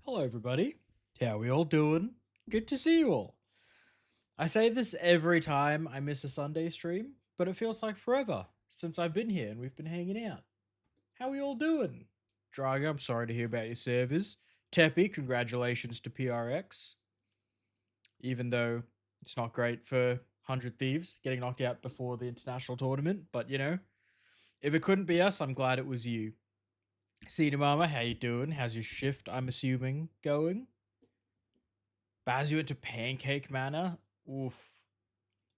Hello, everybody. How we all doing? Good to see you all. I say this every time I miss a Sunday stream, but it feels like forever since I've been here and we've been hanging out. How we all doing? Draga, I'm sorry to hear about your servers. Teppy, congratulations to PRX. Even though it's not great for 100 Thieves getting knocked out before the international tournament, but if it couldn't be us, I'm glad it was you. Cena Mama, how you doing? How's your shift, I'm assuming, going? Baz, you into Pancake Manor? Oof.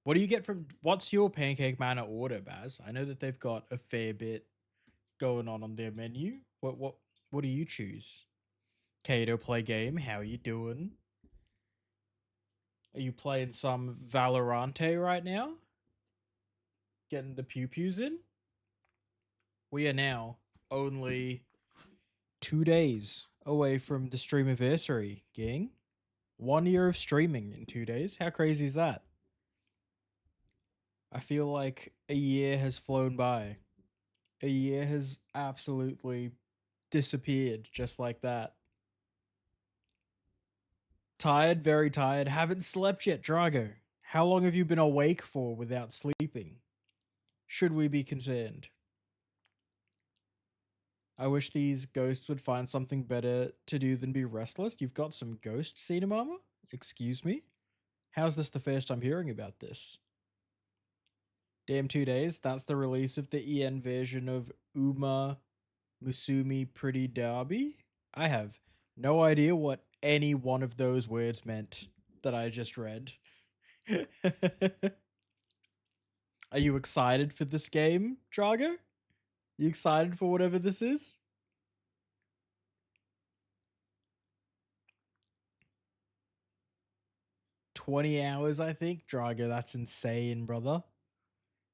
What do you get from? What's your Pancake Manor order, Baz? I know that they've got a fair bit going on their menu. What do you choose? Kato play game. How are you doing? Are you playing some Valorante right now? Getting the pew pews in? We are now only 2 days away from the Streamerversary, gang. 1 year of streaming in 2 days. How crazy is that? I feel like a year has flown by. A year has absolutely disappeared just like that. Tired, very tired. Haven't slept yet, Drago. How long have you been awake for without sleeping? Should we be concerned? I wish these ghosts would find something better to do than be restless. You've got some ghost cinema? Excuse me? How's this the first I'm hearing about this? Damn 2 days. That's the release of the EN version of Uma Musumi Pretty Derby? I have no idea what any one of those words meant that I just read. Are you excited for this game, Drago? You excited for whatever this is? $20, I think. Drago, that's insane, brother.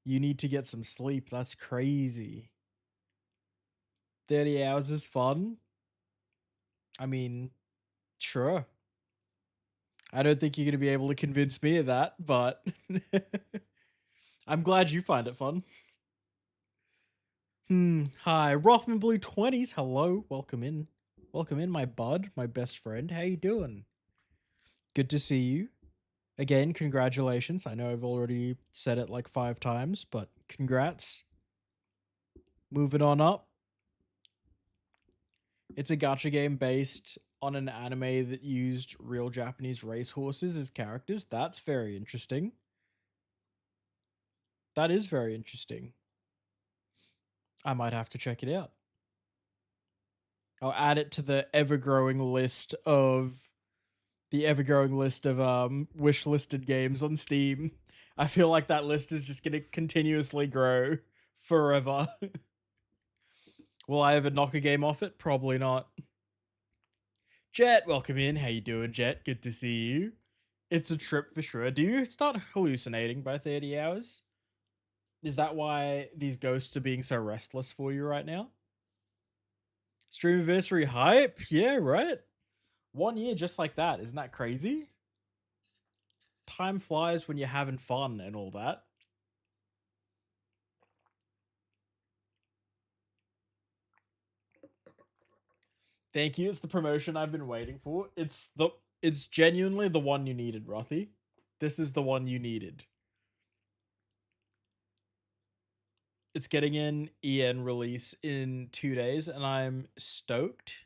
You need to get some sleep. That's crazy. 30 hours is fun. I mean, sure. I don't think you're going to be able to convince me of that, but I'm glad you find it fun. Hi, Rothman Blue 20s. Hello, welcome in. Welcome in, my bud, my best friend. How you doing? Good to see you. Again, congratulations. I know I've already said it like 5 times, but congrats. Moving on up. It's a gacha game based on an anime that used real Japanese racehorses as characters. That's very interesting. That is very interesting. I might have to check it out. I'll add it to the ever-growing list of wish listed games on Steam. I feel like that list is just gonna continuously grow forever. Will I ever knock a game off it? Probably not. Jet, welcome in. How you doing, Jet? Good to see you. It's a trip for sure. Do you start hallucinating by 30 hours? Is that why these ghosts are being so restless for you right now? Streamiversary hype? Yeah, right? 1 year just like that. Isn't that crazy? Time flies when you're having fun and all that. Thank you. It's the promotion I've been waiting for. It's genuinely the one you needed, Rothy. This is the one you needed. It's getting an EN release in 2 days, and I'm stoked.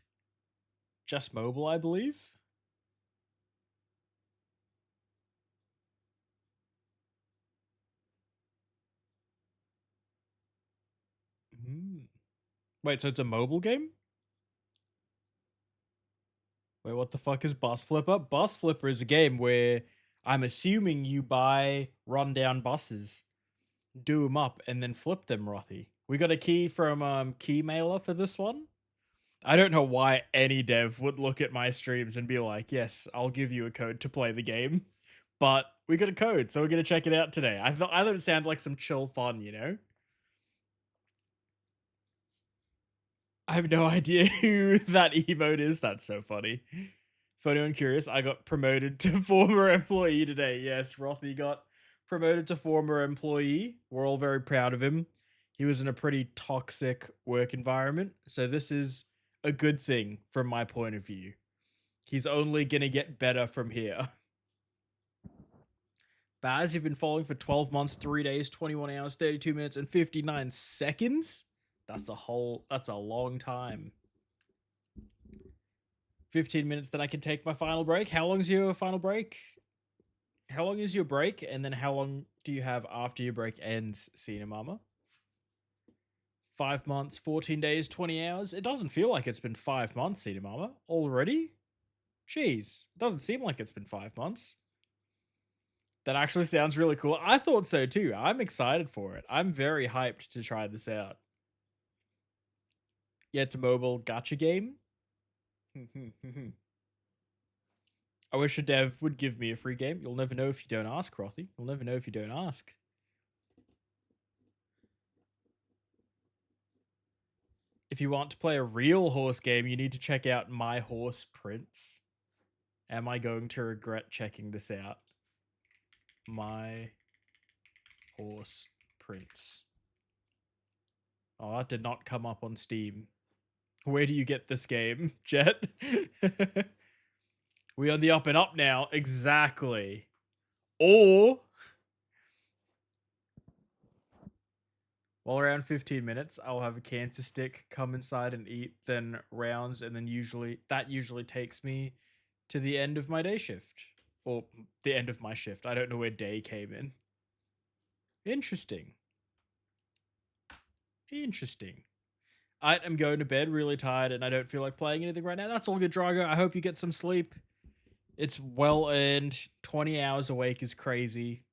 Just mobile, I believe. Wait, so it's a mobile game? Wait, what the fuck is Bus Flipper? Bus Flipper is a game where I'm assuming you buy rundown buses, do them up, and then flip them, Rothy. We got a key from Keymailer for this one. I don't know why any dev would look at my streams and be like, yes, I'll give you a code to play the game. But we got a code, so we're going to check it out today. I thought it sounded like some chill fun, you know? I have no idea who that emote is. That's so funny. For anyone curious, I got promoted to former employee today. Yes, Rothy got promoted to former employee. We're all very proud of him. He was in a pretty toxic work environment, so this is a good thing from my point of view. He's only gonna get better from here. Baz, you've been following for 12 months, 3 days, 21 hours, 32 minutes, and 59 seconds? That's a long time. 15 minutes, then I can take my final break. How long is your final break? How long is your break? And then how long do you have after your break ends, Cena Mama? 5 months, 14 days, 20 hours. It doesn't feel like it's been 5 months, Cena Mama. Already? Jeez, it doesn't seem like it's been 5 months. That actually sounds really cool. I thought so too. I'm excited for it. I'm very hyped to try this out. Yeah, it's a mobile gacha game. I wish a dev would give me a free game. You'll never know if you don't ask, Rothy. You'll never know if you don't ask. If you want to play a real horse game, you need to check out My Horse Prince. Am I going to regret checking this out? My Horse Prince. Oh, that did not come up on Steam. Where do you get this game, Jet? We on the up and up now. Exactly. Or, while around 15 minutes, I'll have a cancer stick, come inside and eat, then rounds, and then that usually takes me to the end of my day shift. Or the end of my shift. I don't know where day came in. Interesting. I am going to bed really tired and I don't feel like playing anything right now. That's all good, Drago. I hope you get some sleep. It's well earned. 20 hours awake is crazy.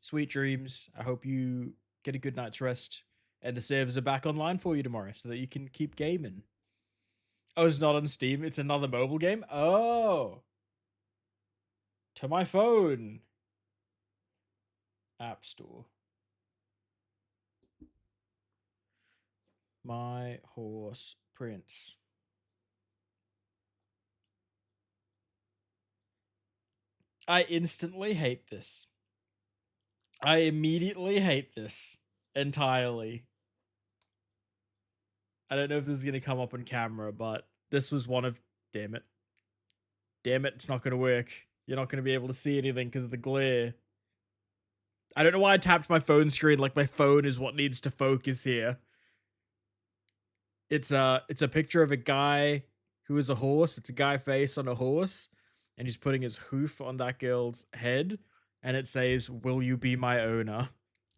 Sweet dreams. I hope you get a good night's rest. And the servers are back online for you tomorrow so that you can keep gaming. Oh, it's not on Steam. It's another mobile game? Oh. To my phone. App Store. My Horse Prince. I instantly hate this. I immediately hate this entirely. I don't know if this is going to come up on camera, but this was one of... Damn it. Damn it, it's not going to work. You're not going to be able to see anything because of the glare. I don't know why I tapped my phone screen like my phone is what needs to focus here. It's a picture of a guy who is a horse. It's a guy face on a horse, and he's putting his hoof on that girl's head, and it says, "Will you be my owner?"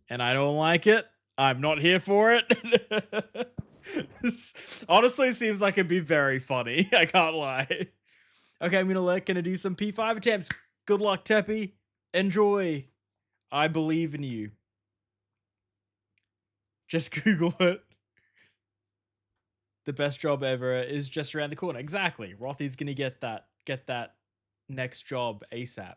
And I don't like it. I'm not here for it. This honestly seems like it'd be very funny. I can't lie. Okay, I'm gonna do some P5 attempts. Good luck, Teppy. Enjoy. I believe in you. Just Google it. The best job ever is just around the corner. Exactly. Rothy's gonna get that next job ASAP.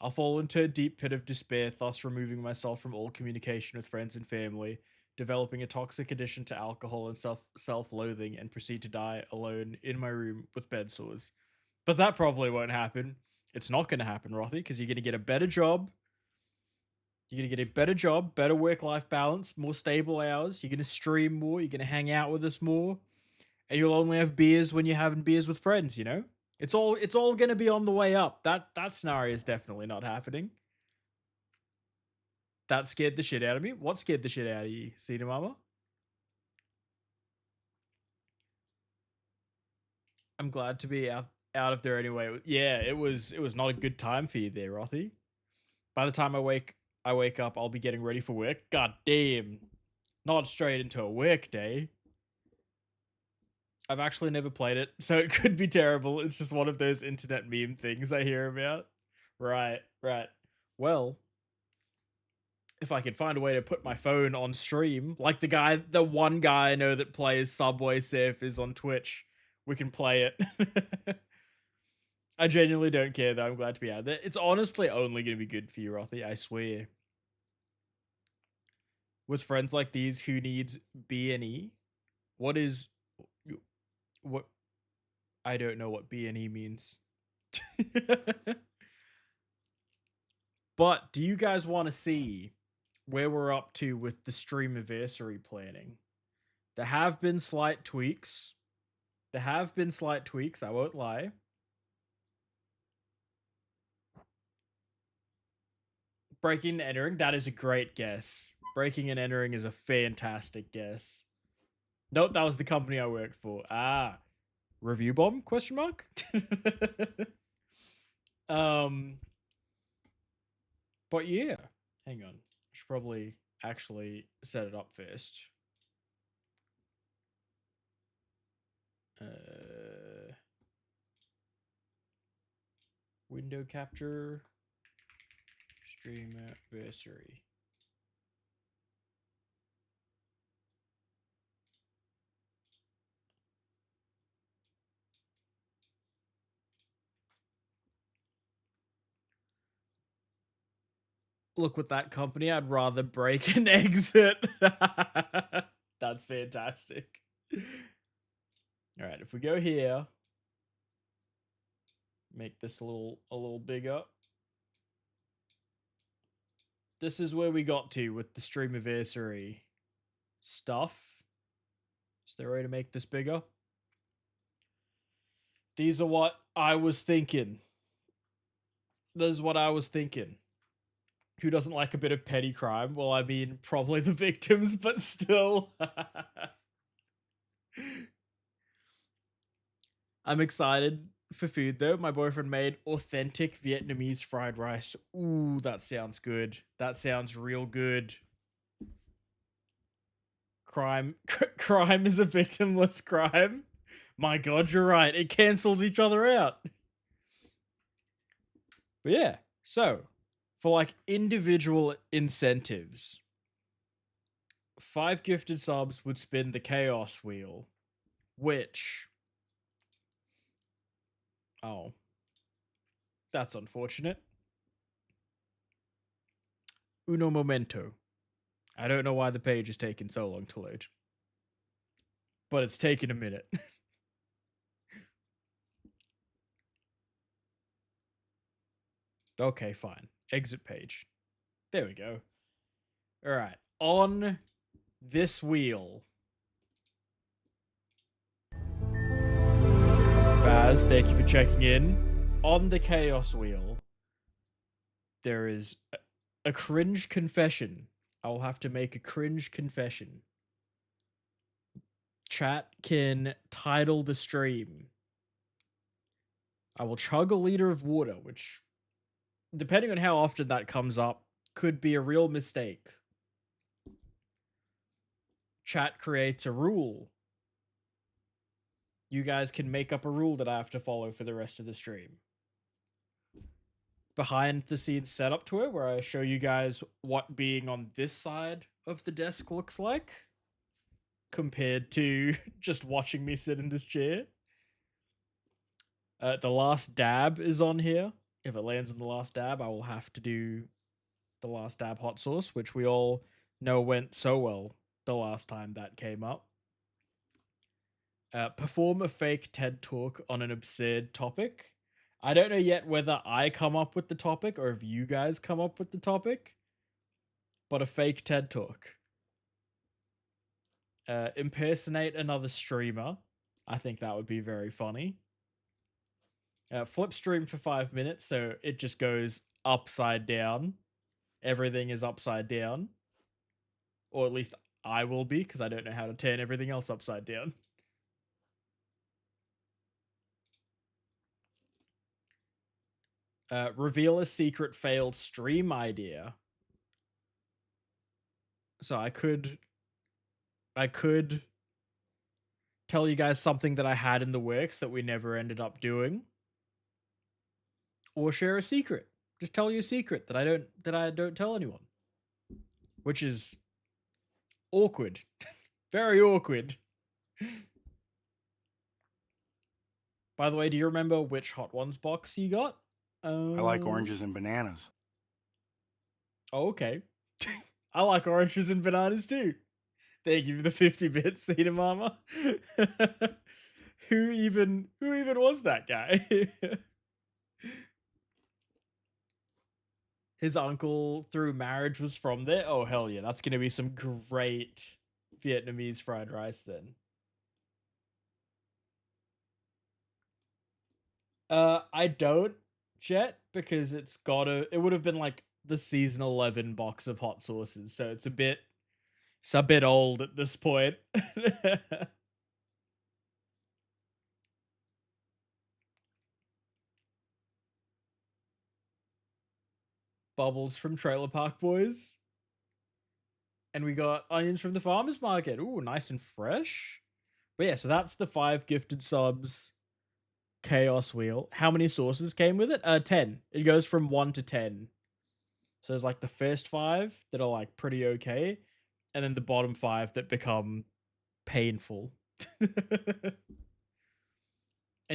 I'll fall into a deep pit of despair, thus removing myself from all communication with friends and family, developing a toxic addiction to alcohol and self-loathing, and proceed to die alone in my room with bed sores. But that probably won't happen. It's not going to happen, Rothy, because you're going to get a better job. You're going to get a better job, better work-life balance, more stable hours. You're going to stream more. You're going to hang out with us more. And you'll only have beers when you're having beers with friends, you know? It's all going to be on the way up. That scenario is definitely not happening. That scared the shit out of me. What scared the shit out of you, Cena Mama? I'm glad to be out of there anyway. Yeah, it was not a good time for you there, Rothy. By the time I wake up, I'll be getting ready for work. God damn. Not straight into a work day. I've actually never played it, so it could be terrible. It's just one of those internet meme things I hear about. Right. Well, if I could find a way to put my phone on stream, like the one guy I know that plays Subway Surfers on Twitch, we can play it. I genuinely don't care though. I'm glad to be out there. It's honestly only going to be good for you, Rothy, I swear. With friends like these, who needs B&E? What I don't know what B&E means. But do you guys want to see where we're up to with the Streamerversary planning? There have been slight tweaks. There have been slight tweaks, I won't lie. Breaking and entering, that is a great guess. Breaking and entering is a fantastic guess. Nope, that was the company I worked for. Review bomb? Question mark? But yeah, hang on. I should probably actually set it up first. Window capture, Streamerversary. Look, with that company, I'd rather break and exit. That's fantastic. All right, if we go here, make this a little bigger. This is where we got to with the Streamerversary stuff. Is there a way to make this bigger? These are what I was thinking. This is what I was thinking. Who doesn't like a bit of petty crime? Well, I mean, probably the victims, but still. I'm excited for food, though. My boyfriend made authentic Vietnamese fried rice. Ooh, that sounds good. That sounds real good. Crime is a victimless crime. My God, you're right. It cancels each other out. But yeah, so for like individual incentives, 5 gifted subs would spin the chaos wheel, which, oh, that's unfortunate. Uno momento. I don't know why the page is taking so long to load, but it's taking a minute. Okay, fine. Exit page. There we go. All right. On this wheel, Baz, thank you for checking in. On the chaos wheel, there is a cringe confession. I will have to make a cringe confession. Chat can title the stream. I will chug a liter of water, which, depending on how often that comes up, could be a real mistake. Chat creates a rule. You guys can make up a rule that I have to follow for the rest of the stream. Behind the scenes setup tour, where I show you guys what being on this side of the desk looks like compared to just watching me sit in this chair. The last dab is on here. If it lands on the last dab, I will have to do the last dab hot sauce, which we all know went so well the last time that came up. Perform a fake TED talk on an absurd topic. I don't know yet whether I come up with the topic or if you guys come up with the topic, but a fake TED talk. Impersonate another streamer. I think that would be very funny. Flip stream for 5 minutes, so it just goes upside down. Everything is upside down. Or at least I will be, because I don't know how to turn everything else upside down. Reveal a secret failed stream idea. So I could tell you guys something that I had in the works that we never ended up doing. Or share a secret. Just tell you a secret that I don't tell anyone. Which is awkward. Very awkward. By the way, do you remember which Hot Ones box you got? I like oranges and bananas. Oh, okay. I like oranges and bananas too. Thank you for the 50 bits, Cedar Mama. Who even was that guy? His uncle through marriage was from there. Oh hell yeah, that's gonna be some great Vietnamese fried rice then. I don't yet because it would have been like the season 11 box of hot sauces, so it's a bit old at this point. Bubbles from Trailer Park Boys. And we got onions from the farmer's market. Ooh, nice and fresh. But yeah, so that's the 5 gifted subs chaos wheel. How many sauces came with it? 10. It goes from 1 to 10. So there's like the first 5 that are like pretty okay, and then the bottom 5 that become painful. And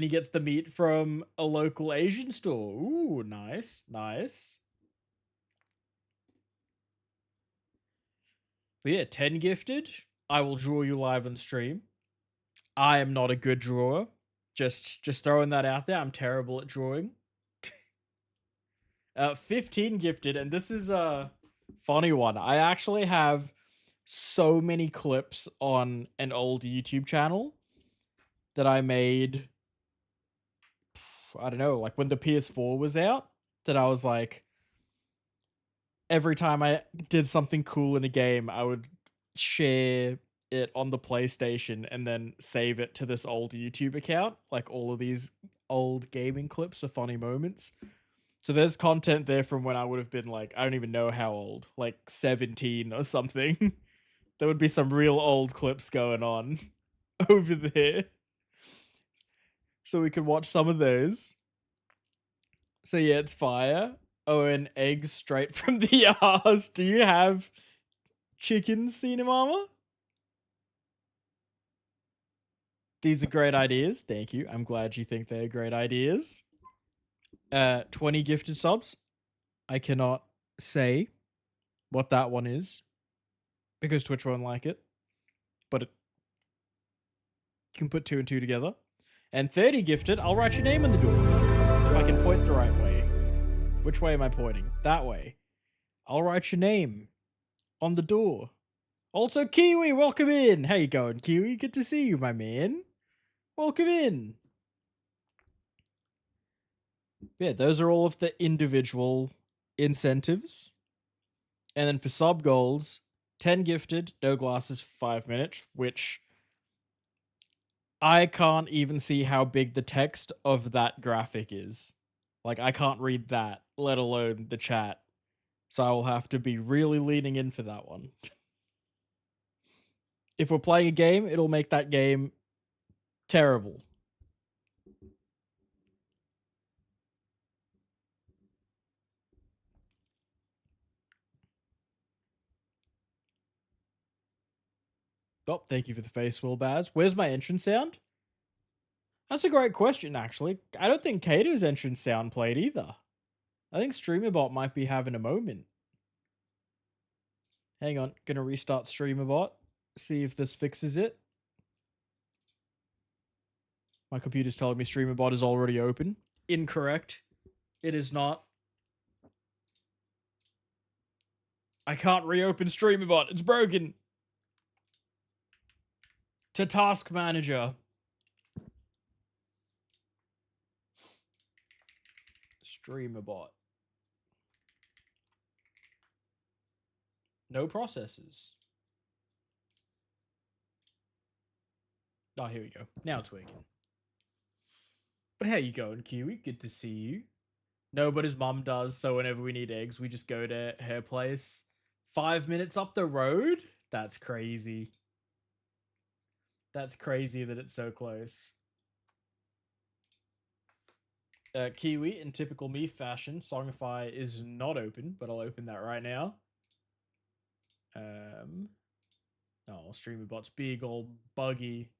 he gets the meat from a local Asian store. Ooh, nice, nice. But yeah, 10 gifted. I will draw you live on stream. I am not a good drawer. Just throwing that out there. I'm terrible at drawing. 15 gifted, and this is a funny one. I actually have so many clips on an old YouTube channel that I made, I don't know, like when the PS4 was out, that I was like, every time I did something cool in a game, I would share it on the PlayStation and then save it to this old YouTube account. Like all of these old gaming clips of funny moments. So there's content there from when I would have been like, I don't even know how old, like 17 or something. There would be some real old clips going on over there. So we can watch some of those. So yeah, it's fire. Oh, and eggs straight from the ass. Do you have chicken Cinemama? These are great ideas. Thank you. I'm glad you think they're great ideas. 20 gifted subs. I cannot say what that one is because Twitch won't like it, but it can put 2 and 2 together. And 30 gifted, I'll write your name on the door if I can point the right way. Which way am I pointing? That way. I'll write your name on the door. Also, Kiwi, welcome in. How you going, Kiwi? Good to see you, my man. Welcome in. Yeah, those are all of the individual incentives. And then for sub goals, 10 gifted, no glasses, 5 minutes, which I can't even see how big the text of that graphic is. Like, I can't read that, let alone the chat. So I will have to be really leaning in for that one. If we're playing a game, it'll make that game terrible. Oh, thank you for the face, Will Baz. Where's my entrance sound? That's a great question, actually. I don't think Kato's entrance sound played either. I think StreamerBot might be having a moment. Hang on, gonna restart StreamerBot, see if this fixes it. My computer's telling me StreamerBot is already open. Incorrect. It is not. I can't reopen StreamerBot. It's broken. To Task Manager. StreamerBot. No processes. Oh, here we go. Now it's working. But how you going, Kiwi? Good to see you. No, but his mum does, so whenever we need eggs, we just go to her place. 5 minutes up the road? That's crazy. That's crazy that it's so close. Kiwi, in typical me fashion, Songify is not open, but I'll open that right now. Oh, StreamerBot's big old buggy.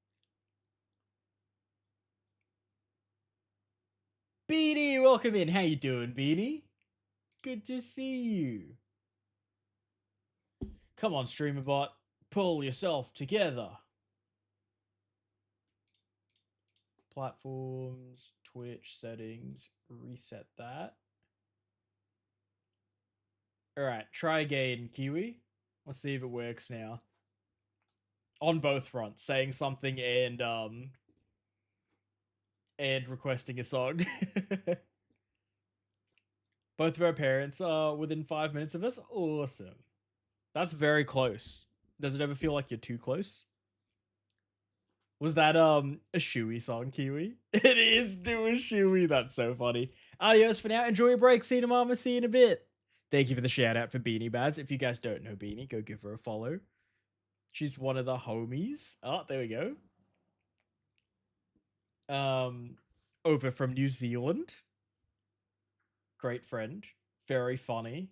Beanie, welcome in. How you doing, Beanie? Good to see you. Come on, StreamerBot. Pull yourself together. Platforms, Twitch settings, reset that. Alright, try again, Kiwi. Let's see if it works now. On both fronts, saying something and and requesting a song. Both of our parents are within 5 minutes of us. Awesome. That's very close. Does it ever feel like you're too close? Was that a Shoey song, Kiwi? It is do a Shoey. That's so funny. Adios for now. Enjoy your break. See you tomorrow. See you in a bit. Thank you for the shout out for Beanie Baz. If you guys don't know Beanie, go give her a follow. She's one of the homies. Oh, there we go. Over from New Zealand. Great friend. Very funny.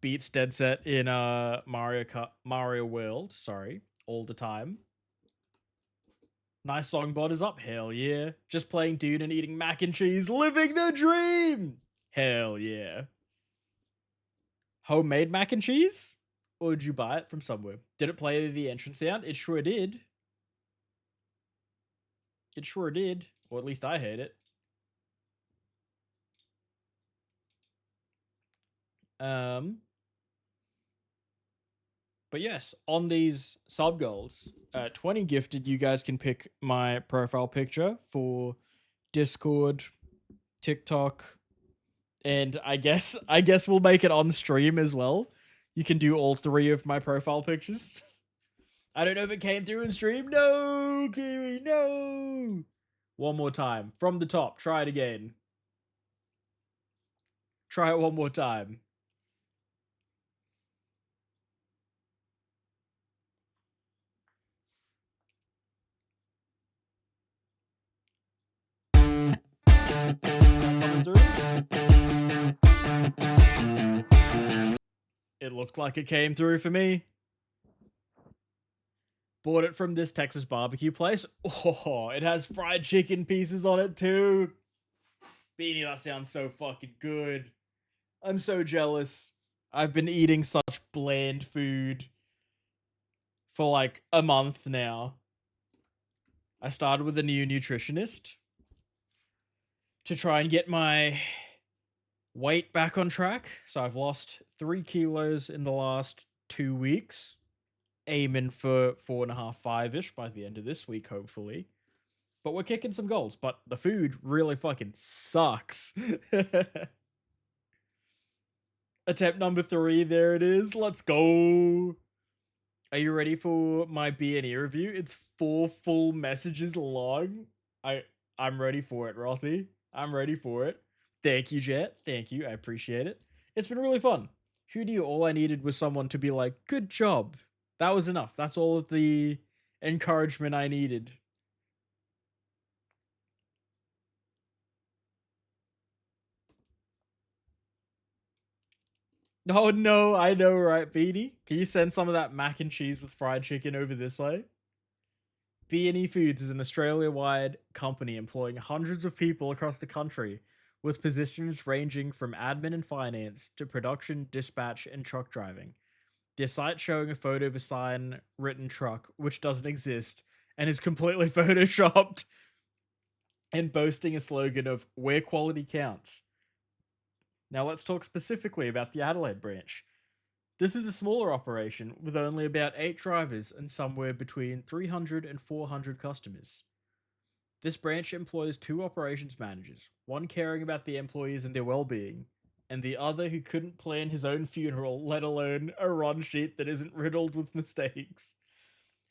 Beats dead set in Mario World, sorry, all the time. Nice songbot is up, hell yeah. Just playing Dune and eating mac and cheese, living the dream! Hell yeah. Homemade mac and cheese? Or did you buy it from somewhere? Did it play the entrance sound? It sure did. It sure did. Or at least I heard it. But yes, on these sub goals, 20 gifted, you guys can pick my profile picture for Discord, TikTok, and I guess we'll make it on stream as well. You can do all three of my profile pictures. I don't know if it came through in stream. No, Kiwi, no. One more time. From the top. Try it again. Try it one more time. Coming through. It looked like it came through for me. Bought it from this Texas barbecue place. Oh, it has fried chicken pieces on it too. Beanie, that sounds so fucking good. I'm so jealous. I've been eating such bland food for like a month now. I started with a new nutritionist to try and get my weight back on track. So I've lost 3 kilos in the last 2 weeks. Aiming for 4.5, 5-ish by the end of this week, hopefully. But we're kicking some goals, but the food really fucking sucks. Attempt number 3, there it is. Let's go. Are you ready for my B&E review? It's 4 full messages long. I'm ready for it, Rothy. I'm ready for it. Thank you, Jet. Thank you. I appreciate it. It's been really fun. Who knew all I needed was someone to be like, good job. That was enough. That's all of the encouragement I needed. Oh no, I know, right, Beanie? Can you send some of that mac and cheese with fried chicken over this way? B&E Foods is an Australia-wide company employing hundreds of people across the country, with positions ranging from admin and finance to production, dispatch, and truck driving. Their site showing a photo of a sign written truck, which doesn't exist, and is completely photoshopped, and boasting a slogan of where quality counts. Now let's talk specifically about the Adelaide branch. This is a smaller operation with only about 8 drivers and somewhere between 300 and 400 customers. This branch employs 2 operations managers, one caring about the employees and their well-being, and the other who couldn't plan his own funeral, let alone a run sheet that isn't riddled with mistakes.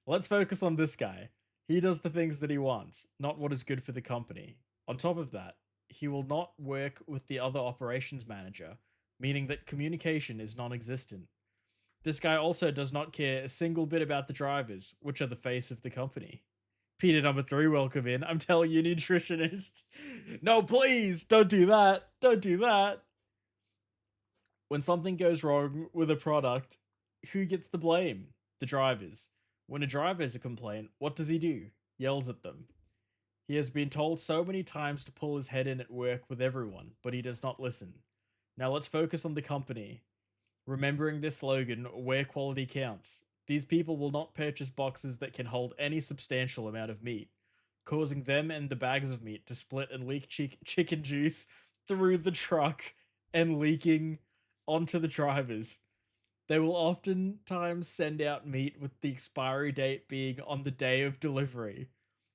Let's focus on this guy. He does the things that he wants, not what is good for the company. On top of that, he will not work with the other operations manager, meaning that communication is non existent. This guy also does not care a single bit about the drivers, which are the face of the company. Peter number 3, welcome in. I'm telling you, nutritionist. No, please, don't do that. Don't do that. When something goes wrong with a product, who gets the blame? The drivers. When a driver has a complaint, what does he do? Yells at them. He has been told so many times to pull his head in at work with everyone, but he does not listen. Now let's focus on the company. Remembering this slogan, where quality counts. These people will not purchase boxes that can hold any substantial amount of meat, causing them and the bags of meat to split and leak chicken juice through the truck and leaking onto the drivers. They will oftentimes send out meat with the expiry date being on the day of delivery.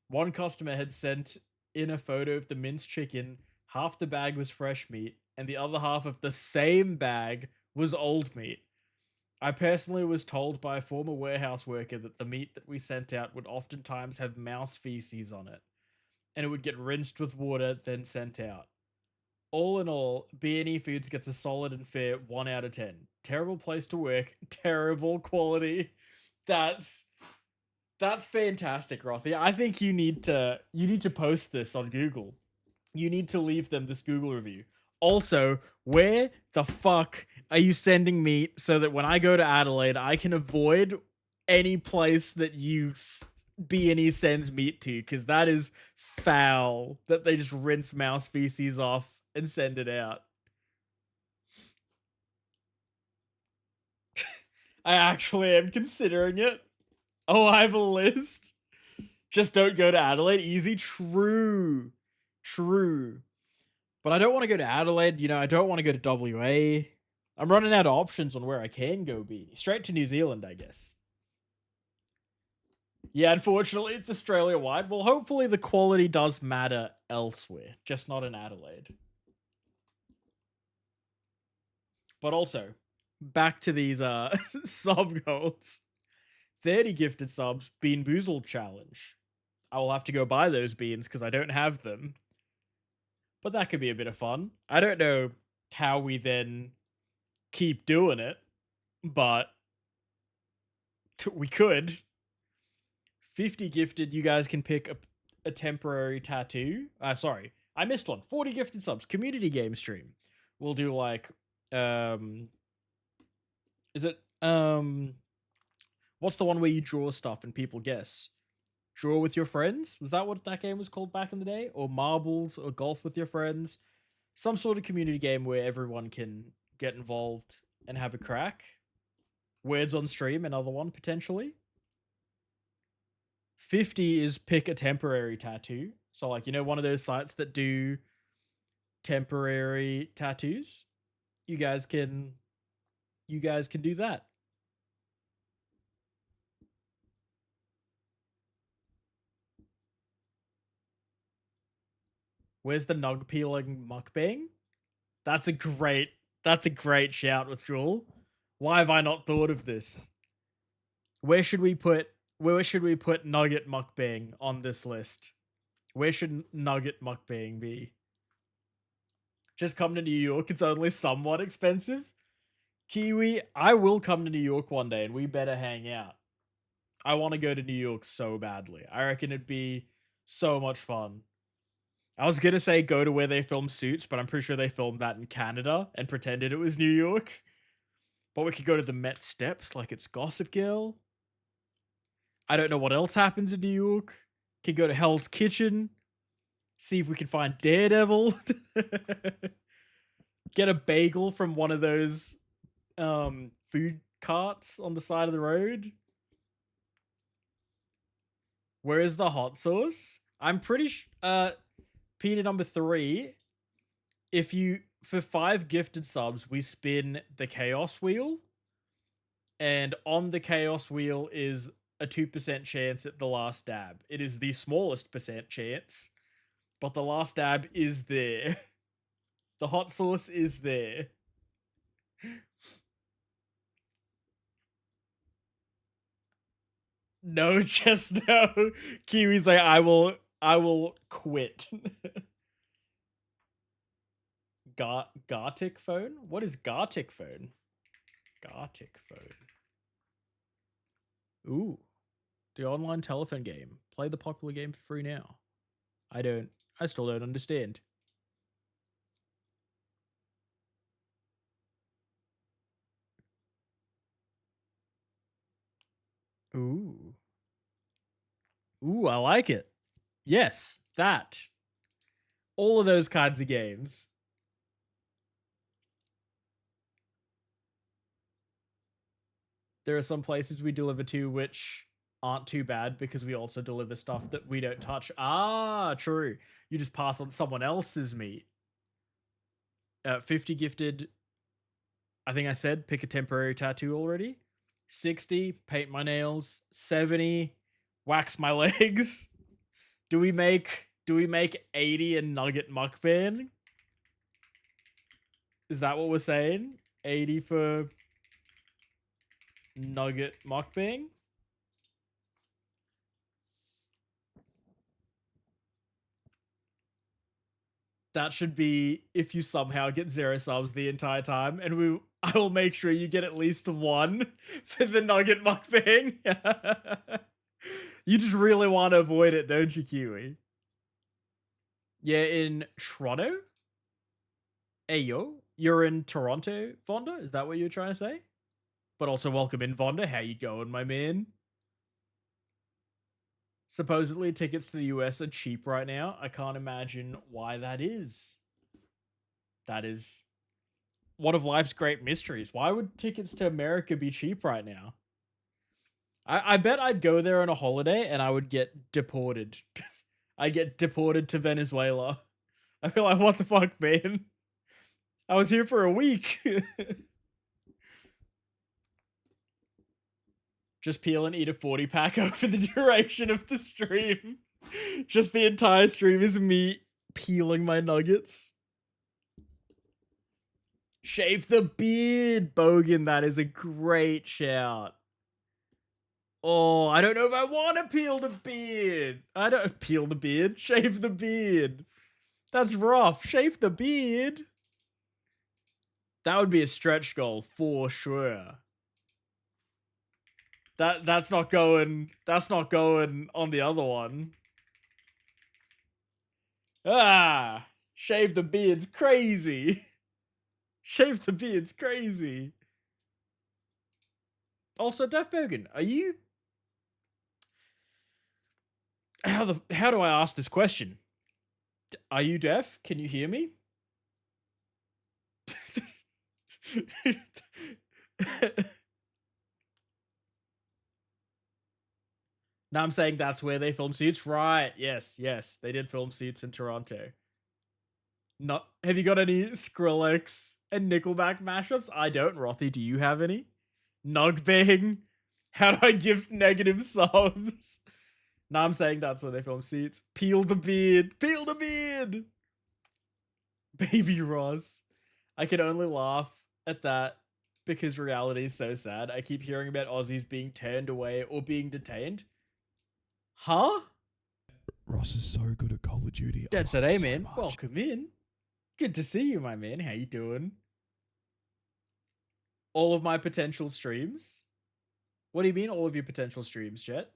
One customer had sent in a photo of the minced chicken, half the bag was fresh meat, and the other half of the same bag was old meat. I personally was told by a former warehouse worker that the meat that we sent out would oftentimes have mouse feces on it, and it would get rinsed with water, then sent out. All in all, B&E Foods gets a solid and fair 1 out of 10. Terrible place to work, terrible quality. That's fantastic, Rothy. I think you need to post this on Google. You need to leave them this Google review. Also, where the fuck are you sending meat so that when I go to Adelaide, I can avoid any place that B&E sends meat to? Because that is foul that they just rinse mouse feces off and send it out. I actually am considering it. Oh, I have a list. Just don't go to Adelaide. Easy. True. But I don't want to go to Adelaide. I don't want to go to WA. I'm running out of options on where I can go be. Straight to New Zealand, I guess. Yeah, unfortunately, it's Australia-wide. Well, hopefully the quality does matter elsewhere, just not in Adelaide. But also, back to these sub goals. 30 gifted subs, Bean Boozled challenge. I will have to go buy those beans because I don't have them. But that could be a bit of fun. I don't know how we then keep doing it, but we could. 50 gifted, you guys can pick a temporary tattoo. Sorry, I missed one. 40 gifted subs, community game stream. We'll do like, is it, what's the one where you draw stuff and people guess? Draw with your friends? Was that what that game was called back in the day? Or marbles or golf with your friends? Some sort of community game where everyone can get involved and have a crack. Words on stream, another one potentially. 50 is pick a temporary tattoo. So like, one of those sites that do temporary tattoos. You guys can do that. Where's the nug peeling mukbang? That's a great shout, Withdrawal. Why have I not thought of this? Where should we put nugget mukbang on this list? Where should nugget mukbang be? Just come to New York. It's only somewhat expensive. Kiwi, I will come to New York one day and we better hang out. I want to go to New York so badly. I reckon it'd be so much fun. I was gonna say go to where they film Suits, but I'm pretty sure they filmed that in Canada and pretended it was New York. But we could go to the Met Steps like it's Gossip Girl. I don't know what else happens in New York. Could go to Hell's Kitchen. See if we can find Daredevil. Get a bagel from one of those food carts on the side of the road. Where is the hot sauce? I'm pretty Peter number 3. For 5 gifted subs, we spin the chaos wheel. And on the chaos wheel is a 2% chance at the last dab. It is the smallest percent chance, but the last dab is there. The hot sauce is there. No, just no. Kiwi's like, I will quit. Gartic phone? What is Gartic phone? Gartic phone. Ooh. The online telephone game. Play the popular game for free now. I still don't understand. Ooh. Ooh, I like it. Yes, that. All of those kinds of games. There are some places we deliver to which aren't too bad because we also deliver stuff that we don't touch. Ah, true. You just pass on someone else's meat. 50 gifted. I think I said pick a temporary tattoo already. 60, paint my nails. 70, wax my legs. Do we make Do we make 80 a nugget mukbang? Is that what we're saying? 80 for nugget mukbang? That should be if you somehow get 0 subs the entire time, and I will make sure you get at least 1 for the nugget mukbang. You just really want to avoid it, don't you, Kiwi? Yeah, in Toronto? Hey, yo. You're in Toronto, Vonda? Is that what you're trying to say? But also welcome in, Vonda. How you going, my man? Supposedly tickets to the US are cheap right now. I can't imagine why that is. That is one of life's great mysteries. Why would tickets to America be cheap right now? I bet I'd go there on a holiday and I would get deported. I'd get deported to Venezuela. I feel like, what the fuck, man? I was here for a week. Just peel and eat a 40 pack over the duration of the stream. Just the entire stream is me peeling my nuggets. Shave the beard, Bogan. That is a great shout. Oh, I don't know if I want to peel the beard. I don't peel the beard. Shave the beard. That's rough. Shave the beard. That would be a stretch goal for sure. That's not going on the other one. Ah, shave the beard's crazy. Shave the beard's crazy. Also, Def Bogan, are you? How do I ask this question? Are you deaf? Can you hear me? Now I'm saying that's where they film Suits, right? Yes, they did film Suits in Toronto. Not. Have you got any Skrillex and Nickelback mashups? I don't. Rothy, do you have any? Nugbang. How do I give negative subs? Now I'm saying that's where they film Suits. Peel the beard. Peel the beard. Baby Ross. I can only laugh at that because reality is so sad. I keep hearing about Aussies being turned away or being detained. Huh? Ross is so good at Call of Duty. Dad said, hey man, welcome in. Good to see you, my man. How you doing? All of my potential streams? What do you mean all of your potential streams, Jet?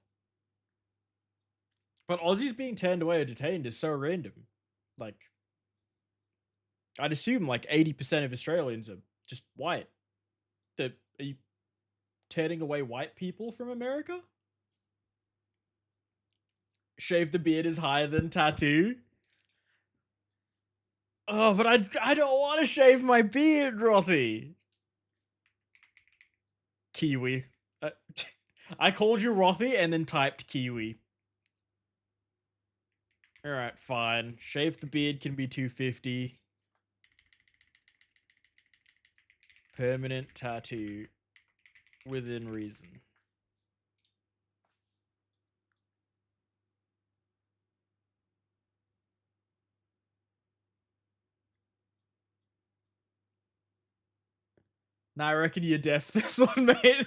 But Aussies being turned away or detained is so random. Like, I'd assume like 80% of Australians are just white. Are you turning away white people from America? Shave the beard is higher than tattoo. Oh, but I don't want to shave my beard, Rothy. Kiwi. I called you Rothy and then typed Kiwi. Alright, fine. Shave the beard can be 250. Permanent tattoo. Within reason. Nah, I reckon you're deaf this one, mate.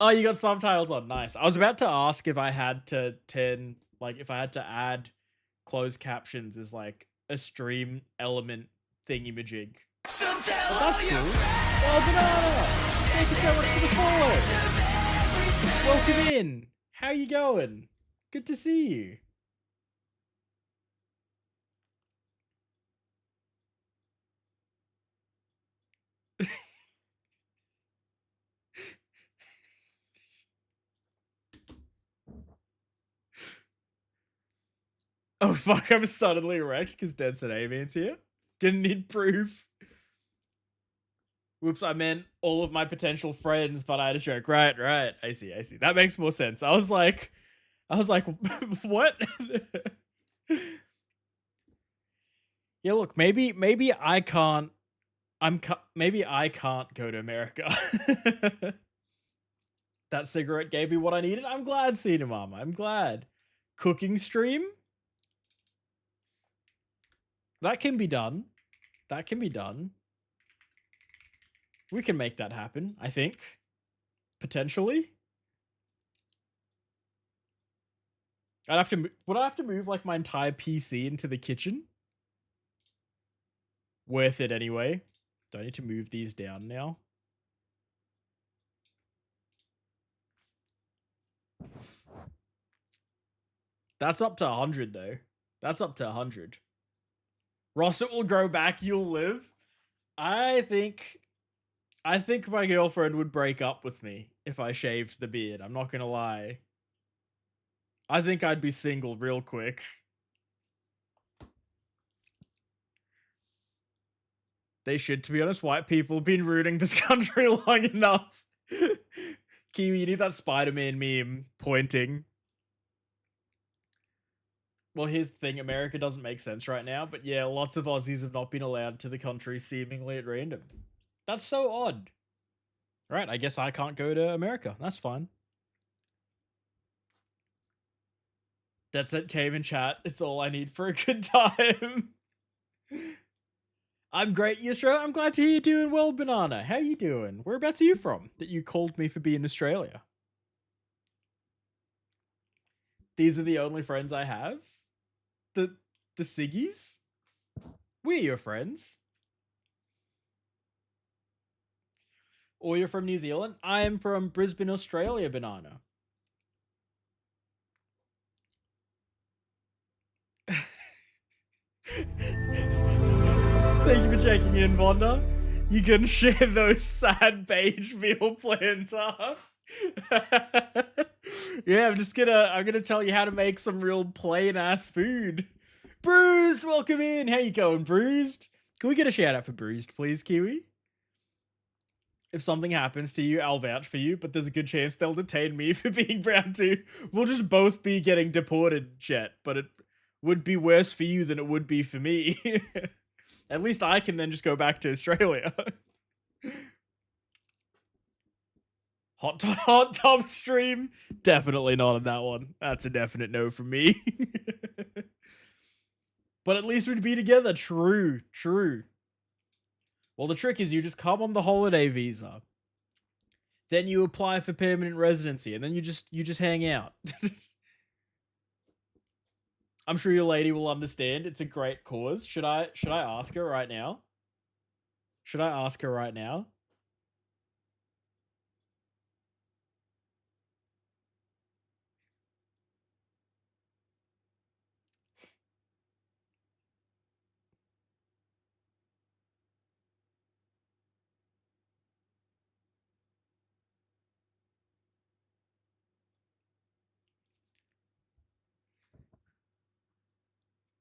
Oh, you got subtitles on. Nice. I was about to ask if I had to if I had to add closed captions as like a stream element thingy-majig. But that's cool. Oh, Banana! Thank you so much for the follow! Welcome in! How you going? Good to see you. Oh fuck, I'm suddenly wrecked because Dead said Avian's here. Didn't need proof. Whoops, I meant all of my potential friends, but I had a joke. Right. I see. That makes more sense. I was like, what? Yeah, look, maybe I can't. Maybe I can't go to America. That cigarette gave me what I needed. I'm glad, Cena Mama. I'm glad. Cooking stream? That can be done. That can be done. We can make that happen, I think. Potentially. Would I have to move like my entire PC into the kitchen? Worth it anyway. Do I need to move these down now? That's up to 100 though. That's up to 100. Ross, it will grow back, you'll live. I think my girlfriend would break up with me if I shaved the beard. I'm not gonna lie. I think I'd be single real quick. They should, to be honest. White people have been ruining this country long enough. Kiwi, you need that Spider-Man meme pointing. Well, here's the thing. America doesn't make sense right now. But yeah, lots of Aussies have not been allowed to the country seemingly at random. That's so odd. Right, I guess I can't go to America. That's fine. That's it, came in chat. It's all I need for a good time. I'm great, Yustro. I'm glad to hear you're doing well, Banana. How you doing? Whereabouts are you from that you called me for being Australia? These are the only friends I have? The Siggies? We're your friends. Or you're from New Zealand? I am from Brisbane, Australia, Banana. Thank you for checking in, Vonda. You can share those sad beige meal plans, huh? Yeah, I'm gonna tell you how to make some real plain ass food. Bruised, welcome in. How you going, Bruised? Can we get a shout out for Bruised, please, Kiwi? If something happens to you, I'll vouch for you, but there's a good chance they'll detain me for being brown too. We'll just both be getting deported, Jet, but it would be worse for you than it would be for me. At least I can then just go back to Australia. Hot tub stream? Definitely not on that one. That's a definite no from me. But at least we'd be together. True. Well, the trick is you just come on the holiday visa. Then you apply for permanent residency, and then you just hang out. I'm sure your lady will understand. It's a great cause. Should I ask her right now? Should I ask her right now?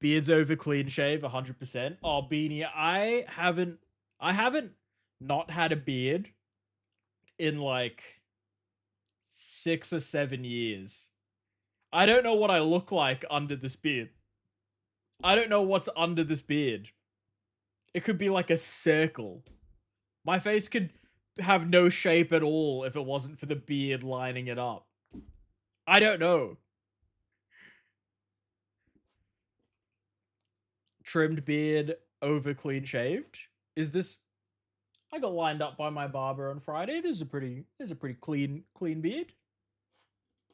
Beards over clean shave, 100%. Oh, Beanie, I haven't not had a beard in like 6 or 7 years. I don't know what I look like under this beard. I don't know what's under this beard. It could be like a circle. My face could have no shape at all if it wasn't for the beard lining it up. I don't know. Trimmed beard over clean shaved. Is this? I got lined up by my barber on Friday. There's a pretty clean beard.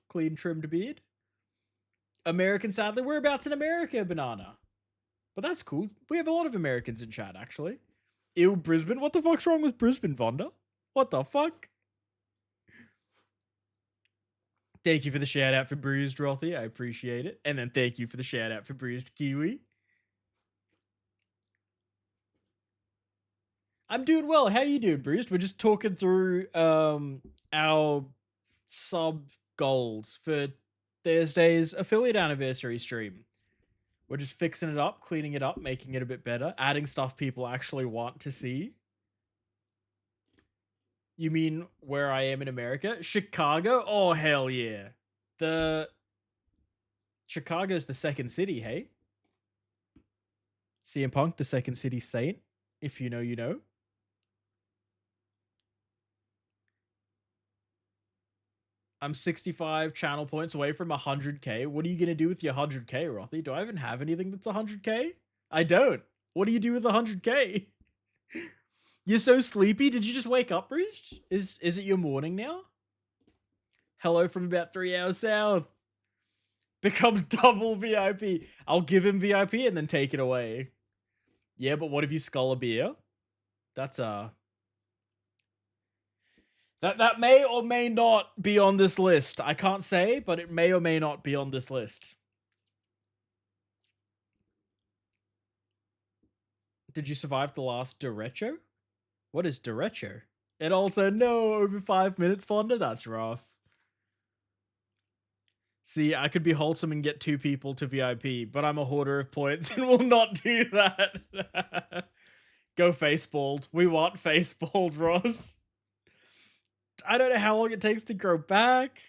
Clean trimmed beard. American, sadly. Whereabouts in America, Banana? But that's cool. We have a lot of Americans in chat, actually. Ew, Brisbane? What the fuck's wrong with Brisbane, Vonda? What the fuck? Thank you for the shout out for Bruised, Rothy. I appreciate it. And then thank you for the shout out for Bruised Kiwi. I'm doing well. How you doing, Bruised? We're just talking through our sub goals for Thursday's affiliate anniversary stream. We're just fixing it up, cleaning it up, making it a bit better, adding stuff people actually want to see. You mean where I am in America? Chicago? Oh, hell yeah. Chicago's the second city, hey? CM Punk, the second city saint. If you know, you know. I'm 65 channel points away from 100k. What are you going to do with your 100k, Rothy? Do I even have anything that's 100k? I don't. What do you do with 100K? You're so sleepy. Did you just wake up, Bruce? Is it your morning now? Hello from about 3 hours south. Become double VIP. I'll give him VIP and then take it away. Yeah, but what if you skull a beer? That's that may or may not be on this list. I can't say, but it may or may not be on this list. Did you survive the last derecho? What is derecho? And also, no, over 5 minutes, Fonda? That's rough. See, I could be wholesome and get 2 people to VIP, but I'm a hoarder of points and will not do that. Go faceballed. We want faceballed, Ross. I don't know how long it takes to grow back.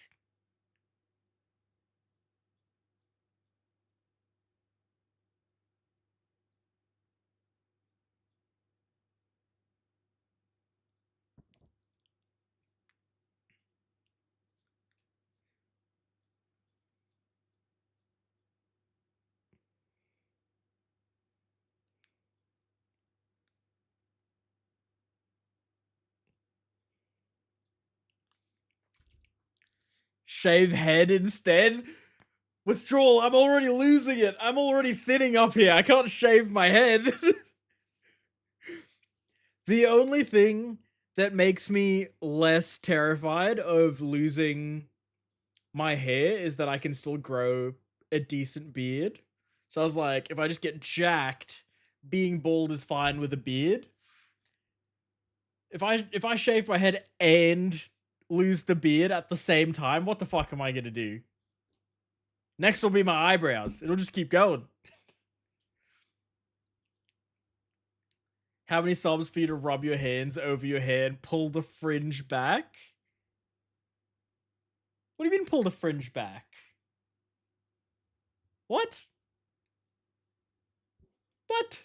Shave head instead? Withdrawal, I'm already losing it. I'm already thinning up here. I can't shave my head. The only thing that makes me less terrified of losing my hair is that I can still grow a decent beard. So I was like, if I just get jacked, being bald is fine with a beard. If I shave my head and lose the beard at the same time, what the fuck am I gonna do? Next will be my eyebrows. It'll just keep going. How many subs for you to rub your hands over your hair and pull the fringe back? What do you mean pull the fringe back? What? What?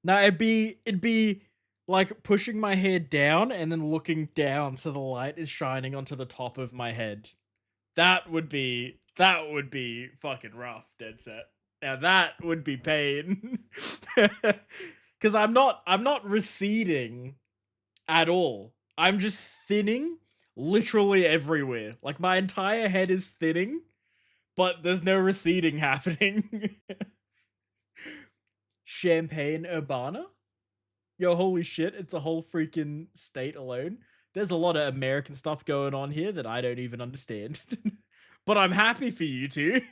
No, it'd be like pushing my hair down and then looking down so the light is shining onto the top of my head. That would be fucking rough, dead set. Now that would be pain. Cause I'm not receding at all. I'm just thinning literally everywhere. Like my entire head is thinning, but there's no receding happening. Champagne Urbana? Yo, holy shit, it's a whole freaking state alone. There's a lot of American stuff going on here that I don't even understand. But I'm happy for you two.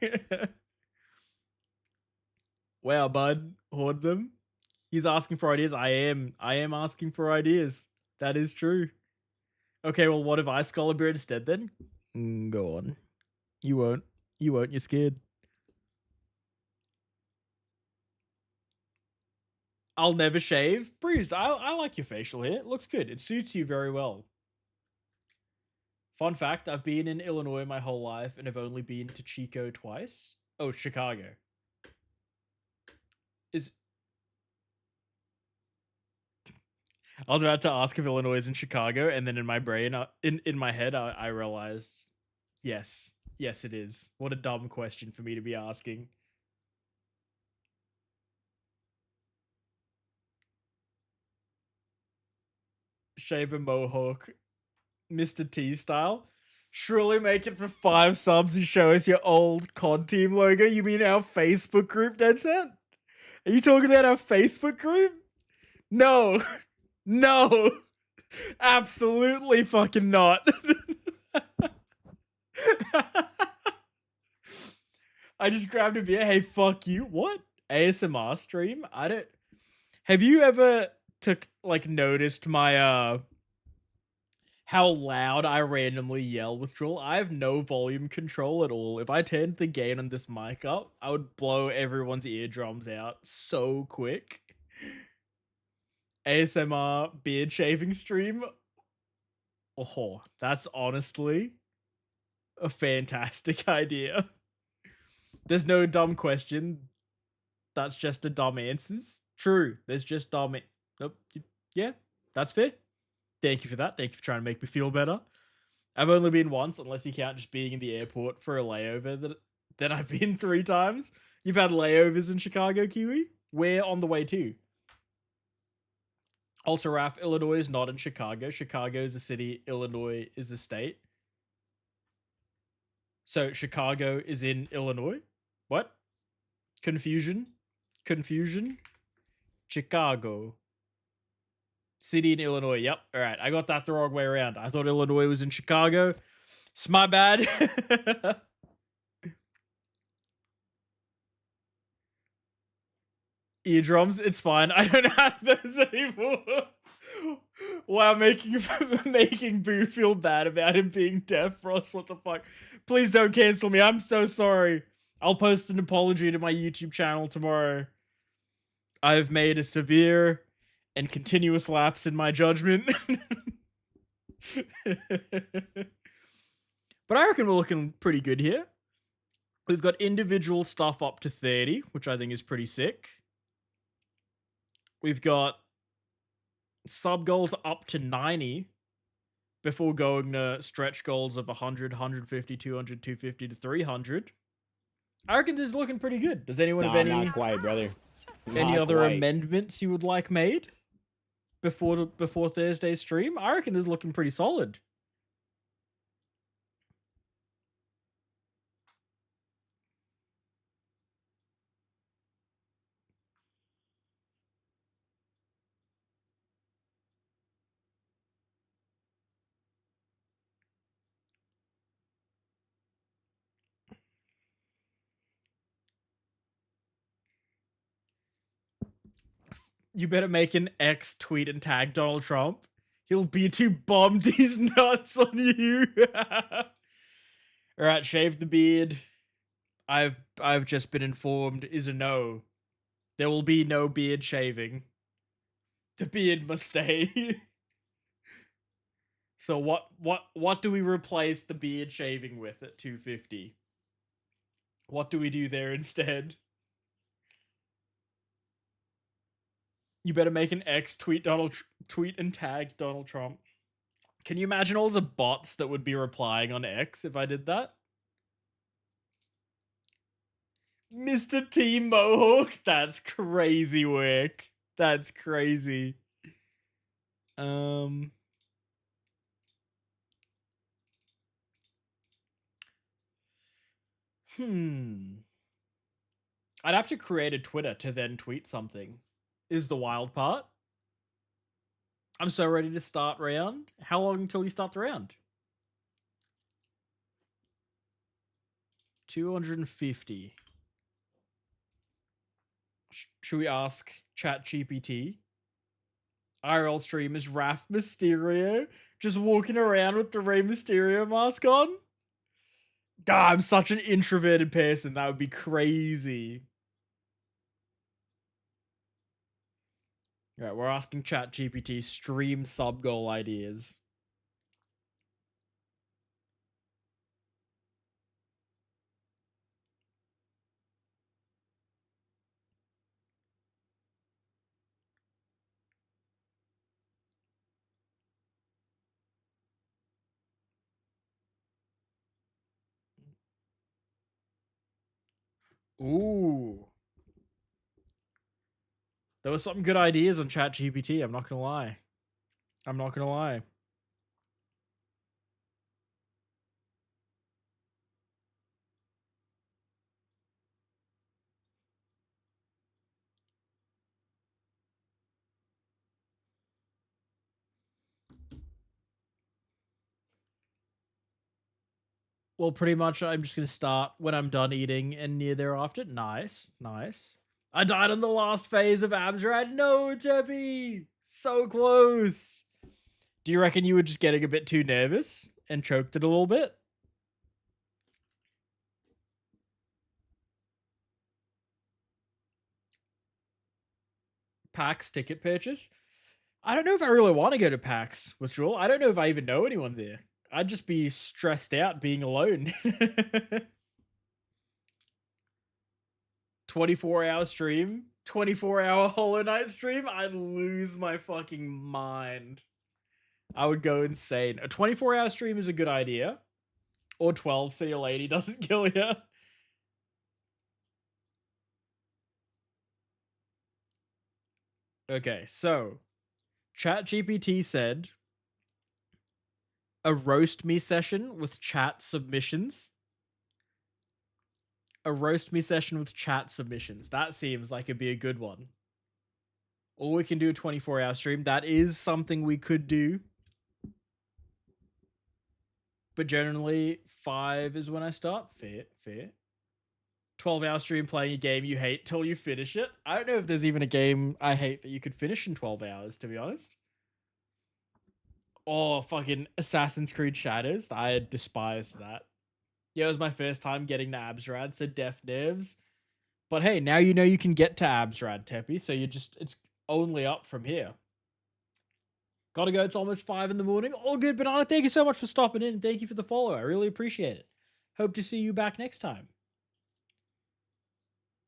Wow, bud. Hoard them. He's asking for ideas. I am asking for ideas. That is true. Okay, well, what if I skull a beer instead then? Go on. You won't. You won't. You're scared. I'll never shave. Bruised, I like your facial hair. It looks good. It suits you very well. Fun fact, I've been in Illinois my whole life and have only been to Chico twice. Oh, Chicago. I was about to ask if Illinois is in Chicago, and then in my brain, in my head, I realized, yes, it is. What a dumb question for me to be asking. Shave a mohawk, Mr. T style. Surely make it for 5 subs and show us your old COD team logo. You mean our Facebook group, dead set? Are you talking about our Facebook group? No. No. Absolutely fucking not. I just grabbed a beer. Hey, fuck you. What? ASMR stream? I don't... Have you ever noticed my, how loud I randomly yell withdrawal? I have no volume control at all. If I turned the gain on this mic up, I would blow everyone's eardrums out so quick. ASMR beard shaving stream. Oh, that's honestly a fantastic idea. There's no dumb question. That's just a dumb answers. True. There's just dumb. Nope. Yeah, that's fair. Thank you for that. Thank you for trying to make me feel better. I've only been once, unless you count just being in the airport for a layover. That I've been 3 times. You've had layovers in Chicago, Kiwi? We're on the way too. Also, Raf, Illinois is not in Chicago. Chicago is a city. Illinois is a state. So Chicago is in Illinois. What? Confusion. Chicago. City in Illinois. Yep. All right. I got that the wrong way around. I thought Illinois was in Chicago. It's my bad. Eardrums. It's fine. I don't have those anymore. Wow, making Boo feel bad about him being deaf. Ross, what the fuck? Please don't cancel me. I'm so sorry. I'll post an apology to my YouTube channel tomorrow. I've made a severe and continuous lapse in my judgment. But I reckon we're looking pretty good here. We've got individual stuff up to 30, which I think is pretty sick. We've got sub goals up to 90 before going to stretch goals of 100, 150, 200, 250 to 300. I reckon this is looking pretty good. Does anyone have any not quite, brother. any Not other quite. amendments you would like made before Thursday's stream? I reckon this is looking pretty solid. You better make an X tweet and tag Donald Trump. He'll be too bummed he's nuts on you. Alright, shave the beard. I've just been informed is a no. There will be no beard shaving. The beard must stay. So what do we replace the beard shaving with at 250? What do we do there instead? You better make an X tweet and tag Donald Trump. Can you imagine all the bots that would be replying on X if I did that? Mr. T Mohawk, that's crazy work. That's crazy. I'd have to create a Twitter to then tweet something. Is the wild part. I'm so ready to start round. How long until you start the round? 250. Should we ask ChatGPT? IRL stream is Raph Mysterio just walking around with the Rey Mysterio mask on? God, I'm such an introverted person. That would be crazy. Alright, we're asking ChatGPT stream sub goal ideas. Ooh. There was some good ideas on ChatGPT, I'm not gonna lie. I'm not gonna lie. Well, pretty much I'm just gonna start when I'm done eating and near thereafter. Nice, nice. I died on the last phase of Absrad. No, Teppy! So close! Do you reckon you were just getting a bit too nervous and choked it a little bit? PAX ticket purchase? I don't know if I really want to go to PAX, Withdrawal. I don't know if I even know anyone there. I'd just be stressed out being alone. 24-hour stream, 24-hour Hollow Knight stream, I'd lose my fucking mind. I would go insane. A 24-hour stream is a good idea. Or 12 so your lady doesn't kill you. Okay, so ChatGPT said a roast me session with chat submissions. A roast me session with chat submissions. That seems like it'd be a good one. Or we can do a 24-hour stream. That is something we could do. But generally, 5 is when I start. Fair. 12-hour stream playing a game you hate till you finish it. I don't know if there's even a game I hate that you could finish in 12 hours, to be honest. Oh, fucking Assassin's Creed Shadows. I despise that. Yeah, it was my first time getting to Absrad, so def nerves. But hey, now you know you can get to Absrad, Teppy, so it's only up from here. Gotta go, it's almost 5 in the morning. All good, Banana. Thank you so much for stopping in, and thank you for the follow. I really appreciate it. Hope to see you back next time.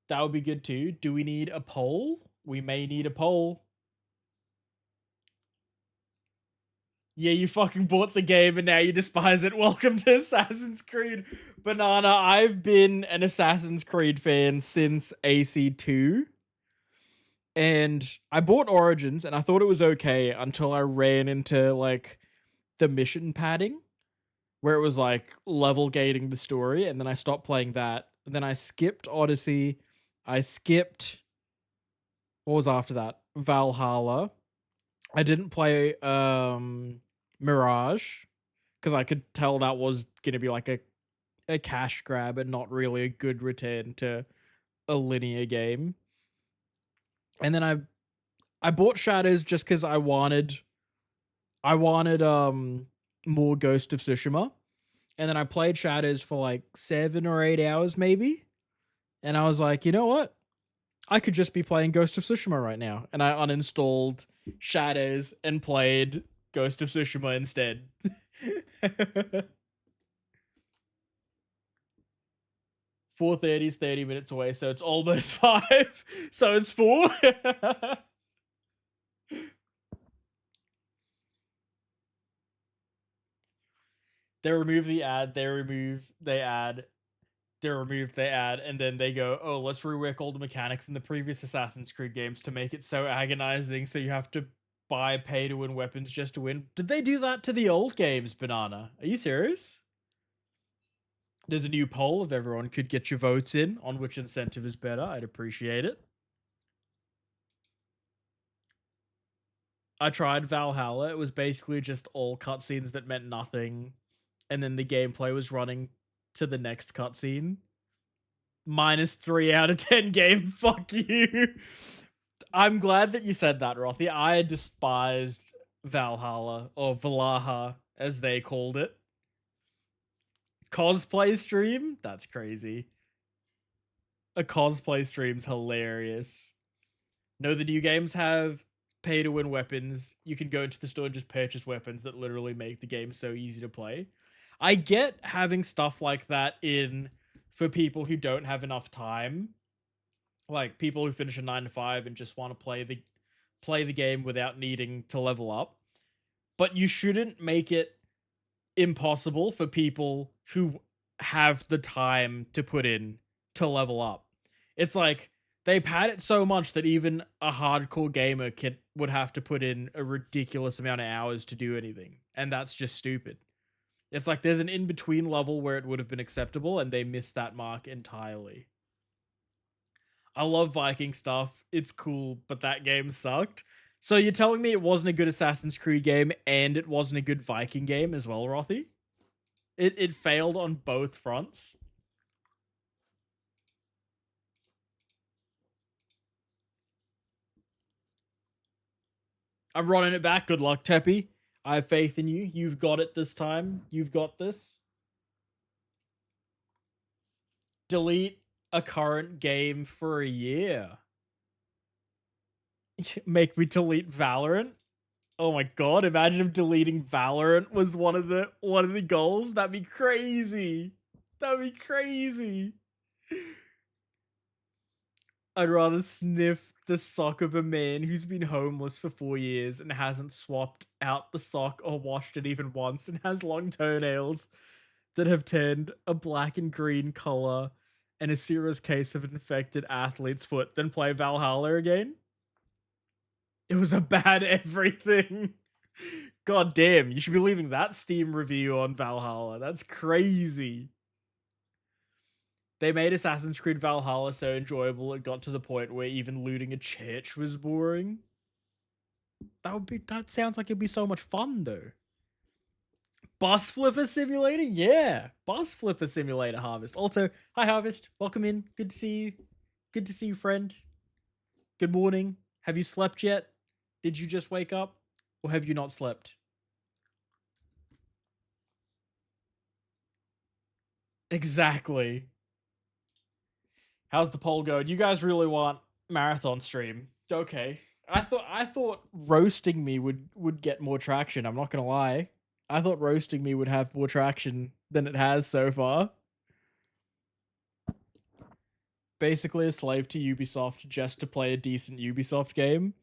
That would be good too. Do we need a poll? We may need a poll. Yeah, you fucking bought the game and now you despise it. Welcome to Assassin's Creed. Banana, I've been an Assassin's Creed fan since AC2. And I bought Origins and I thought it was okay until I ran into like the mission padding where it was like level gating the story, and then I stopped playing that. And then I skipped Odyssey. I skipped, what was after that? Valhalla. I didn't play Mirage because I could tell that was going to be like a cash grab and not really a good return to a linear game. And then I bought Shadows just because I wanted more Ghost of Tsushima. And then I played Shadows for like 7 or 8 hours maybe. And I was like, you know what? I could just be playing Ghost of Tsushima right now. And I uninstalled Shadows and played Ghost of Tsushima instead. 4:30 is 30 minutes away, so it's almost 5. So it's 4. They remove the ad, they remove they add, and then they go, oh, let's rework all the mechanics in the previous Assassin's Creed games to make it so agonizing so you have to buy pay-to-win weapons just to win. Did they do that to the old games, Banana? Are you serious? There's a new poll if everyone could get your votes in on which incentive is better. I'd appreciate it. I tried Valhalla. It was basically just all cutscenes that meant nothing, and then the gameplay was running to the next cutscene. -3 out of 10 game. Fuck you. I'm glad that you said that, Rothy. I despised Valhalla, or Valaha, as they called it. Cosplay stream? That's crazy. A cosplay stream's hilarious. No, the new games have pay-to-win weapons. You can go into the store and just purchase weapons that literally make the game so easy to play. I get having stuff like that in for people who don't have enough time, like people who finish a 9 to 5 and just want to play the game without needing to level up. But you shouldn't make it impossible for people who have the time to put in to level up. It's like they pad it so much that even a hardcore gamer would have to put in a ridiculous amount of hours to do anything, and that's just stupid. It's like there's an in-between level where it would have been acceptable, and they missed that mark entirely. I love Viking stuff. It's cool, but that game sucked. So you're telling me it wasn't a good Assassin's Creed game and it wasn't a good Viking game as well, Rothy? It failed on both fronts. I'm running it back. Good luck, Teppy. I have faith in you. You've got it this time. You've got this. Delete a current game for a year. Make me delete Valorant. Oh my god, imagine if deleting Valorant was one of the goals. That'd be crazy. That'd be crazy. I'd rather sniff the sock of a man who's been homeless for 4 years and hasn't swapped out the sock or washed it even once and has long toenails that have turned a black and green color and a serious case of infected athlete's foot than play Valhalla again. It was a bad everything. God damn, you should be leaving that Steam review on Valhalla. That's crazy. They made Assassin's Creed Valhalla so enjoyable it got to the point where even looting a church was boring. That sounds like it'd be so much fun though. Bus Flipper Simulator? Yeah. Bus Flipper Simulator, Harvest. Also, hi Harvest. Welcome in. Good to see you. Good to see you, friend. Good morning. Have you slept yet? Did you just wake up? Or have you not slept? Exactly. How's the poll going? You guys really want marathon stream? Okay. I thought roasting me would get more traction. I'm not gonna lie. I thought roasting me would have more traction than it has so far. Basically a slave to Ubisoft just to play a decent Ubisoft game.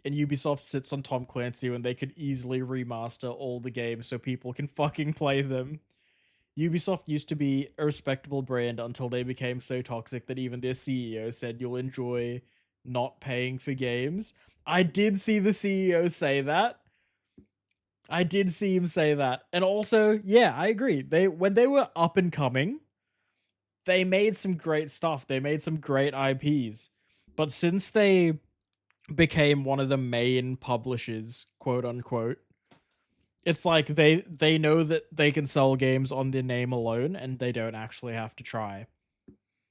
And Ubisoft sits on Tom Clancy when they could easily remaster all the games so people can fucking play them. Ubisoft used to be a respectable brand until they became so toxic that even their CEO said you'll enjoy not paying for games. I did see the CEO say that. I did see him say that. And also, yeah, I agree. When they were up and coming, they made some great stuff. They made some great IPs. But since they became one of the main publishers, quote unquote, it's like they know that they can sell games on their name alone and they don't actually have to try.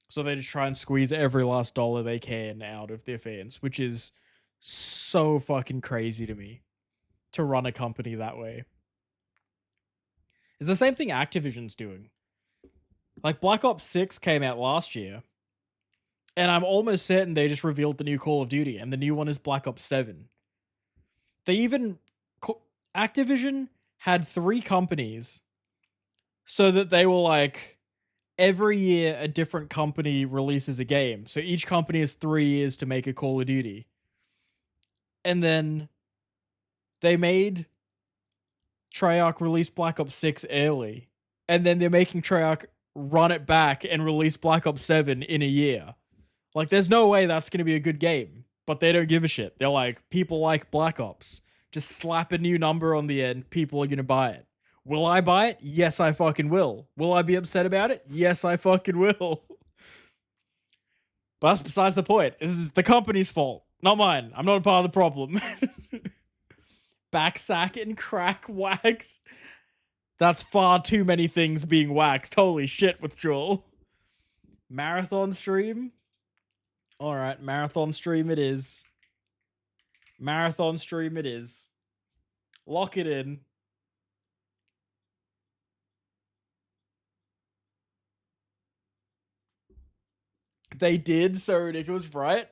So they just try and squeeze every last dollar they can out of their fans, which is so fucking crazy to me to run a company that way. It's the same thing Activision's doing. Like Black Ops 6 came out last year, and I'm almost certain they just revealed the new Call of Duty, and the new one is Black Ops 7. They even... Activision had 3 companies so that they were like, every year a different company releases a game. So each company has 3 years to make a Call of Duty. And then they made Treyarch release Black Ops 6 early. And then they're making Treyarch run it back and release Black Ops 7 in a year. Like, there's no way that's going to be a good game. But they don't give a shit. They're like, people like Black Ops. Just slap a new number on the end. People are going to buy it. Will I buy it? Yes, I fucking will. Will I be upset about it? Yes, I fucking will. But that's besides the point. This is the company's fault, not mine. I'm not a part of the problem. Backsack and crack wax. That's far too many things being waxed. Holy shit, Withdrawal. Marathon stream? Alright, marathon stream it is. Marathon stream it is. Lock it in. They did, so ridiculous, right?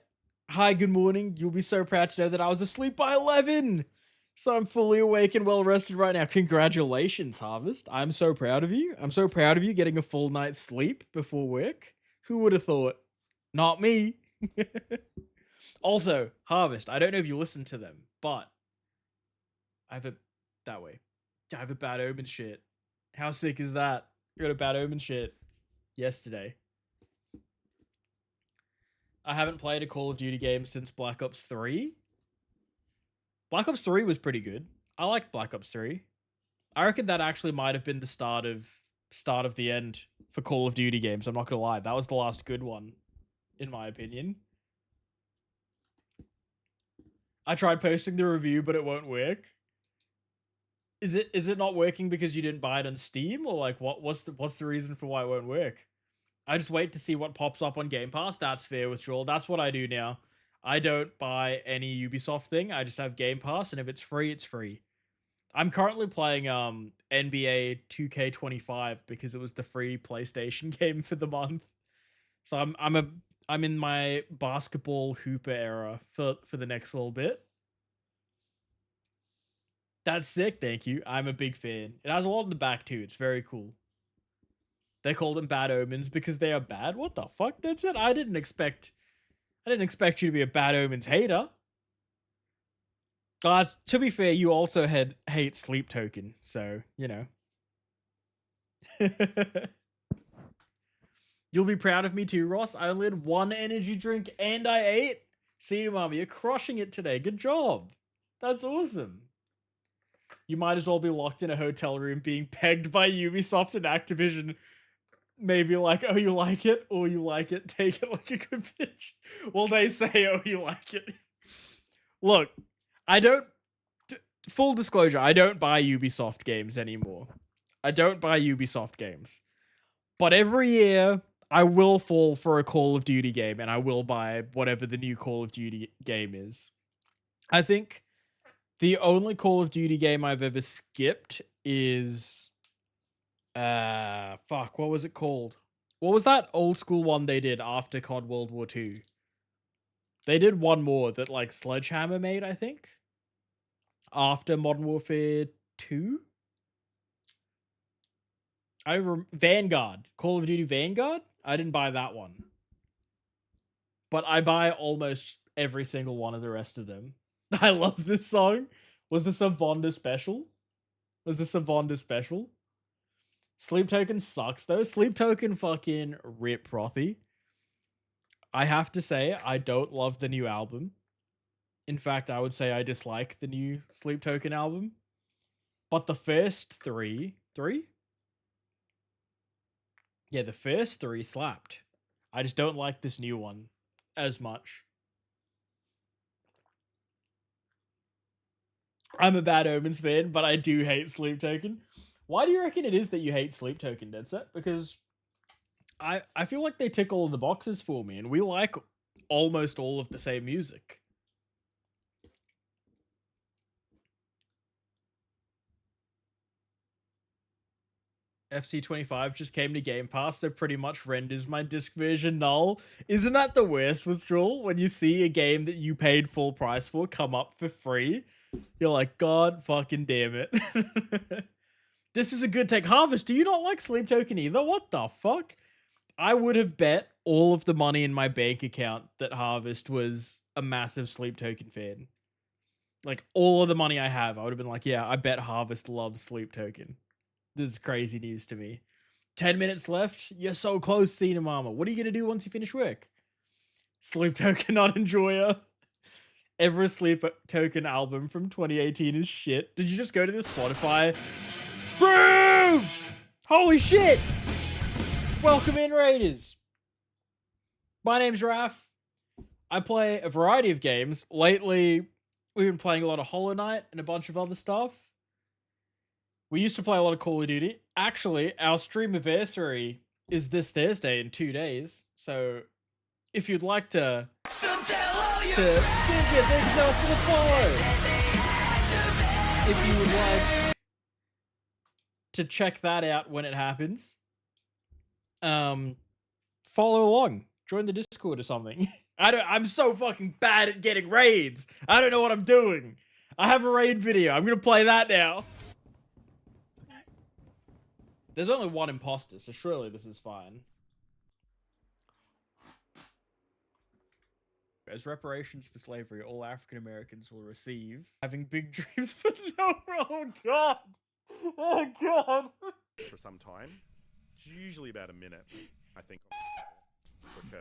Hi, good morning. You'll be so proud to know that I was asleep by 11. So I'm fully awake and well rested right now. Congratulations, Harvest. I'm so proud of you. I'm so proud of you getting a full night's sleep before work. Who would have thought? Not me. Also, Harvest, I don't know if you listen to them, but I have a Bad Omen shit. How sick is that? I got a Bad Omen shit yesterday. I haven't played a Call of Duty game since Black Ops 3. Black Ops 3 was pretty good. I liked Black Ops 3. I reckon that actually might have been the start of the end for Call of Duty games. I'm not gonna lie. That was the last good one, in my opinion. I tried posting the review, but it won't work. Is it not working because you didn't buy it on Steam, or like what's the reason for why it won't work? I just wait to see what pops up on Game Pass. That's fair, Withdrawal. That's what I do now. I don't buy any Ubisoft thing. I just have Game Pass, and if it's free, it's free. I'm currently playing NBA 2K25 because it was the free PlayStation game for the month. So I'm in my basketball hooper era for the next little bit. That's sick, thank you. I'm a big fan. It has a lot in the back too. It's very cool. They call them Bad Omens because they are bad. What the fuck? That's it. I didn't expect you to be a Bad Omens hater. To be fair, you also hate Sleep Token, so you know. You'll be proud of me too, Ross. I only had 1 energy drink and I ate. See you, Mama. You're crushing it today. Good job. That's awesome. You might as well be locked in a hotel room being pegged by Ubisoft and Activision. Maybe like, oh, you like it? Or you like it? Take it like a good bitch. Well, they say, oh, you like it. Look, I don't... Full disclosure, I don't buy Ubisoft games anymore. I don't buy Ubisoft games. But every year, I will fall for a Call of Duty game, and I will buy whatever the new Call of Duty game is. I think the only Call of Duty game I've ever skipped is... fuck, what was it called? What was that old school one they did after COD World War II? They did one more that, like, Sledgehammer made, I think? After Modern Warfare 2? Vanguard. Call of Duty Vanguard? I didn't buy that one. But I buy almost every single one of the rest of them. I love this song. Was this a Vonda special? Sleep Token sucks though. Sleep Token fucking rip Rothy. I have to say, I don't love the new album. In fact, I would say I dislike the new Sleep Token album. But the first three? Yeah, the first three slapped. I just don't like this new one as much. I'm a Bad Omens fan, but I do hate Sleep Token. Why do you reckon it is that you hate Sleep Token, Deadset? Because I feel like they tick all of the boxes for me, and we like almost all of the same music. FC25 just came to Game Pass, so pretty much renders my disc version null. Isn't that the worst withdrawal? When you see a game that you paid full price for come up for free, you're like, God fucking damn it. This is a good take. Harvest, do you not like Sleep Token either? What the fuck? I would have bet all of the money in my bank account that Harvest was a massive Sleep Token fan. Like, all of the money I have, I would have been like, yeah, I bet Harvest loves Sleep Token. This is crazy news to me. 10 minutes left. You're so close, Cena Mama. What are you going to do once you finish work? Sleep Token not enjoyer. Every Sleep Token album from 2018 is shit. Did you just go to the Spotify? Prove! Holy shit! Welcome in, Raiders. My name's Raph. I play a variety of games. Lately, we've been playing a lot of Hollow Knight and a bunch of other stuff. We used to play a lot of Call of Duty. Actually, our Streamerversary is this Thursday in 2 days. So, if you'd like to give yourself to the follow. If you would like to check that out when it happens, follow along. Join the Discord or something. I'm so fucking bad at getting raids. I don't know what I'm doing. I have a raid video. I'm gonna play that now. There's only one imposter, so surely this is fine. As reparations for slavery, all African Americans will receive having big dreams, but no. Oh god! Oh god! For some time. It's usually about a minute, I think.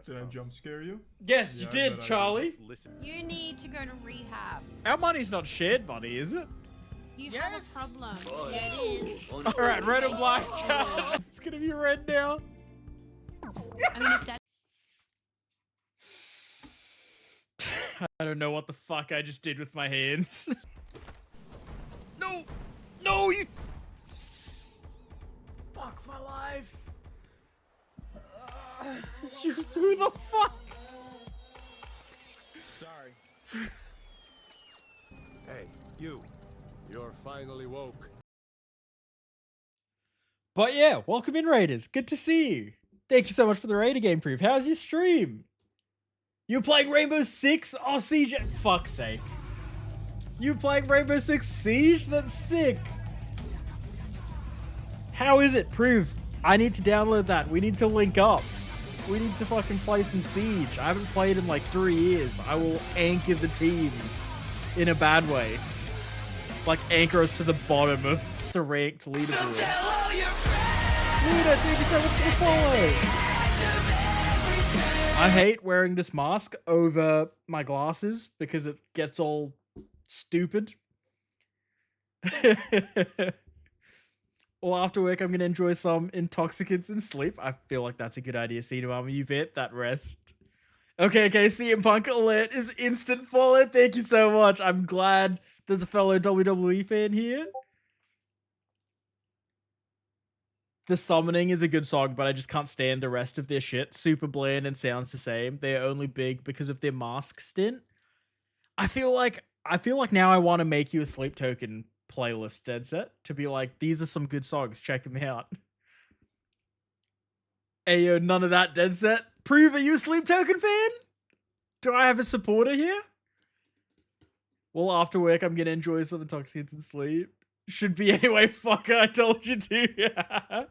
Did I jump scare you? Yes, Yeah, you I did, bet I Charlie. Listen. You need to go to rehab. Our money's not shared money, is it? You have a problem. Yeah, it is. Alright, red and black, Charlie. It's gonna be red now. I mean, if Dad. I don't know what the fuck I just did with my hands. No! No, you... Fuck my life. Who the fuck? Sorry. Hey, you. You're finally woke. But yeah, welcome in, Raiders. Good to see you. Thank you so much for the Raider game proof. How's your stream? You playing Rainbow Six? Oh, Siege. Fuck's sake. You playing Rainbow Six Siege? That's sick. How is it? Prove. I need to download that. We need to link up. We need to fucking play some Siege. I haven't played in like 3 years. I will anchor the team in a bad way. Like anchor us to the bottom of the ranked leaderboard. Luna, thank you so much for the follow. I hate wearing this mask over my glasses because it gets all Stupid. Well, after work, I'm going to enjoy some intoxicants and sleep. I feel like that's a good idea, Cedar Mama. You've hit that rest. Okay, CM Punk alert is instant follow. Thank you so much. I'm glad there's a fellow WWE fan here. The Summoning is a good song, but I just can't stand the rest of their shit. Super bland and sounds the same. They're only big because of their mask stint. I feel like now I want to make you a Sleep Token playlist, Dead Set, to be like, these are some good songs. Check them out. Ayo, none of that, Dead Set. Prove, are you a Sleep Token fan? Do I have a supporter here? Well, after work, I'm gonna enjoy some intoxicants and sleep. Should be anyway, fucker, I told you to.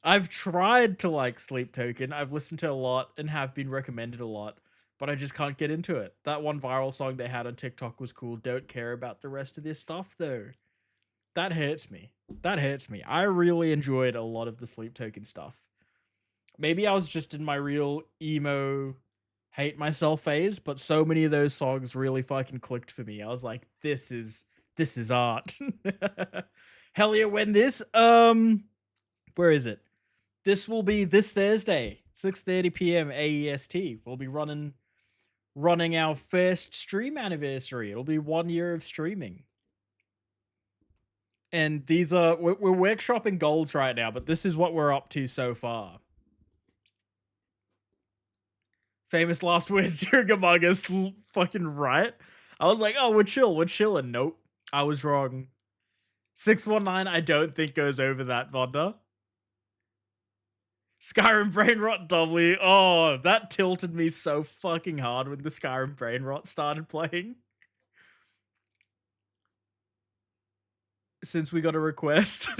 I've tried to like Sleep Token. I've listened to a lot and have been recommended a lot, but I just can't get into it. That one viral song they had on TikTok was cool. Don't care about the rest of their stuff, though. That hurts me. That hurts me. I really enjoyed a lot of the Sleep Token stuff. Maybe I was just in my real emo hate myself phase, but so many of those songs really fucking clicked for me. I was like, this is art. Hell yeah, when this? Where is it? This will be this Thursday, 6:30 p.m. AEST. We'll be running our first stream anniversary. It'll be 1 year of streaming. And these are, we're workshopping goals right now, but this is what we're up to so far. Famous last words during Among Us, fucking right. I was like, oh, we're chilling. Nope, I was wrong. 619, I don't think goes over that, Vonda. Skyrim Brain Rot W. Oh, that tilted me so fucking hard when the Skyrim Brain Rot started playing. Since we got a request.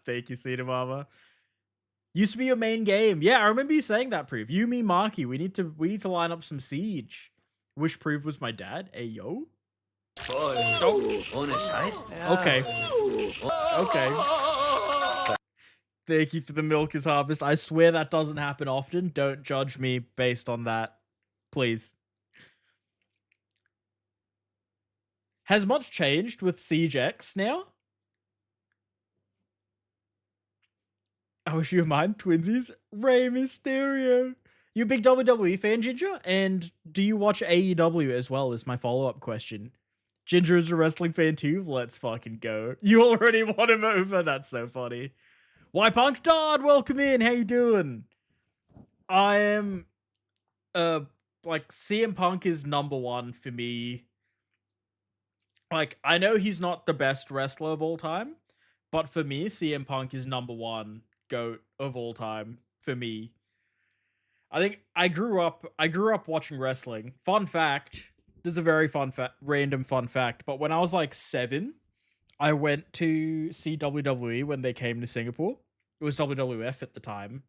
Thank you, Cedar Mama. Used to be your main game. Yeah, I remember you saying that, Proof. You, me, Marky. We need to line up some Siege. Wish Proof was my dad. Hey, yo. Okay. Thank you for the milk is harvest. I swear that doesn't happen often. Don't judge me based on that. Please. Has much changed with Siege X now? I wish you were mine, twinsies. Rey Mysterio. You a big WWE fan, Ginger? And do you watch AEW as well, is my follow-up question. Ginger is a wrestling fan too? Let's fucking go. You already won him over. That's so funny. Why Punk Dodd, welcome in. How you doing? I am, like, CM Punk is number one for me. Like, I know he's not the best wrestler of all time, but for me, CM Punk is number one GOAT of all time for me. I think I grew up watching wrestling. Fun fact, this is a very random fun fact, but when I was like 7, I went to see WWE when they came to Singapore. It was WWF at the time.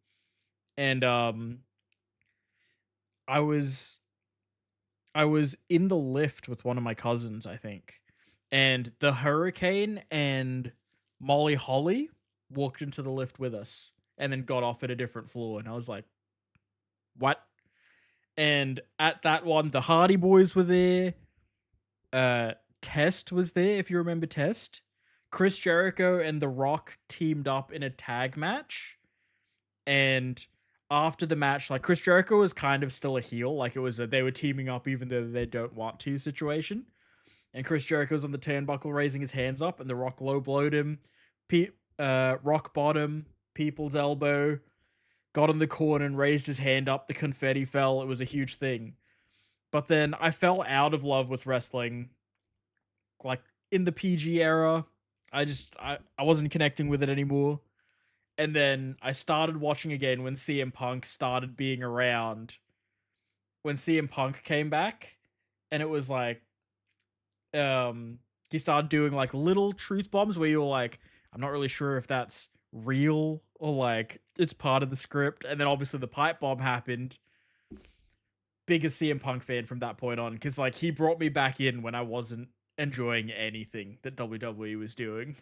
And I was in the lift with one of my cousins, I think. And the Hurricane and Molly Holly walked into the lift with us and then got off at a different floor. And I was like, what? And at that one, the Hardy Boys were there. Test was there, if you remember Test. Chris Jericho and The Rock teamed up in a tag match. And after the match, like, Chris Jericho was kind of still a heel. Like, it was they were teaming up even though they don't want to situation. And Chris Jericho's on the turnbuckle raising his hands up, and The Rock low blowed him. Rock bottom, people's elbow, got in the corner and raised his hand up. The confetti fell. It was a huge thing. But then I fell out of love with wrestling. Like, in the PG era, I wasn't connecting with it anymore. And then I started watching again when CM Punk started being around. When CM Punk came back, and it was like, he started doing like little truth bombs where you were like, I'm not really sure if that's real or like it's part of the script. And then obviously the pipe bomb happened. Biggest CM Punk fan from that point on, because like he brought me back in when I wasn't enjoying anything that WWE was doing.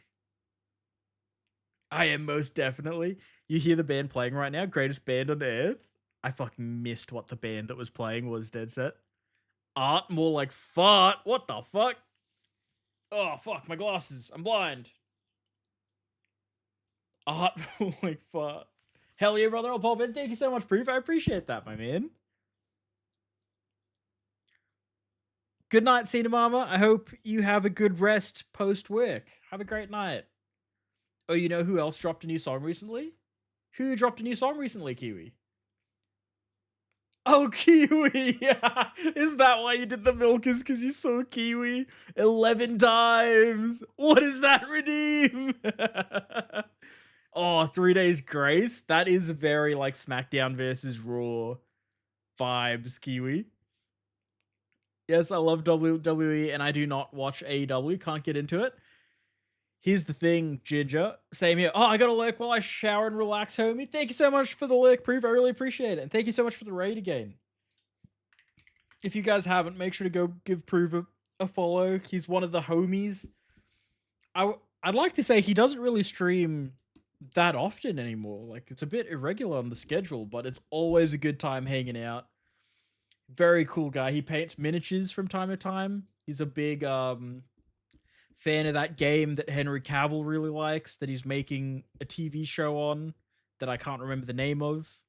I am most definitely. You hear the band playing right now? Greatest band on earth? I fucking missed what the band that was playing was, Dead Set. Art, more like fart. What the fuck? Oh, fuck, my glasses. I'm blind. A hot like fuck. Hell yeah, brother. I'll pop in. Thank you so much, Proof. I appreciate that, my man. Good night, Cinemama. I hope you have a good rest post-work. Have a great night. Oh, you know who else dropped a new song recently? Who dropped a new song recently, Kiwi? Oh, Kiwi! Yeah. Is that why you did the milk? Is because you saw Kiwi 11 times? What does that redeem? Oh, 3 Days Grace? That is very like SmackDown versus Raw vibes, Kiwi. Yes, I love WWE and I do not watch AEW. Can't get into it. Here's the thing, Ginger. Same here. Oh, I got a lurk while I shower and relax, homie. Thank you so much for the lurk, Proof. I really appreciate it. And thank you so much for the raid again. If you guys haven't, make sure to go give Proof a follow. He's one of the homies. I'd like to say he doesn't really stream that often anymore. Like, it's a bit irregular on the schedule, but it's always a good time hanging out. Very cool guy. He paints miniatures from time to time. He's a big fan of that game that Henry Cavill really likes, that he's making a TV show on, that I can't remember the name of.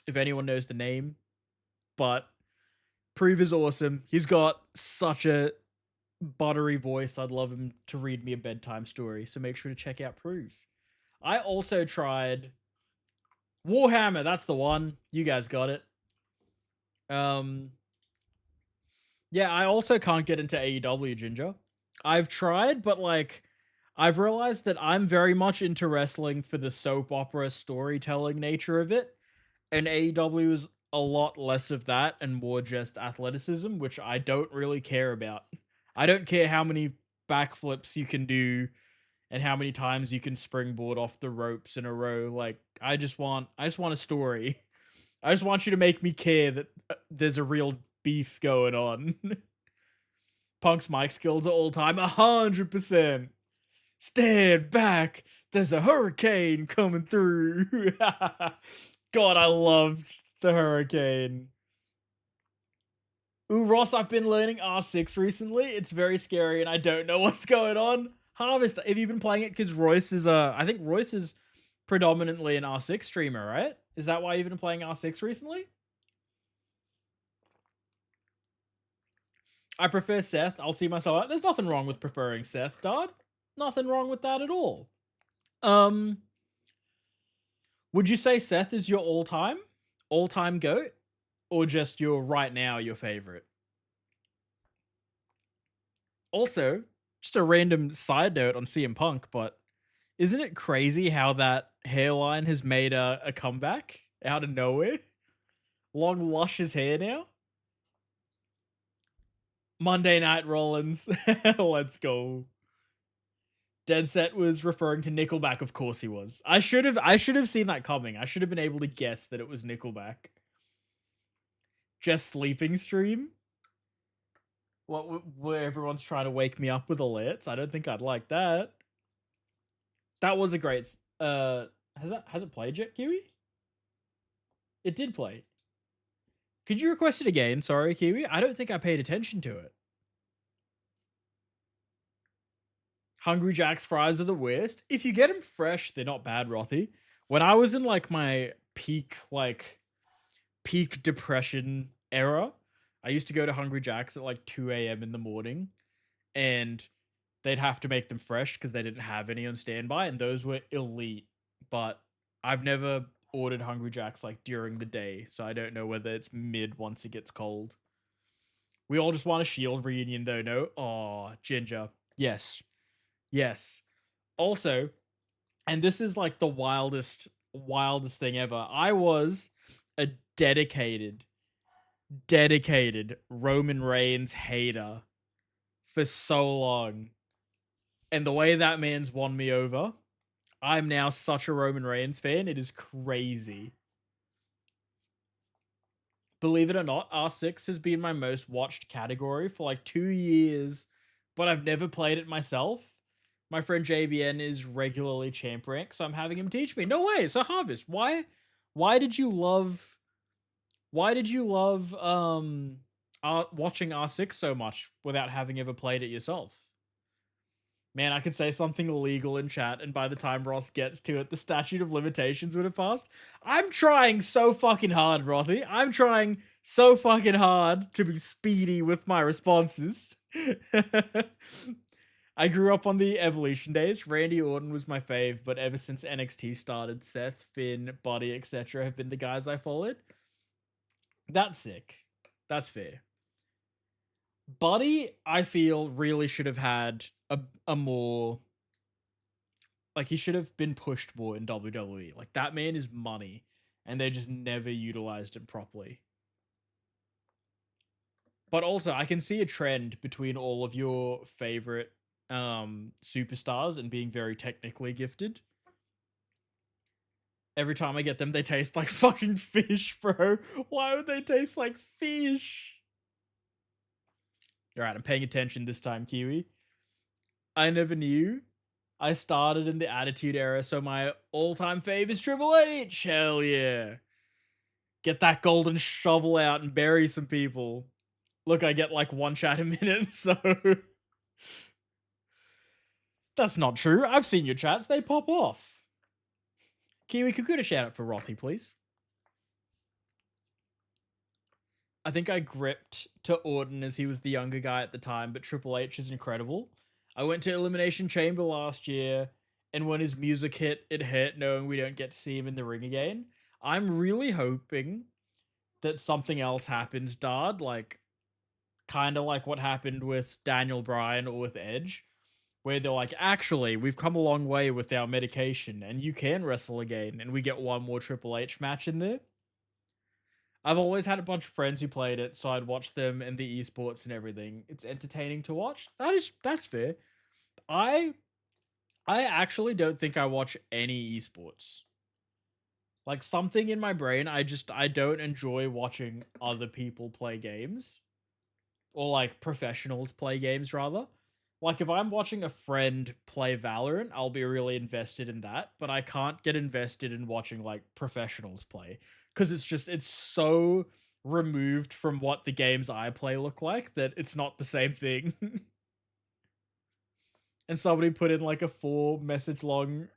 If anyone knows the name. But Prove is awesome. He's got such a buttery voice. I'd love him to read me a bedtime story. So make sure to check out Prove. I also tried Warhammer. That's the one. You guys got it. Yeah, I also can't get into AEW, Ginger. I've tried, but like, I've realized that I'm very much into wrestling for the soap opera storytelling nature of it, and AEW is a lot less of that and more just athleticism, which I don't really care about. I don't care how many backflips you can do and how many times you can springboard off the ropes in a row. Like, I just want a story. I just want you to make me care that there's a real beef going on. Punk's mic skills are all time 100%. Stand back. There's a hurricane coming through. God, I loved the hurricane. Ooh, Ross, I've been learning R6 recently. It's very scary and I don't know what's going on. Harvest, have you been playing it? Because Royce is I think Royce is predominantly an R6 streamer, right? Is that why you've been playing R6 recently? I prefer Seth. I'll see myself out. There's nothing wrong with preferring Seth, Dad. Nothing wrong with that at all. Would you say Seth is your all-time GOAT? Or just your right now your favorite? Also, just a random side note on CM Punk, but isn't it crazy how that hairline has made a comeback out of nowhere? Long, luscious hair now. Monday Night Rollins. Let's go. Dead Set was referring to Nickelback. Of course he was. I should have seen that coming. I should have been able to guess that it was Nickelback. Just sleeping stream? What, where everyone's trying to wake me up with alerts? I don't think I'd like that. That was a great... has it played yet, Kiwi? It did play. Could you request it again? Sorry, Kiwi. I don't think I paid attention to it. Hungry Jack's fries are the worst. If you get them fresh, they're not bad, Rothy. When I was in like my peak depression era, I used to go to Hungry Jack's at like 2 a.m. in the morning, and they'd have to make them fresh because they didn't have any on standby, and those were elite. But I've never ordered Hungry Jack's like during the day, so I don't know whether it's mid once it gets cold. We all just want a Shield reunion though, no? Aw, Ginger. Yes. Yes. Also, and this is like the wildest thing ever, I was a dedicated Roman Reigns hater for so long. And the way that man's won me over, I'm now such a Roman Reigns fan. It is crazy. Believe it or not, R6 has been my most watched category for like 2 years, but I've never played it myself. My friend JBN is regularly champ rank, so I'm having him teach me. No way. So Harvest, why did you love watching R6 so much without having ever played it yourself. Man, I could say something illegal in chat, and by the time Ross gets to it, the statute of limitations would have passed. I'm trying so fucking hard, Rothy. I'm trying so fucking hard to be speedy with my responses. I grew up on the Evolution days. Randy Orton was my fave, but ever since NXT started, Seth, Finn, Buddy, etc. have been the guys I followed. That's sick. That's fair. Buddy, I feel, really should have had a more... Like, he should have been pushed more in WWE. Like, that man is money, and they just never utilized him properly. But also, I can see a trend between all of your favorite superstars and being very technically gifted. Every time I get them, they taste like fucking fish, bro. Why would they taste like fish? All right, I'm paying attention this time, Kiwi. I never knew. I started in the Attitude Era, so my all-time fave is Triple H. Hell yeah. Get that golden shovel out and bury some people. Look, I get like one chat a minute, so... That's not true. I've seen your chats. They pop off. Kiwi, could get a shout out for Rothy, please? I think I gripped to Orton as he was the younger guy at the time, but Triple H is incredible. I went to Elimination Chamber last year, and when his music hit, it hurt knowing we don't get to see him in the ring again. I'm really hoping that something else happens, Dard, like, kind of like what happened with Daniel Bryan or with Edge, where they're like, actually, we've come a long way with our medication, and you can wrestle again, and we get one more Triple H match in there. I've always had a bunch of friends who played it, so I'd watch them and the esports and everything. It's entertaining to watch. That's fair. I actually don't think I watch any esports. Like, something in my brain, I don't enjoy watching other people play games. Or like professionals play games rather. Like, if I'm watching a friend play Valorant, I'll be really invested in that, but I can't get invested in watching like professionals play. Because it's so removed from what the games I play look like that it's not the same thing. And somebody put in like a 4-message long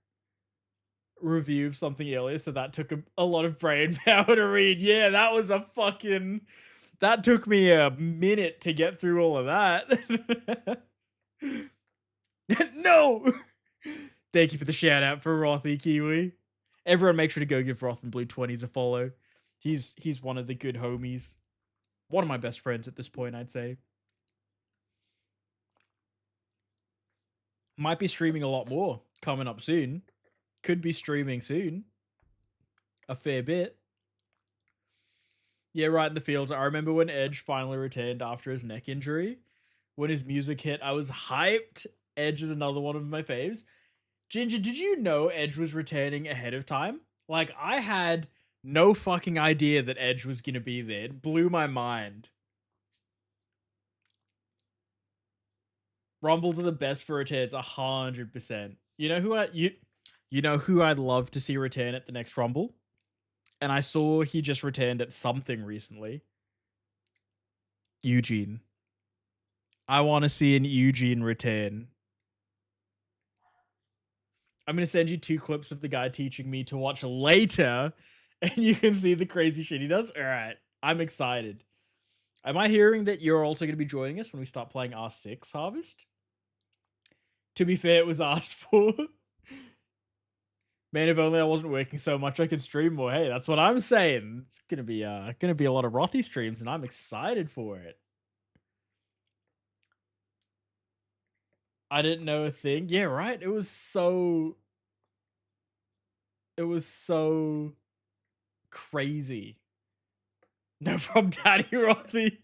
review of something earlier, so that took a lot of brain power to read. Yeah, that was a fucking... That took me a minute to get through all of that. No! Thank you for the shout out for Rothy, Kiwi. Everyone make sure to go give Roth and Blue 20s a follow. He's one of the good homies. One of my best friends at this point, I'd say. Might be streaming a lot more coming up soon. Could be streaming soon. A fair bit. Yeah, right in the fields. I remember when Edge finally returned after his neck injury. When his music hit, I was hyped. Edge is another one of my faves. Ginger, did you know Edge was returning ahead of time? Like, I had no fucking idea that Edge was going to be there. It blew my mind. Rumbles are the best for returns, 100%. You know who I'd love to see return at the next Rumble? And I saw he just returned at something recently. Eugene. I want to see an Eugene return. I'm going to send you 2 clips of the guy teaching me to watch later, and you can see the crazy shit he does. All right, I'm excited. Am I hearing that you're also going to be joining us when we start playing R6 Harvest? To be fair, it was asked for. Man, if only I wasn't working so much, I could stream more. Hey, that's what I'm saying. It's gonna be a lot of Rothy streams, and I'm excited for it. I didn't know a thing. Yeah, right. It was so crazy. No problem, Daddy Rothy.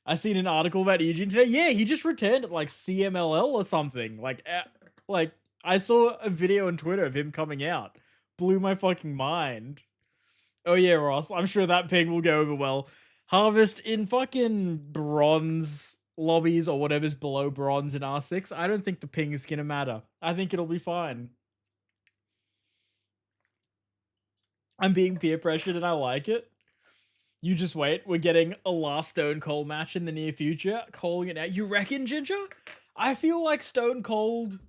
I seen an article about Eugene today. Yeah, he just returned at like CMLL or something. Like I saw a video on Twitter of him coming out. Blew my fucking mind. Oh yeah, Ross. I'm sure that ping will go over well. Harvest in fucking bronze lobbies or whatever's below bronze in R6. I don't think the ping is gonna matter. I think it'll be fine. I'm being peer pressured and I like it. You just wait. We're getting a last Stone Cold match in the near future. Calling it out. You reckon, Ginger? I feel like Stone Cold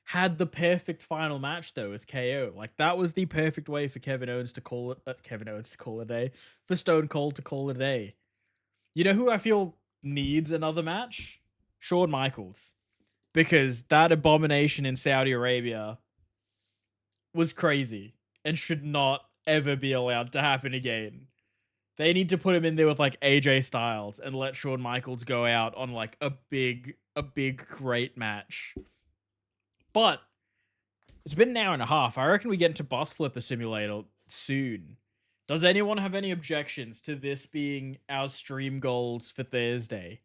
had the perfect final match though with KO. Like that was the perfect way for Kevin Owens to call it. Kevin Owens to call it a day. For Stone Cold to call it a day. You know who I feel needs another match? Shawn Michaels, because that abomination in Saudi Arabia was crazy and should not ever be allowed to happen again. They need to put him in there with like AJ Styles and let Shawn Michaels go out on like a big great match. But it's been an hour and a half. I reckon we get into Bus Flipper Simulator soon. Does anyone have any objections to this being our stream goals for Thursday?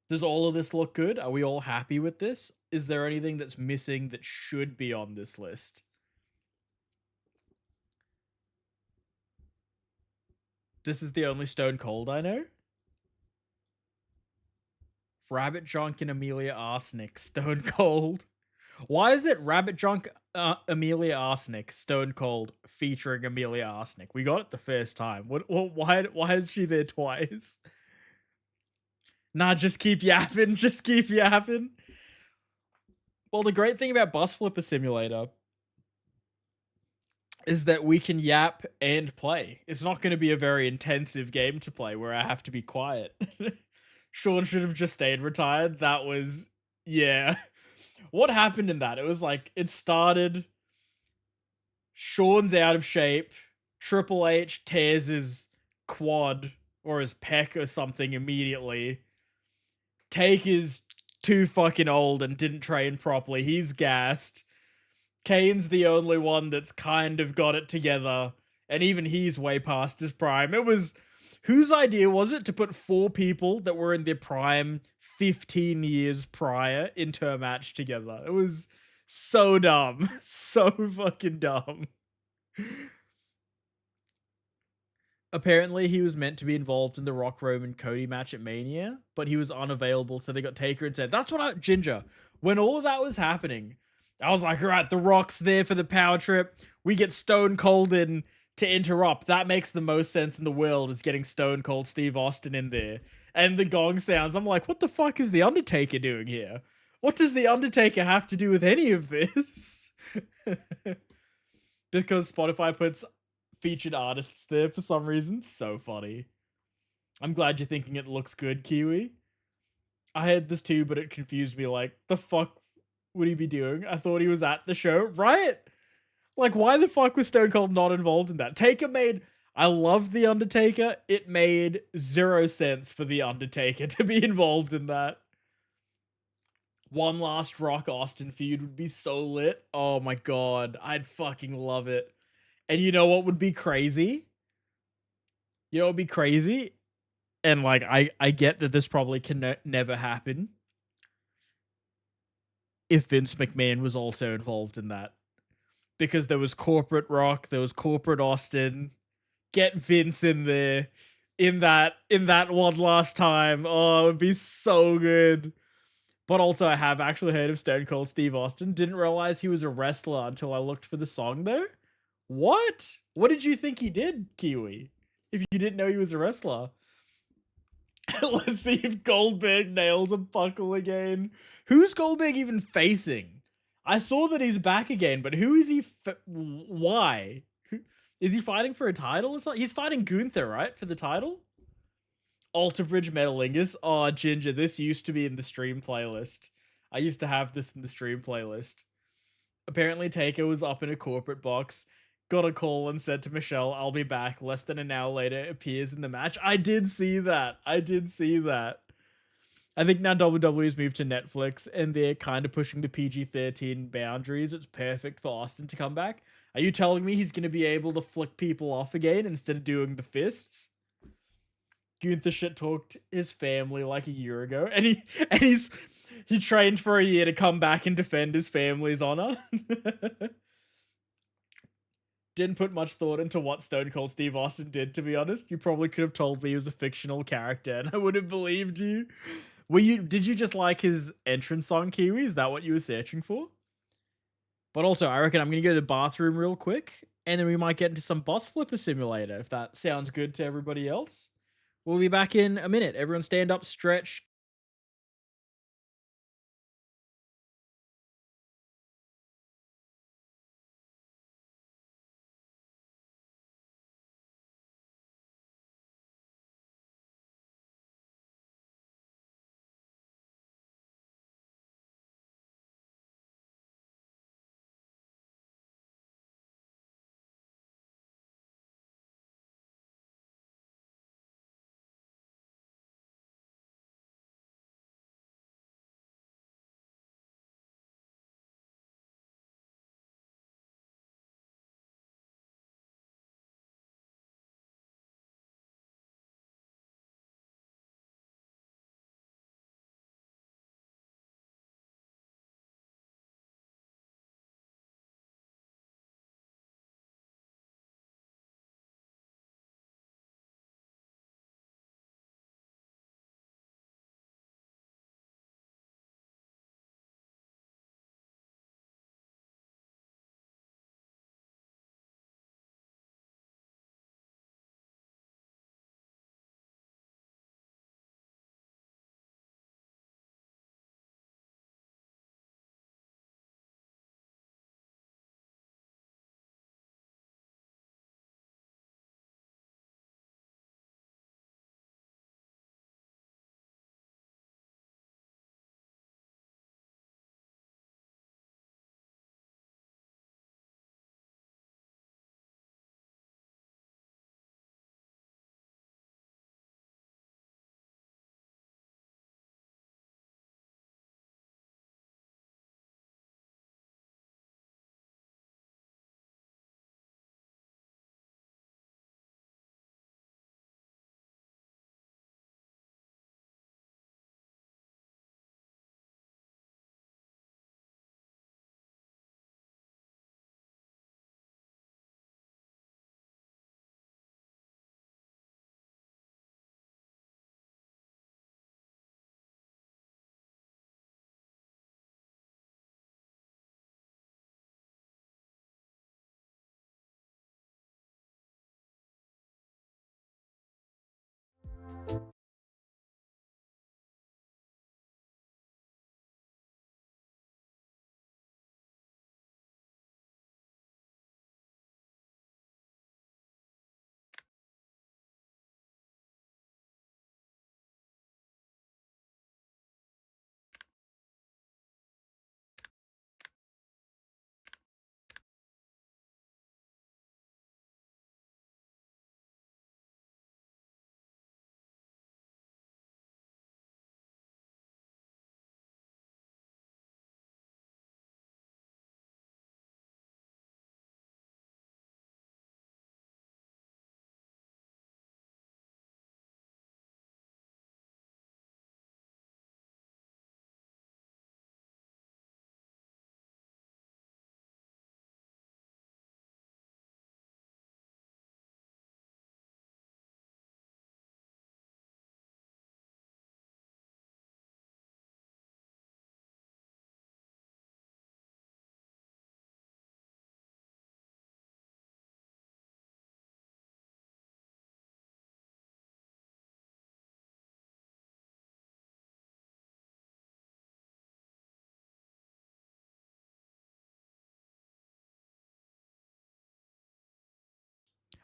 Does all of this look good? Are we all happy with this? Is there anything that's missing that should be on this list? This is the only Stone Cold I know. Rabbit Junk and Amelia Arsenic, Stone Cold. Why is it Rabbit Junk, Amelia Arsenic, Stone Cold featuring Amelia Arsenic? We got it the first time. Why is she there twice? Nah, just keep yapping. Just keep yapping. Well, the great thing about Bus Flipper Simulator is that we can yap and play. It's not going to be a very intensive game to play where I have to be quiet. Sean should have just stayed retired. That was, yeah. What happened in that? It was like, it started, Sean's out of shape, Triple H tears his quad or his pec or something immediately. Take is too fucking old and didn't train properly. He's gassed. Kane's the only one that's kind of got it together, and even he's way past his prime. It was, whose idea was it to put 4 people that were in their prime 15 years prior into a match together? It was so dumb. So fucking dumb. Apparently, he was meant to be involved in the Rock Roman Cody match at Mania, but he was unavailable, so they got Taker instead. That's what Ginger, when all of that was happening, I was like, all right, The Rock's there for the power trip. We get Stone Cold in to interrupt. That makes the most sense in the world, is getting Stone Cold Steve Austin in there. And the gong sounds. I'm like, what the fuck is The Undertaker doing here? What does The Undertaker have to do with any of this? Because Spotify puts featured artists there for some reason. So funny. I'm glad you're thinking it looks good, Kiwi. I had this too, but it confused me. Like, the fuck would he be doing? I thought he was at the show, right? Like, why the fuck was Stone Cold not involved in that? Taker made... I love The Undertaker. It made 0 sense for The Undertaker to be involved in that. One last Rock Austin feud would be so lit. Oh my god. I'd fucking love it. And you know what would be crazy? You know what would be crazy? And like, I get that this probably can never happen. If Vince McMahon was also involved in that. Because there was corporate Rock, there was corporate Austin. Get Vince in there in that one last time. Oh, it would be so good. But also, I have actually heard of Stone Cold Steve Austin. Didn't realize he was a wrestler until I looked for the song though. What? What did you think he did, Kiwi? If you didn't know he was a wrestler. Let's see if Goldberg nails a buckle again. Who's Goldberg even facing? I saw that he's back again, but who is he? Why? Is he fighting for a title or something? He's fighting Gunther, right? For the title? Alter Bridge Metalingus. Oh, Ginger, this used to be in the stream playlist. I used to have this in the stream playlist. Apparently, Taker was up in a corporate box, got a call and said to Michelle, I'll be back. Less than an hour later, appears in the match. I did see that. I think now WWE's moved to Netflix and they're kind of pushing the PG-13 boundaries. It's perfect for Austin to come back. Are you telling me he's going to be able to flick people off again instead of doing the fists? Gunther shit-talked his family like a year ago, and he trained for a year to come back and defend his family's honor. Didn't put much thought into what Stone Cold Steve Austin did, to be honest. You probably could have told me he was a fictional character, and I would have believed you. Did you just like his entrance song, Kiwi? Is that what you were searching for? But also, I reckon I'm going to go to the bathroom real quick, And then we might get into some bus flipper simulator, if that sounds good to everybody else. We'll be back in a minute. Everyone stand up, stretch.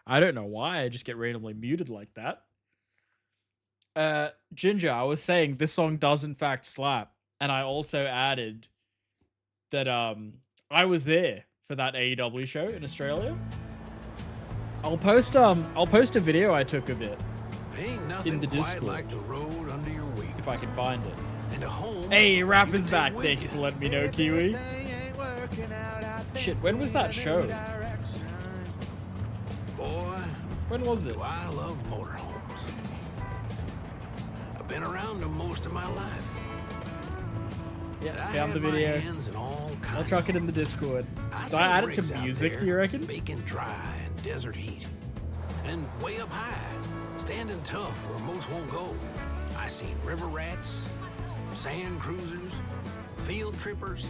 I don't know why I just get randomly muted like that. Ginger, I was saying this song does in fact slap, and I also added that I was there for that AEW show in Australia. I'll post a video I took of it in the Discord like the road under your wheels. if I can find it. And a home Hey, rap is you back. take Thank with you for you. letting me know, Kiwi. Shit, when was that show? Boy, When was it? do I love motorhomes. I've been around them most of my life. Yeah, I found the had my video. hands in all I'll kinds chuck it of in the Discord. I Do I seen add it to rigs out music, there do you reckon? Baking dry in desert heat. And way up high, standing tough where most won't go. I seen river rats, sand cruisers, field trippers,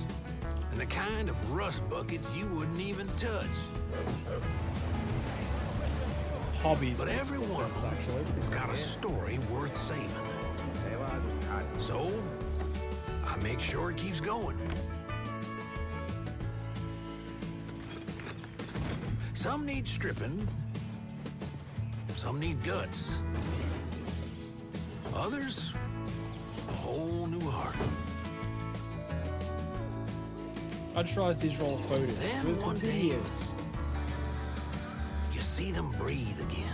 and the kind of rust buckets you wouldn't even touch. Hobbies. But every one of them has got a story worth saving. So, I make sure it keeps going. Some need stripping, some need guts. Others, a whole new heart. I just realized these roll photos. Then Where's one the day, videos? you see them breathe again.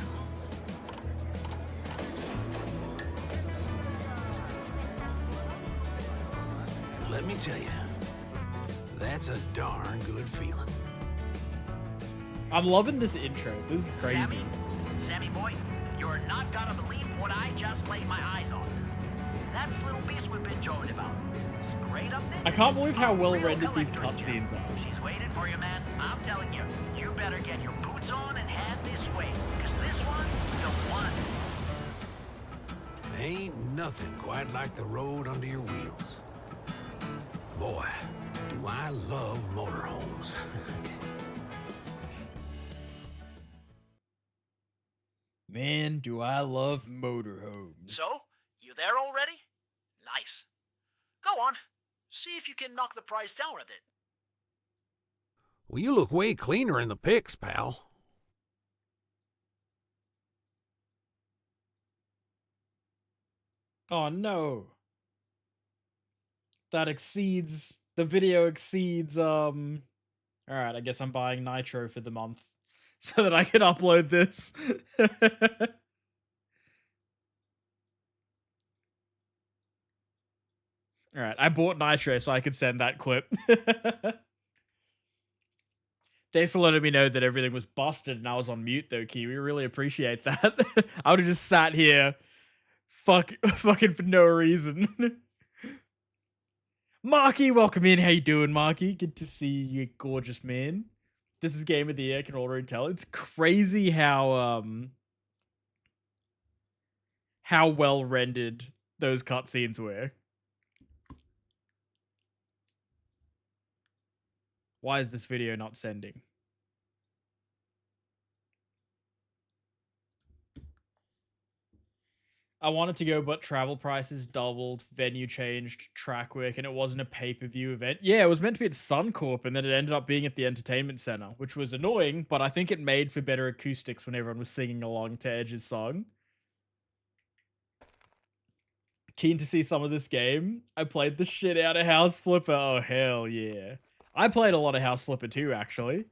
Let me tell you, that's a darn good feeling. I'm loving this intro. This is crazy. Sammy boy, you're not gonna believe what I just laid my eyes on. That's little beast we've been joking about. Straight up there. I can't believe how well Real rendered these collector's gear. cutscenes are. She's waiting for you, man. I'm telling you, you better get your boots on and head this way, because this one's the one. Ain't nothing quite like the road under your wheels. Boy, do I love motorhomes. Man, do I love motorhomes. So, you there already? Nice. Go on. See if you can knock the price down a bit. Well, you look way cleaner in the pics, pal. Oh no. That exceeds, the video exceeds, alright, I guess I'm buying Nitro for the month so that I can upload this. Alright, I bought Nitro so I could send that clip. Thanks for letting me know that everything was busted and I was on mute though, Kiwi. Really appreciate that. I would have just sat here fucking for no reason. Marky, welcome in. How you doing, Marky? Good to see you, gorgeous man. This is Game of the Year, I can already tell. It's crazy how well rendered those cutscenes were. Why is this video not sending? I wanted to go, but travel prices doubled, venue changed, track work, and it wasn't a pay-per-view event. Yeah, it was meant to be at Suncorp, and then it ended up being at the Entertainment Center, which was annoying, but I think it made for better acoustics when everyone was singing along to Edge's song. Keen to see some of this game. I played the shit out of House Flipper. Oh, hell yeah. I played a lot of House Flipper too, actually.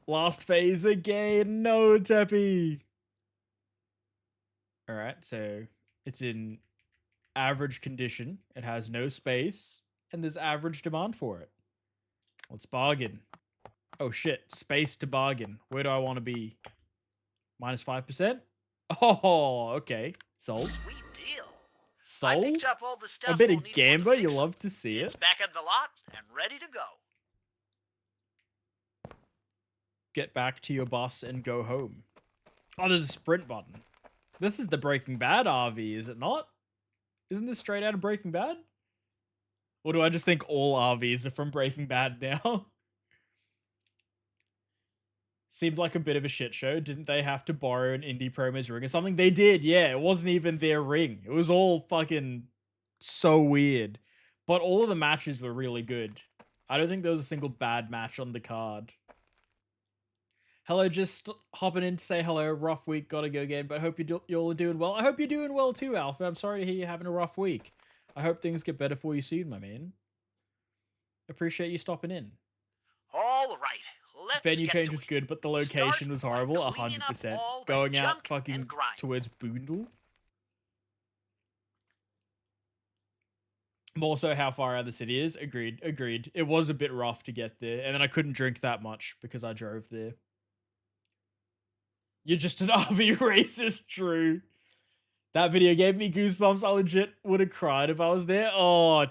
Last phase again. No, Teppy. Alright, so it's in average condition. It has no space, and there's average demand for it. Let's bargain. Oh shit, space to bargain. Where do I want to be? Minus 5%? Oh, okay. Sold. Sweet deal. Sold? I picked up all the stuff A bit we'll of need for the gamba, you fix. love to see It's it. back at the lot and ready to go. Get back to your bus and go home. Oh, there's a sprint button. This is the Breaking Bad RV, is it not? Isn't this straight out of Breaking Bad? Or do I just think all RVs are from Breaking Bad now? Seemed like a bit of a shit show. Didn't they have to borrow an Indie Promos ring or something? They did, yeah. It wasn't even their ring. It was all fucking so weird. But all of the matches were really good. I don't think there was a single bad match on the card. Hello, just hopping in to say hello. Rough week, gotta go again, but I hope you all are doing well. I hope you're doing well too, Alpha. I'm sorry to hear you're having a rough week. I hope things get better for you soon, my man. Appreciate you stopping in. All right, let's Venue get change to was it. good, but the location Start was by horrible, cleaning up 100%. all the Going out junk and fucking grime. towards Boondle. More so how far out of the city is. Agreed. It was a bit rough to get there, and then I couldn't drink that much because I drove there. You're just an RV racist, Drew. That video gave me goosebumps. I legit would have cried if I was there. Oh,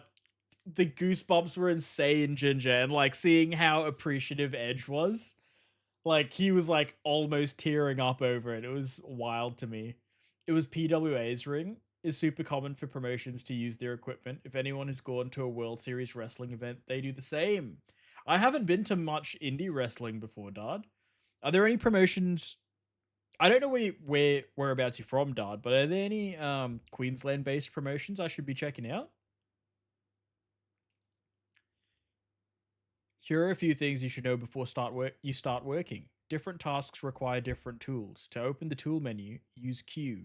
the goosebumps were insane, Ginger. And like seeing how appreciative Edge was. Like he was like almost tearing up over it. It was wild to me. It was PWA's ring. is super common for promotions to use their equipment. If anyone has gone to a World Series wrestling event, they do the same. I haven't been to much indie wrestling before, Dad. Are there any promotions? I don't know whereabouts you're from, Dad, but are there any Queensland-based promotions I should be checking out? Here are a few things you should know before you start working. Different tasks require different tools. To open the tool menu, use Q.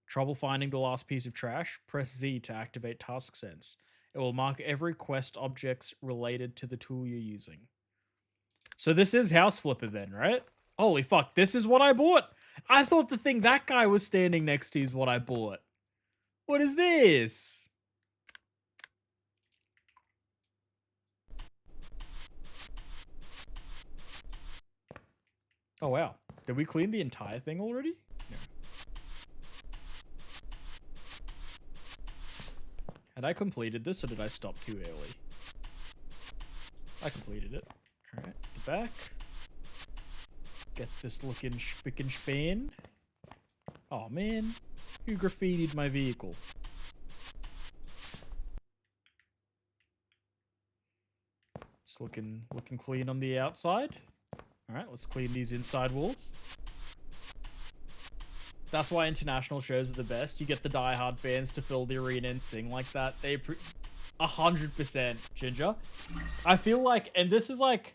Trouble finding the last piece of trash? Press Z to activate Task Sense. It will mark every quest objects related to the tool you're using. So this is House Flipper then, right? Holy fuck, this is what I bought! I thought the thing that guy was standing next to is what I bought. What is this? Oh wow. Did we clean the entire thing already? No. Had I completed this or did I stop too early? I completed it. Alright, get back. Get this looking spick and span. Oh man, you graffitied my vehicle. It's looking clean on the outside. Alright, let's clean these inside walls. That's why international shows are the best. You get the diehard fans to fill the arena and sing like that. They 100% Ginger. I feel like, and this is like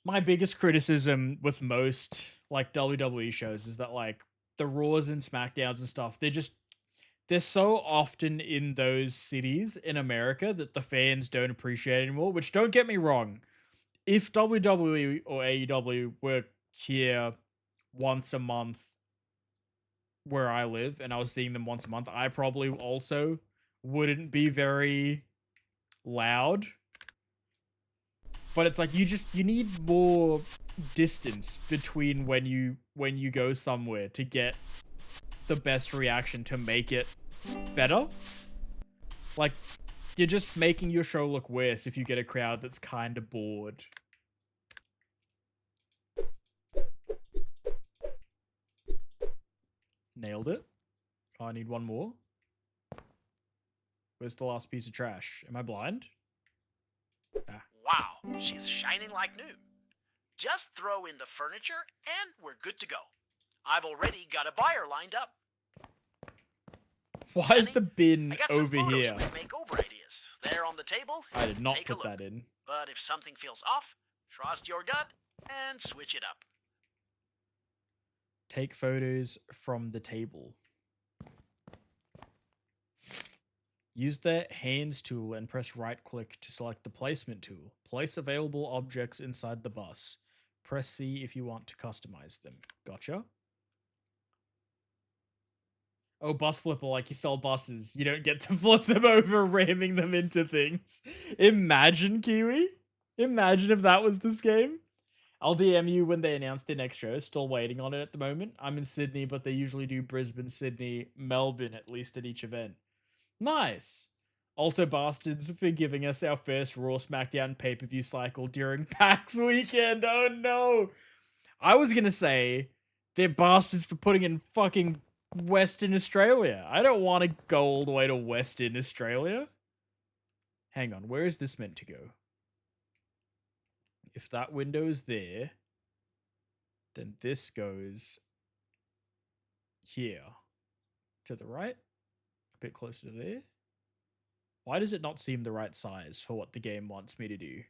my biggest criticism with most like WWE shows is that like the Raws and SmackDowns and stuff, they're so often in those cities in America that the fans don't appreciate anymore, which don't get me wrong. If WWE or AEW were here once a month where I live and I was seeing them once a month, I probably also wouldn't be very loud. But it's like you need more distance between when you go somewhere to get the best reaction to make it better. Like, you're just making your show look worse if you get a crowd that's kind of bored. Nailed it. Oh, I need one more. Where's the last piece of trash? Am I blind? Ah. Wow, she's shining like new. Just throw in the furniture and we're good to go. I've already got a buyer lined up. Why is the bin I got some over photos here? with makeover ideas. They're on the table. I did not Take a put look. that in. But if something feels off, trust your gut and switch it up. Take photos from the table. Use the hands tool and press right click to select the placement tool. Place available objects inside the bus. Press C if you want to customize them. Gotcha. Oh, bus flipper, like you sell buses. You don't get to flip them over, ramming them into things. Imagine, Kiwi. Imagine if that was this game. I'll DM you when they announce their next show. Still waiting on it at the moment. I'm in Sydney, but they usually do Brisbane, Sydney, Melbourne, at least at each event. Nice. Also, bastards for giving us our first Raw SmackDown pay-per-view cycle during PAX weekend. Oh no. I was gonna say, they're bastards for putting in fucking Western Australia. I don't want to go all the way to Western Australia. Hang on, where is this meant to go? If that window is there, then this goes here. To the right? A bit closer to there? Why does it not seem the right size for what the game wants me to do?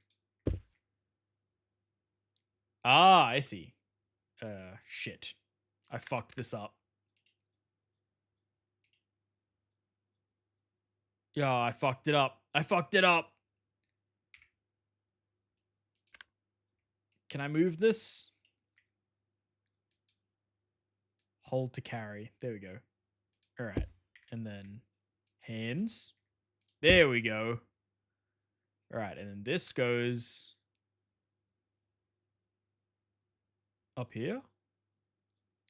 Ah, I see. Shit. I fucked this up. Yeah, I fucked it up. I fucked it up. Can I move this? Hold to carry. There we go. All right. And then hands. There we go. All right. And then this goes up here.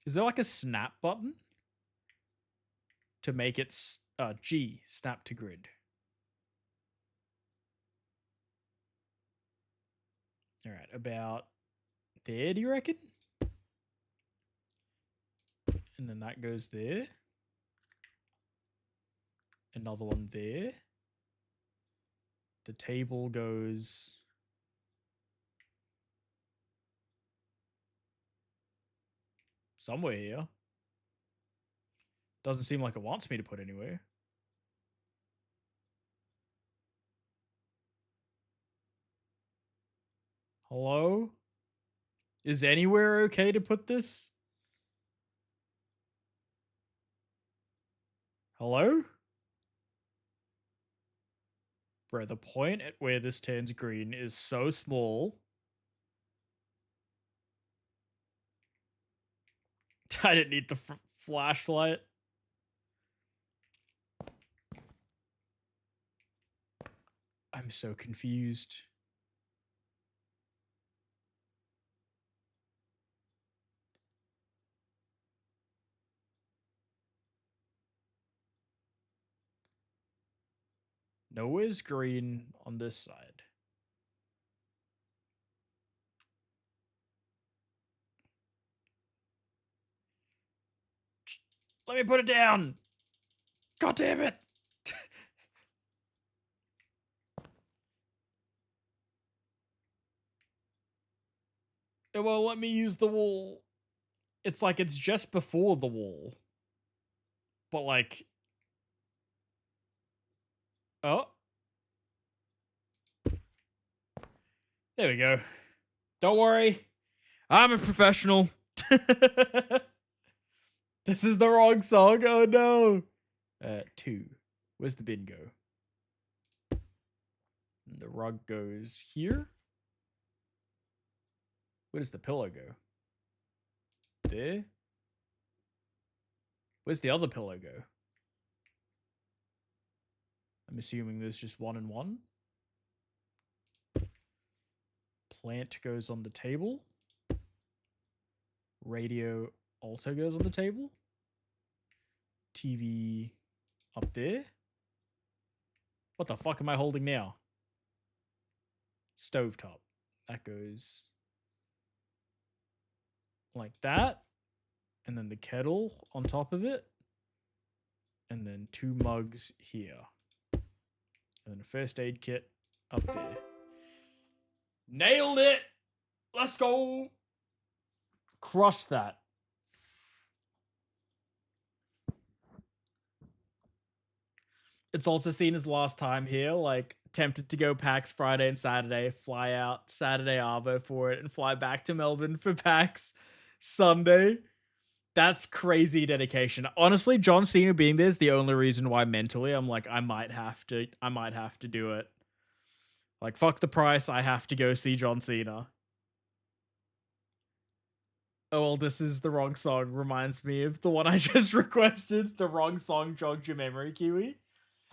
Is there like a snap button to make it G, snap to grid? All right, about there, do you reckon? And then that goes there. Another one there. The table goes... somewhere here. Doesn't seem like it wants me to put anywhere. Hello? Is anywhere okay to put this? Hello? Bro, the point at where this turns green is so small. I didn't need the flashlight. I'm so confused. Nowhere's green on this side. Let me put it down. God damn it. It won't let me use the wall. It's like it's just before the wall. But like... oh. There we go. Don't worry. I'm a professional. This is the wrong song. Oh no. 2. Where's the bin go? And the rug goes here. Where does the pillow go? There. Where's the other pillow go? I'm assuming there's just 1 and 1. Plant goes on the table. Radio also goes on the table. TV up there. What the fuck am I holding now? Stovetop. That goes like that. And then the kettle on top of it. And then 2 mugs here. And then a first aid kit up there. Nailed it! Let's go! Crush that. It's also seen as last time here, like, tempted to go PAX Friday and Saturday, fly out Saturday Arvo for it, and fly back to Melbourne for PAX Sunday. That's crazy dedication. Honestly, John Cena being there is the only reason why mentally I'm like, I might have to do it. Like, fuck the price, I have to go see John Cena. Oh, well, this is the wrong song. Reminds me of the one I just requested. The wrong song jogged your memory, Kiwi.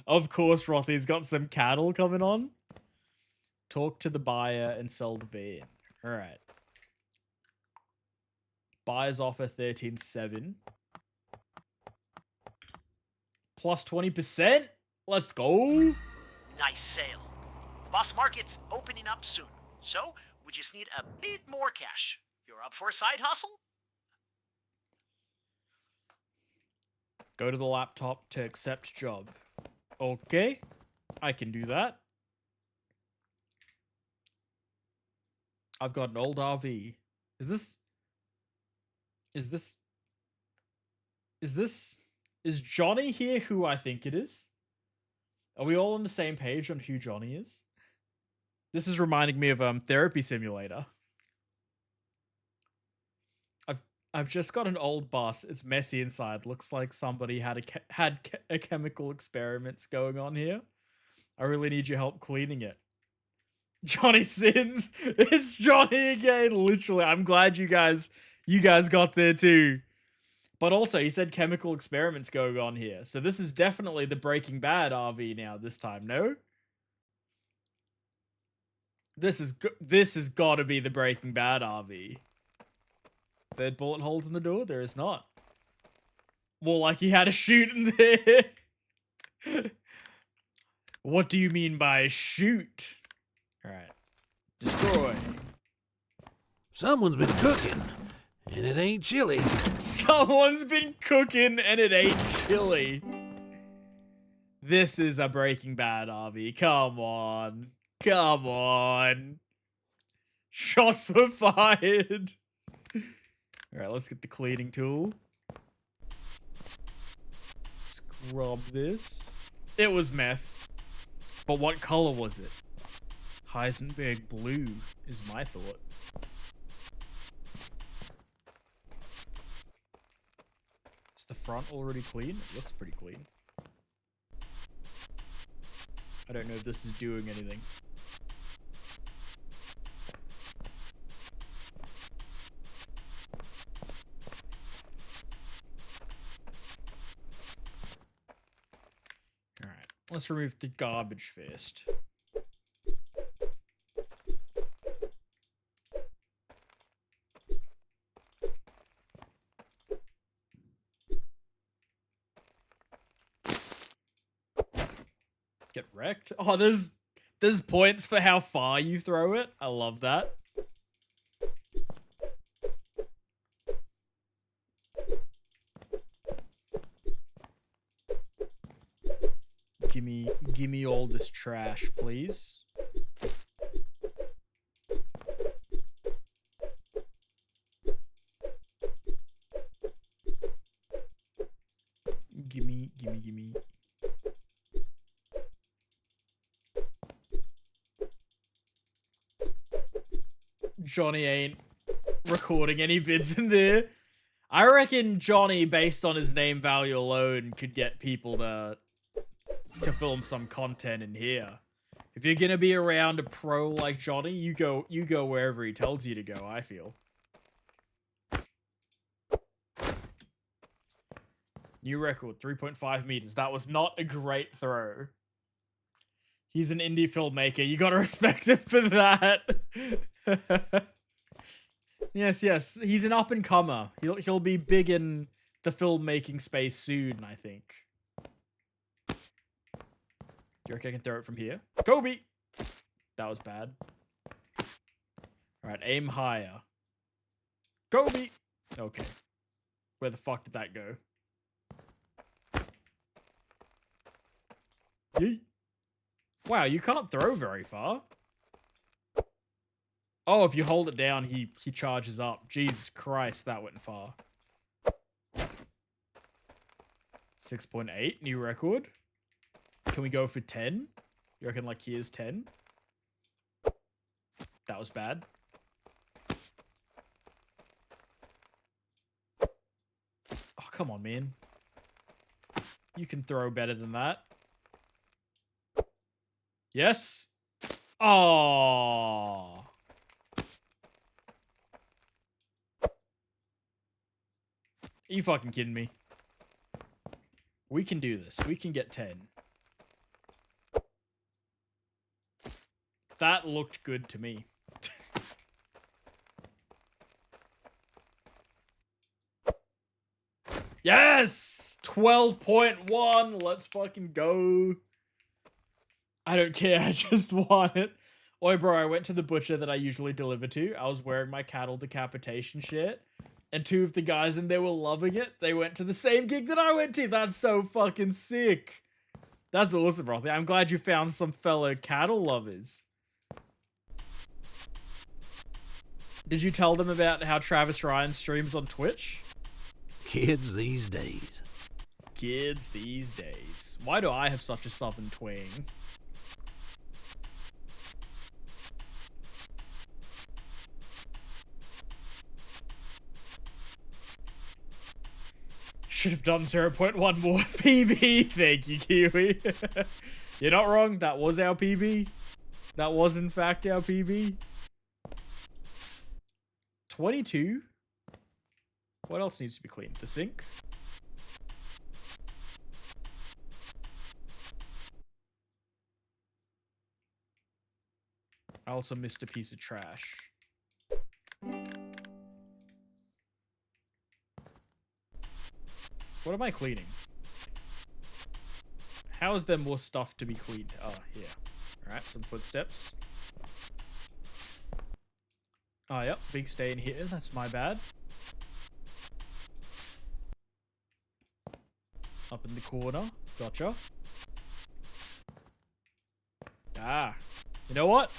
Of course, Rothy's got some cattle coming on. Talk to the buyer and sell the van. All right. Buyer's offer 13.7. Plus 20%? Let's go. Nice sale. Boss Market's opening up soon, so we just need a bit more cash. You're up for a side hustle? Go to the laptop to accept job. Okay, I can do that. I've got an old RV. Is Johnny here who I think it is? Are we all on the same page on who Johnny is? This is reminding me of Therapy Simulator. I've just got an old bus. It's messy inside. Looks like somebody had a chemical experiments going on here. I really need your help cleaning it. Johnny Sins. It's Johnny again. Literally. I'm glad you guys got there too. But also, he said chemical experiments going on here. So this is definitely the Breaking Bad RV now this time, no? This has got to be the Breaking Bad RV. There bullet holes in the door? There is not. More like he had a shoot in there. What do you mean by shoot? Alright. Destroy. Someone's been cooking, and it ain't chili. Someone's been cooking and it ain't chili. This is a Breaking Bad RV. Come on. Come on. Shots were fired. Alright, let's get the cleaning tool. Scrub this. It was meth. But what color was it? Heisenberg blue is my thought. Is the front already clean? It looks pretty clean. I don't know if this is doing anything. Alright, let's remove the garbage first. Get wrecked. Oh, there's points for how far you throw it. I love that. Gimme all this trash, please. Gimme. Johnny ain't recording any vids in there. I reckon Johnny, based on his name value alone, could get people to film some content in here. If you're gonna be around a pro like Johnny, you go wherever he tells you to go, I feel. New record, 3.5 meters. That was not a great throw. He's an indie filmmaker. You gotta respect him for that. Yes. He's an up-and-comer. He'll be big in the filmmaking space soon, I think. Do you reckon I can throw it from here? Kobe! That was bad. Alright, aim higher. Kobe! Okay. Where the fuck did that go? Yeet. Wow, you can't throw very far. Oh, if you hold it down, he charges up. Jesus Christ, that went far. 6.8, new record. Can we go for 10? You reckon, like, here's 10? That was bad. Oh, come on, man. You can throw better than that. Yes? Oh. Are you fucking kidding me? We can do this. We can get 10. That looked good to me. Yes! 12.1. Let's fucking go. I don't care. I just want it. Oi, bro, I went to the butcher that I usually deliver to. I was wearing my cattle decapitation shit. And two of the guys in there were loving it. They went to the same gig that I went to. That's so fucking sick. That's awesome, bro. I'm glad you found some fellow cattle lovers. Did you tell them about how Travis Ryan streams on Twitch? Kids these days. Kids these days. Why do I have such a southern twang? Should have done 0.1 more PB. Thank you, Kiwi. You're not wrong. That was our PB. That was, in fact, our PB. 22? What else needs to be cleaned? The sink? I also missed a piece of trash. What am I cleaning? How is there more stuff to be cleaned? Oh, here. Alright, some footsteps. Oh, yep. Big stain here. That's my bad. Up in the corner. Gotcha. Ah, you know what?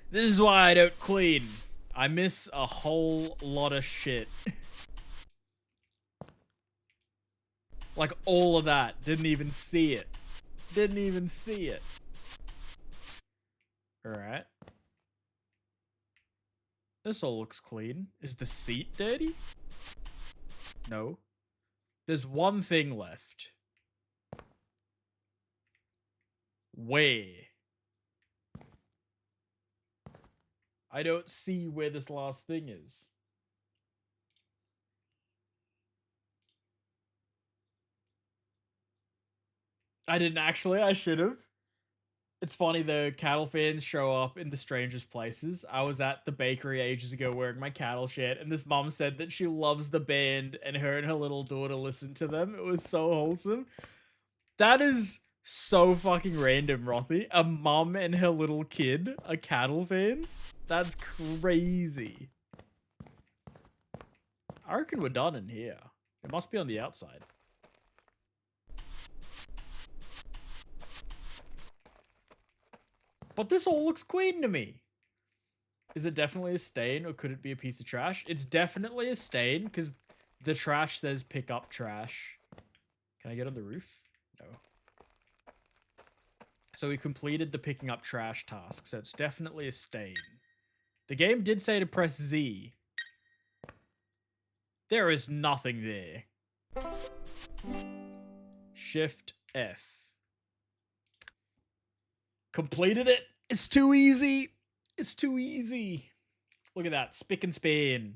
This is why I don't clean. I miss a whole lot of shit. Like all of that. Didn't even see it. Didn't even see it. Alright. This all looks clean. Is the seat dirty? No. There's one thing left. Where? I don't see where this last thing is. I didn't actually. I should have. It's funny, the cattle fans show up in the strangest places. I was at the bakery ages ago wearing my cattle shirt, and this mom said that she loves the band, and her little daughter listen to them. It was so wholesome. That is so fucking random, Rothy. A mom and her little kid are cattle fans? That's crazy. I reckon we're done in here. It must be on the outside. But this all looks clean to me. Is it definitely a stain, or could it be a piece of trash? It's definitely a stain, because the trash says pick up trash. Can I get on the roof? No. So we completed the picking up trash task, so it's definitely a stain. The game did say to press Z. There is nothing there. Shift F. Completed it. It's too easy. It's too easy. Look at that. Spick and span.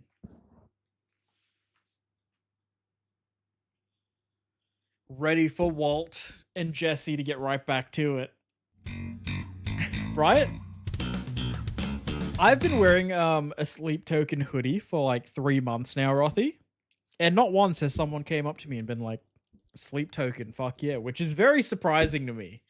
Ready for Walt and Jesse to get right back to it. Right? I've been wearing a Sleep Token hoodie for like 3 months now, Rothy. And not once has someone came up to me and been like, Sleep Token, fuck yeah. Which is very surprising to me.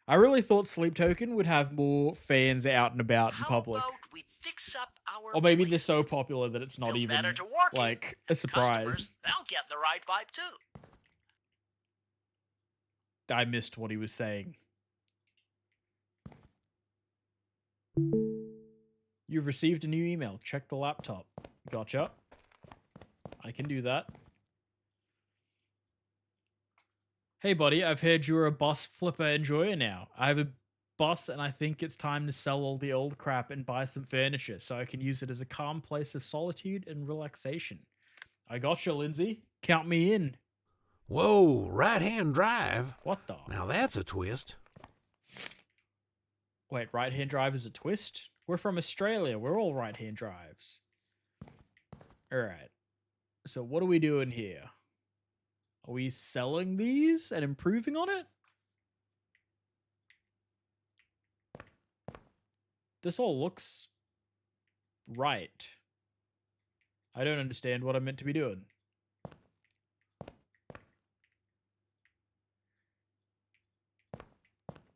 I really thought Sleep Token would have more fans out and about in public. How about we fix up our Or maybe they're release? so popular that it's not Feels even better to work in, like a and surprise. customers, they'll get the right vibe too. I missed what he was saying. You've received a new email. Check the laptop. Gotcha. I can do that. Hey, buddy, I've heard you're a bus flipper enjoyer now. I have a bus, and I think it's time to sell all the old crap and buy some furniture so I can use it as a calm place of solitude and relaxation. I gotcha, Lindsay. Count me in. Whoa, right-hand drive? What the? Now that's a twist. Wait, right-hand drive is a twist? We're from Australia. We're all right-hand drives. All right. So what are we doing here? Are we selling these and improving on it? This all looks right. I don't understand what I'm meant to be doing.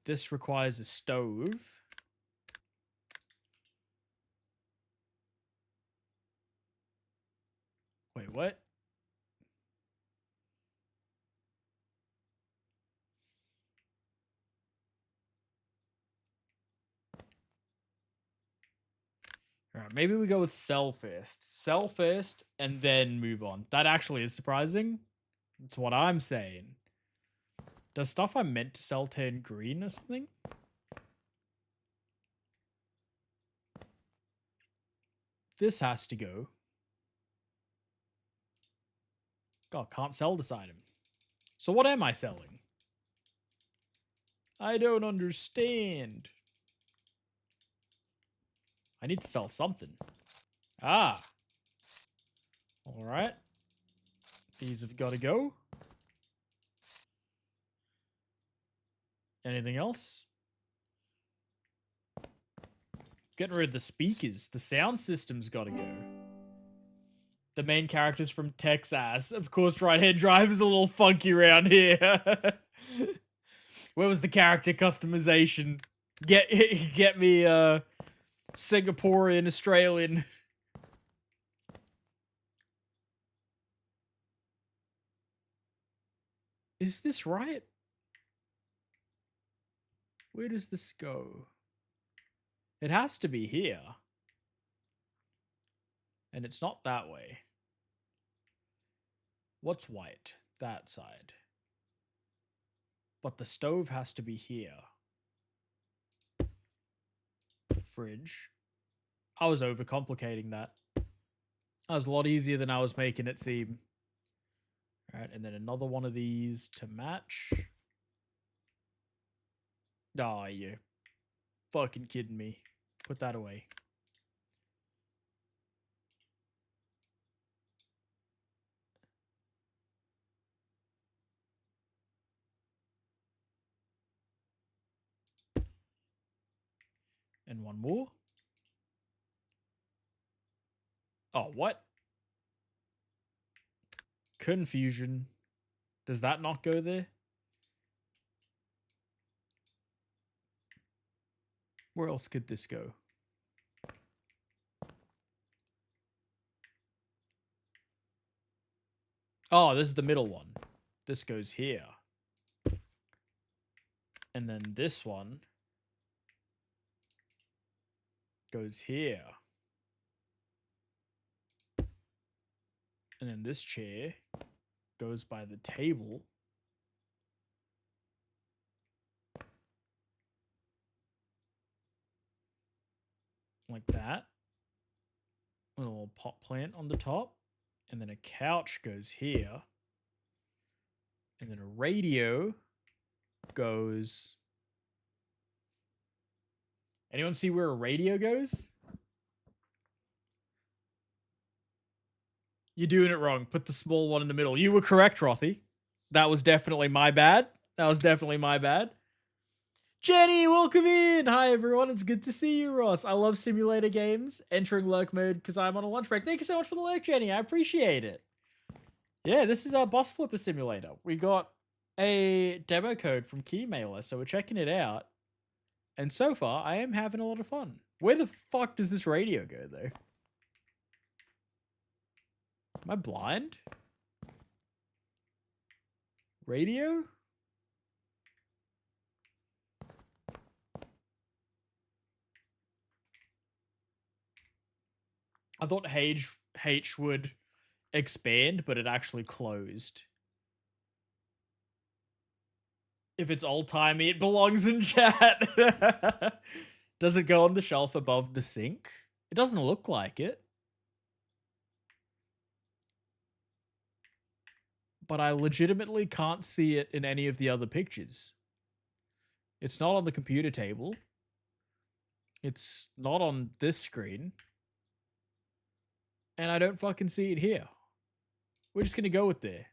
This requires a stove. Wait, what? All right, maybe we go with sell first. Sell first and then move on. That actually is surprising. That's what I'm saying. Does stuff I meant to sell turn green or something? This has to go. God, can't sell this item. So what am I selling? I don't understand. I need to sell something. Ah. All right. These have got to go. Anything else? Getting rid of the speakers. The sound system's got to go. The main character's from Texas. Of course, right-hand drive is a little funky around here. Where was the character customization? Get me Singaporean, Australian. Is this right? Where does this go? It has to be here. And it's not that way. What's white? That side. But the stove has to be here. Fridge. I was overcomplicating that. That was a lot easier than I was making it seem. Alright, and then another one of these to match. Oh, you fucking kidding me. Put that away. And one more. Oh, what? Confusion. Does that not go there? Where else could this go? Oh, this is the middle one. This goes here. And then this one goes here. And then this chair goes by the table. Like that. A little pot plant on the top. And then a couch goes here. And then a radio goes... Anyone see where a radio goes? You're doing it wrong. Put the small one in the middle. You were correct, Rothy. That was definitely my bad. That was definitely my bad. Jenny, welcome in. Hi, everyone. It's good to see you, Ross. I love simulator games. Entering lurk mode because I'm on a lunch break. Thank you so much for the lurk, Jenny. I appreciate it. Yeah, this is our bus flipper simulator. We got a demo code from Keymailer, so we're checking it out. And so far, I am having a lot of fun. Where the fuck does this radio go, though? Am I blind? Radio? I thought H would expand, but it actually closed. If it's old-timey, it belongs in chat. Does it go on the shelf above the sink? It doesn't look like it. But I legitimately can't see it in any of the other pictures. It's not on the computer table. It's not on this screen. And I don't fucking see it here. We're just going to go with there.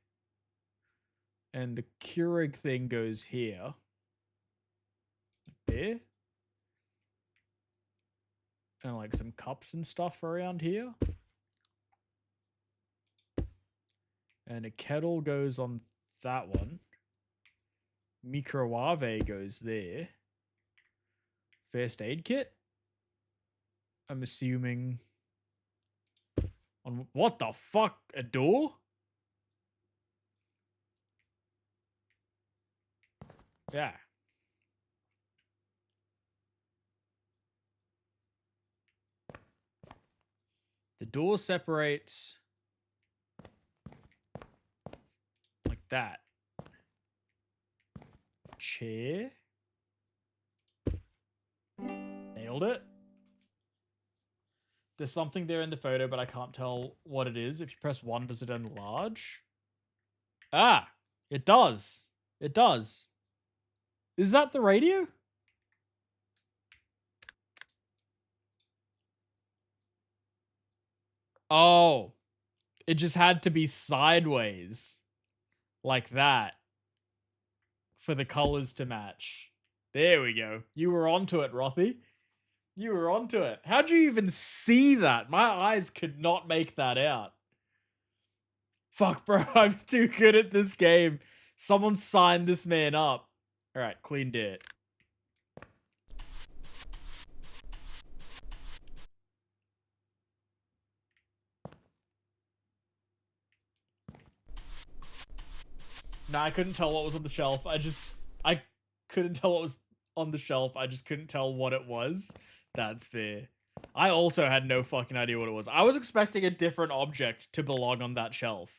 And the Keurig thing goes here. There. And like some cups and stuff around here. And a kettle goes on that one. Microwave goes there. First aid kit? I'm assuming... On what the fuck? A door? Yeah. The door separates like that. Chair. Nailed it. There's something there in the photo, but I can't tell what it is. If you press 1, does it enlarge? Ah, it does. It does. Is that the radio? Oh, it just had to be sideways like that for the colors to match. There we go. You were onto it, Rothy. You were onto it. How'd you even see that? My eyes could not make that out. Fuck, bro. I'm too good at this game. Someone signed this man up. All right, clean dirt. Nah, I couldn't tell what was on the shelf. I couldn't tell what was on the shelf. I just couldn't tell what it was. That's fair. I also had no fucking idea what it was. I was expecting a different object to belong on that shelf.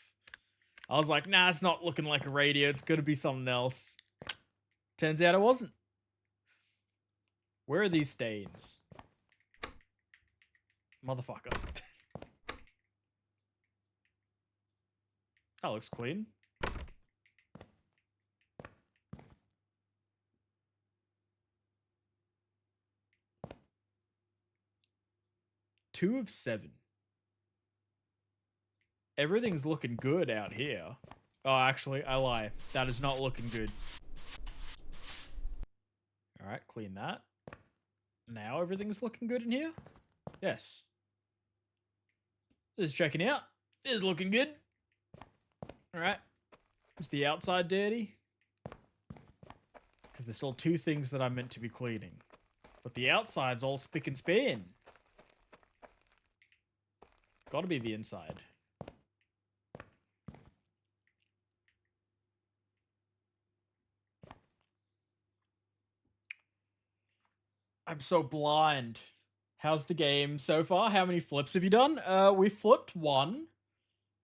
I was like, nah, it's not looking like a radio. It's gonna be something else. Turns out it wasn't. Where are these stains? Motherfucker. That looks clean. Two of 7. Everything's looking good out here. Oh, actually, I lie. That is not looking good. Alright, clean that. Now everything's looking good in here? Yes. This is checking out. This is looking good. Alright. Is the outside dirty? Because there's still 2 things that I'm meant to be cleaning. But the outside's all spick and span. Gotta be the inside. I'm so blind. How's the game so far? How many flips have you done? We flipped 1.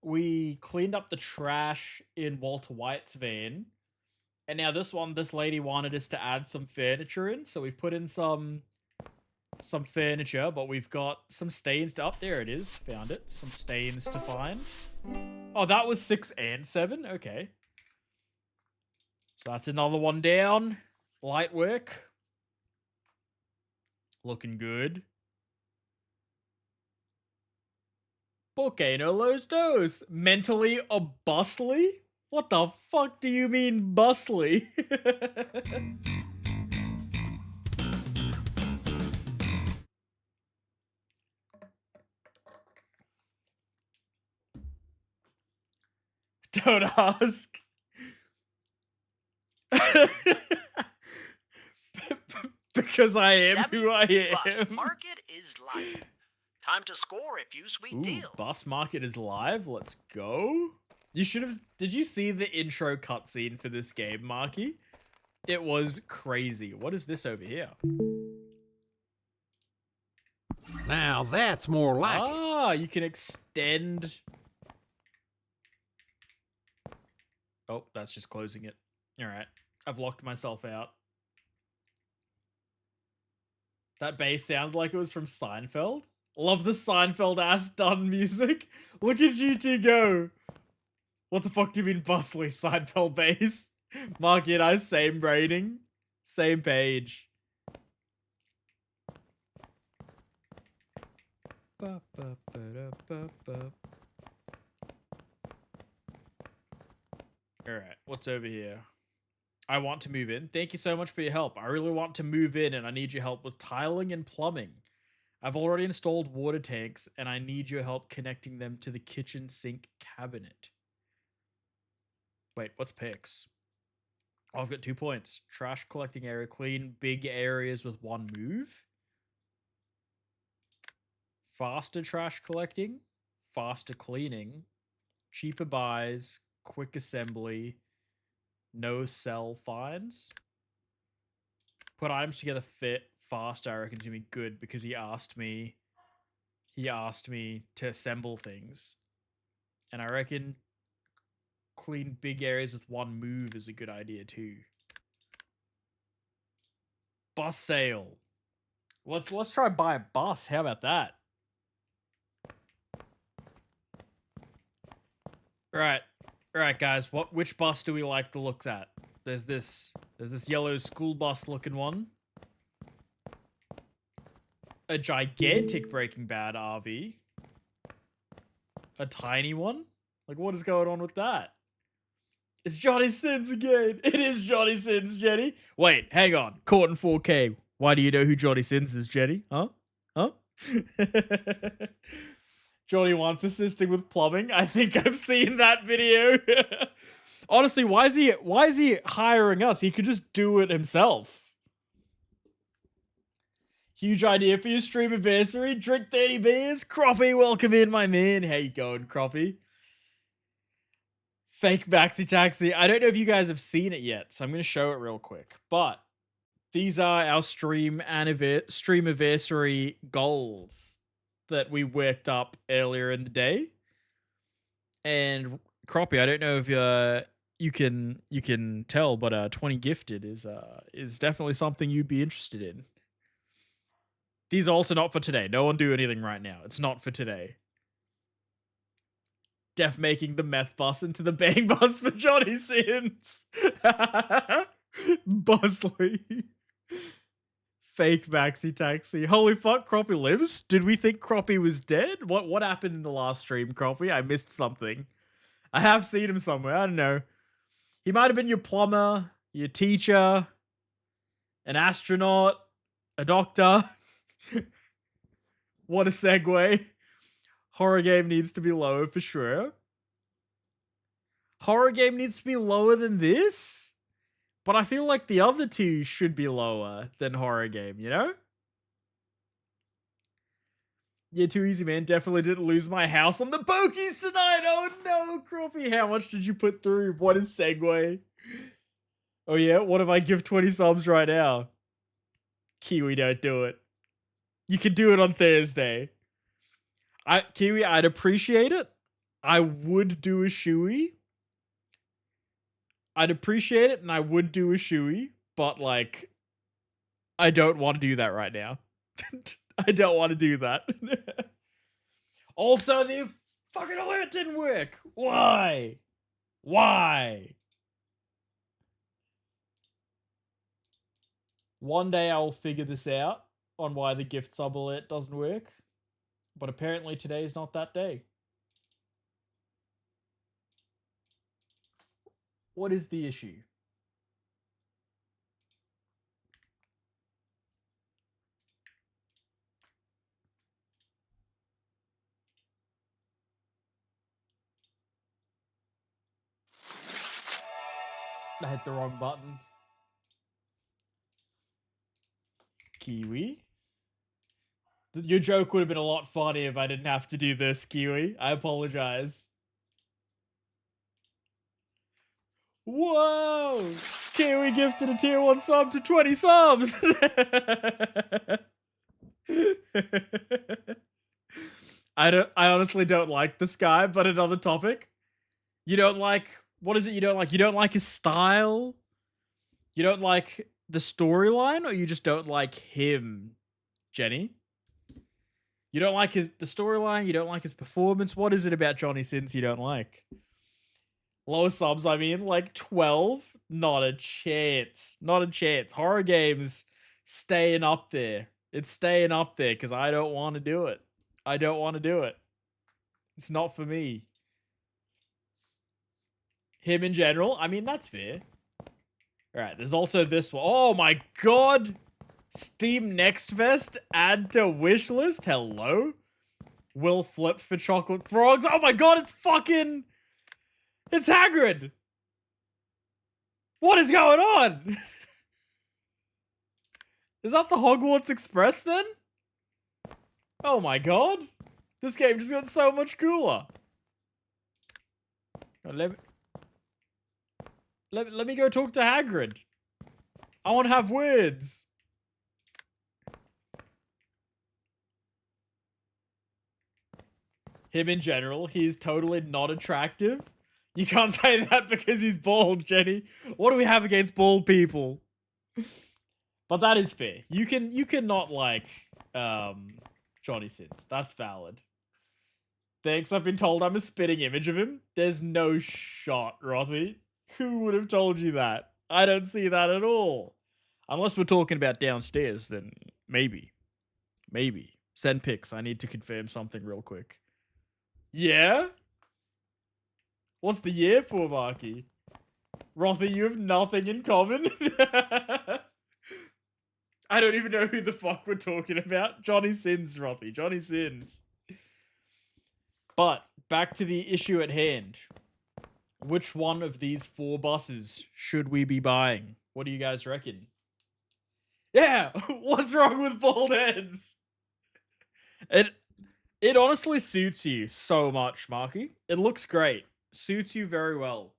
We cleaned up the trash in Walter White's van. And now this one, this lady wanted us to add some furniture in. So we've put in some furniture, but we've got some stains to... Oh, there it is. Found it. Some stains to find. Oh, that was 6 and 7? Okay. So that's another one down. Light work. Looking good. Porque no los dos? Mentally or bustly? What the fuck do you mean bustly? Don't ask. Because I am who I am. Bus Market is live. Time to score a few sweet deals. Bus Market is live. Let's go. You should have... Did you see the intro cutscene for this game, Marky? It was crazy. What is this over here? Now that's more like it. Ah, you can extend... Oh, that's just closing it. Alright. I've locked myself out. That bass sounded like it was from Seinfeld. Love the Seinfeld-ass done music. Look at you two go. What the fuck do you mean bustly, Seinfeld bass? Marky and I, same braiding. Same page. Alright, what's over here? I want to move in. Thank you so much for your help. I really want to move in and I need your help with tiling and plumbing. I've already installed water tanks and I need your help connecting them to the kitchen sink cabinet. Wait, what's picks? Oh, I've got 2 points. Trash collecting area, clean big areas with 1 move. Faster trash collecting, faster cleaning, cheaper buys, quick assembly, no sell fines. Put items together fit faster, I reckon is gonna be good because he asked me to assemble things. And I reckon clean big areas with 1 move is a good idea too. Bus sale. Let's try buy a bus. How about that? Right, guys. Which bus do we like the looks at? There's this yellow school bus looking one. A gigantic Breaking Bad RV. A tiny one? Like, what is going on with that? It's Johnny Sins again. It is Johnny Sins, Jenny. Wait, hang on. Caught in 4K. Why do you know who Johnny Sins is, Jenny? Huh? Johnny wants assisting with plumbing. I think I've seen that video. Honestly, why is he hiring us? He could just do it himself. Huge idea for your streamiversary. Drink 30 beers. Croppy, welcome in, my man. How you going, Croppy? Fake Maxi Taxi. I don't know if you guys have seen it yet, so I'm going to show it real quick. But these are our streamiversary goals that we worked up earlier in the day. And Croppy, I don't know if you can tell, but 20 gifted is definitely something you'd be interested in. These are also not for today. No one do anything right now. It's not for today. Def making the meth bus into the bang bus for Johnny Sins. Buzzley. Fake maxi taxi. Holy fuck, Croppy lives? Did we think Croppy was dead? What happened in the last stream, Croppy? I missed something. I have seen him somewhere. I don't know. He might have been your plumber, your teacher, an astronaut, a doctor. What a segue. Horror game needs to be lower for sure. Horror game needs to be lower than this? But I feel like the other two should be lower than horror game, you know? Yeah, too easy, man. Definitely didn't lose my house on the pokies tonight. Oh no, Croppy. How much did you put through? What a segue. Oh yeah, what if I give 20 subs right now? Kiwi, don't do it. You can do it on Thursday. Kiwi, I'd appreciate it. I would do a shoey. I'd appreciate it, and I would do a shoey, but, like, I don't want to do that right now. I don't want to do that. Also, the fucking alert didn't work. Why? Why? One day I'll figure this out on why the gift sub alert doesn't work. But apparently today is not that day. What is the issue? I hit the wrong button. Kiwi? Your joke would have been a lot funnier if I didn't have to do this, Kiwi. I apologize. Whoa! Kiwi gifted a tier 1 sub to 20 subs! I honestly don't like this guy, but another topic. You don't like... What is it you don't like? You don't like his style? You don't like the storyline? Or you just don't like him, Jenny? You don't like the storyline? You don't like his performance? What is it about Johnny Sins you don't like? Lower subs, I mean, like 12? Not a chance. Not a chance. Horror games staying up there. It's staying up there because I don't want to do it. I don't want to do it. It's not for me. Him in general, I mean, that's fair. Alright, there's also this one. Oh my god! Steam Next Fest, add to wish list. Hello? Will flip for chocolate frogs. Oh my god, it's fucking... It's Hagrid! What is going on? Is that the Hogwarts Express then? Oh my god. This game just got so much cooler. Let me go talk to Hagrid. I want to have words. Him in general, he's totally not attractive. You can't say that because he's bald, Jenny. What do we have against bald people? But that is fair. You can not like Johnny Sins. That's valid. Thanks, I've been told I'm a spitting image of him. There's no shot, Rothy. Who would have told you that? I don't see that at all. Unless we're talking about downstairs, then maybe. Maybe. Send pics. I need to confirm something real quick. Yeah? What's the year for, Marky? Rothy, you have nothing in common? I don't even know who the fuck we're talking about. Johnny Sins, Rothy. Johnny Sins. But, back to the issue at hand. Which one of these 4 buses should we be buying? What do you guys reckon? Yeah! What's wrong with bald heads? It honestly suits you so much, Marky. It looks great. Suits you very well.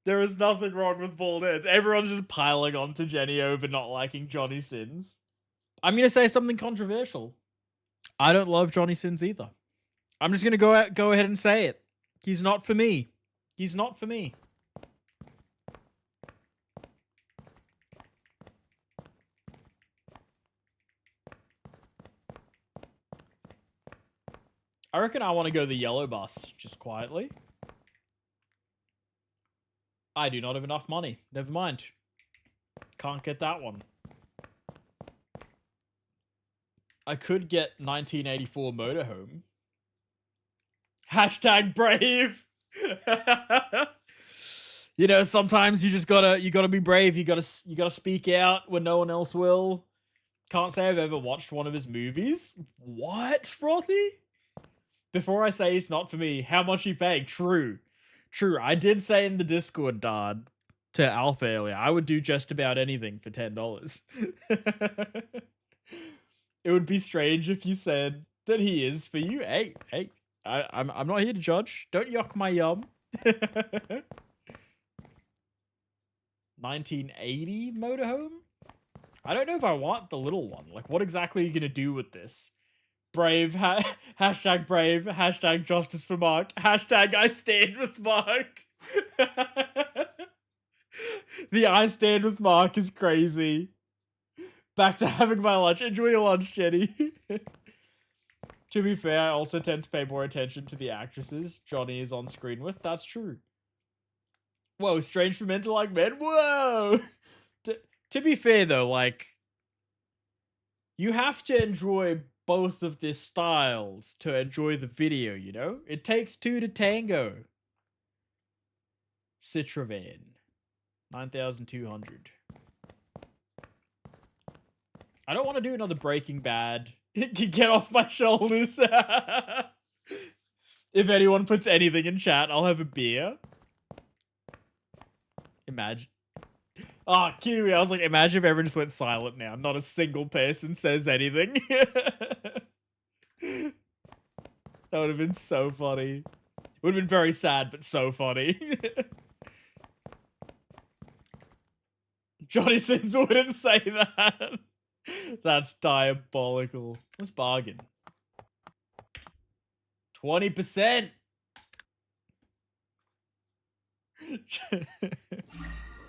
There is nothing wrong with bald heads. Everyone's just piling on to Jenny over not liking Johnny Sins. I'm going to say something controversial. I don't love Johnny Sins either. I'm just going to go ahead and say it. He's not for me. He's not for me. I reckon I want to go the yellow bus, just quietly. I do not have enough money. Never mind. Can't get that one. I could get 1984 motorhome. Hashtag brave. You know, sometimes you just gotta be brave. You gotta speak out when no one else will. Can't say I've ever watched one of his movies. What, Frothy? Before I say it's not for me, how much you paying? True. I did say in the Discord, Dad, to Alpha earlier, I would do just about anything for $10. It would be strange if you said that he is for you. Hey, I'm not here to judge. Don't yuck my yum. 1980 motorhome? I don't know if I want the little one. Like, what exactly are you gonna do with this? Brave, hashtag brave, hashtag justice for Mark, hashtag I stand with Mark. The I stand with Mark is crazy. Back to having my lunch. Enjoy your lunch, Jenny. To be fair, I also tend to pay more attention to the actresses Johnny is on screen with. That's true. Whoa, strange for men to like men? Whoa! To be fair, though, like, you have to enjoy both of these styles to enjoy the video, you know? It takes two to tango. Citrovan. 9,200. I don't want to do another Breaking Bad. Get off my shoulders. If anyone puts anything in chat, I'll have a beer. Imagine. Oh, Kiwi, I was like, imagine if everyone just went silent now. Not a single person says anything. That would have been so funny. It would have been very sad, but so funny. Johnny Sins wouldn't say that. That's diabolical. Let's bargain. 20%.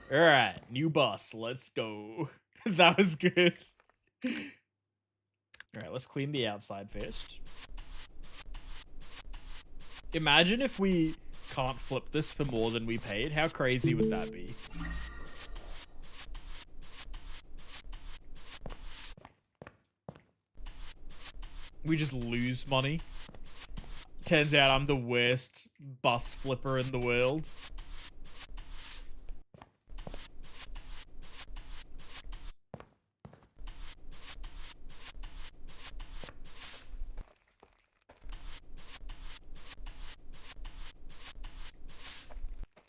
All right, new bus. Let's go. That was good. All right, let's clean the outside first. Imagine if we can't flip this for more than we paid. How crazy would that be? We just lose money. Turns out I'm the worst bus flipper in the world.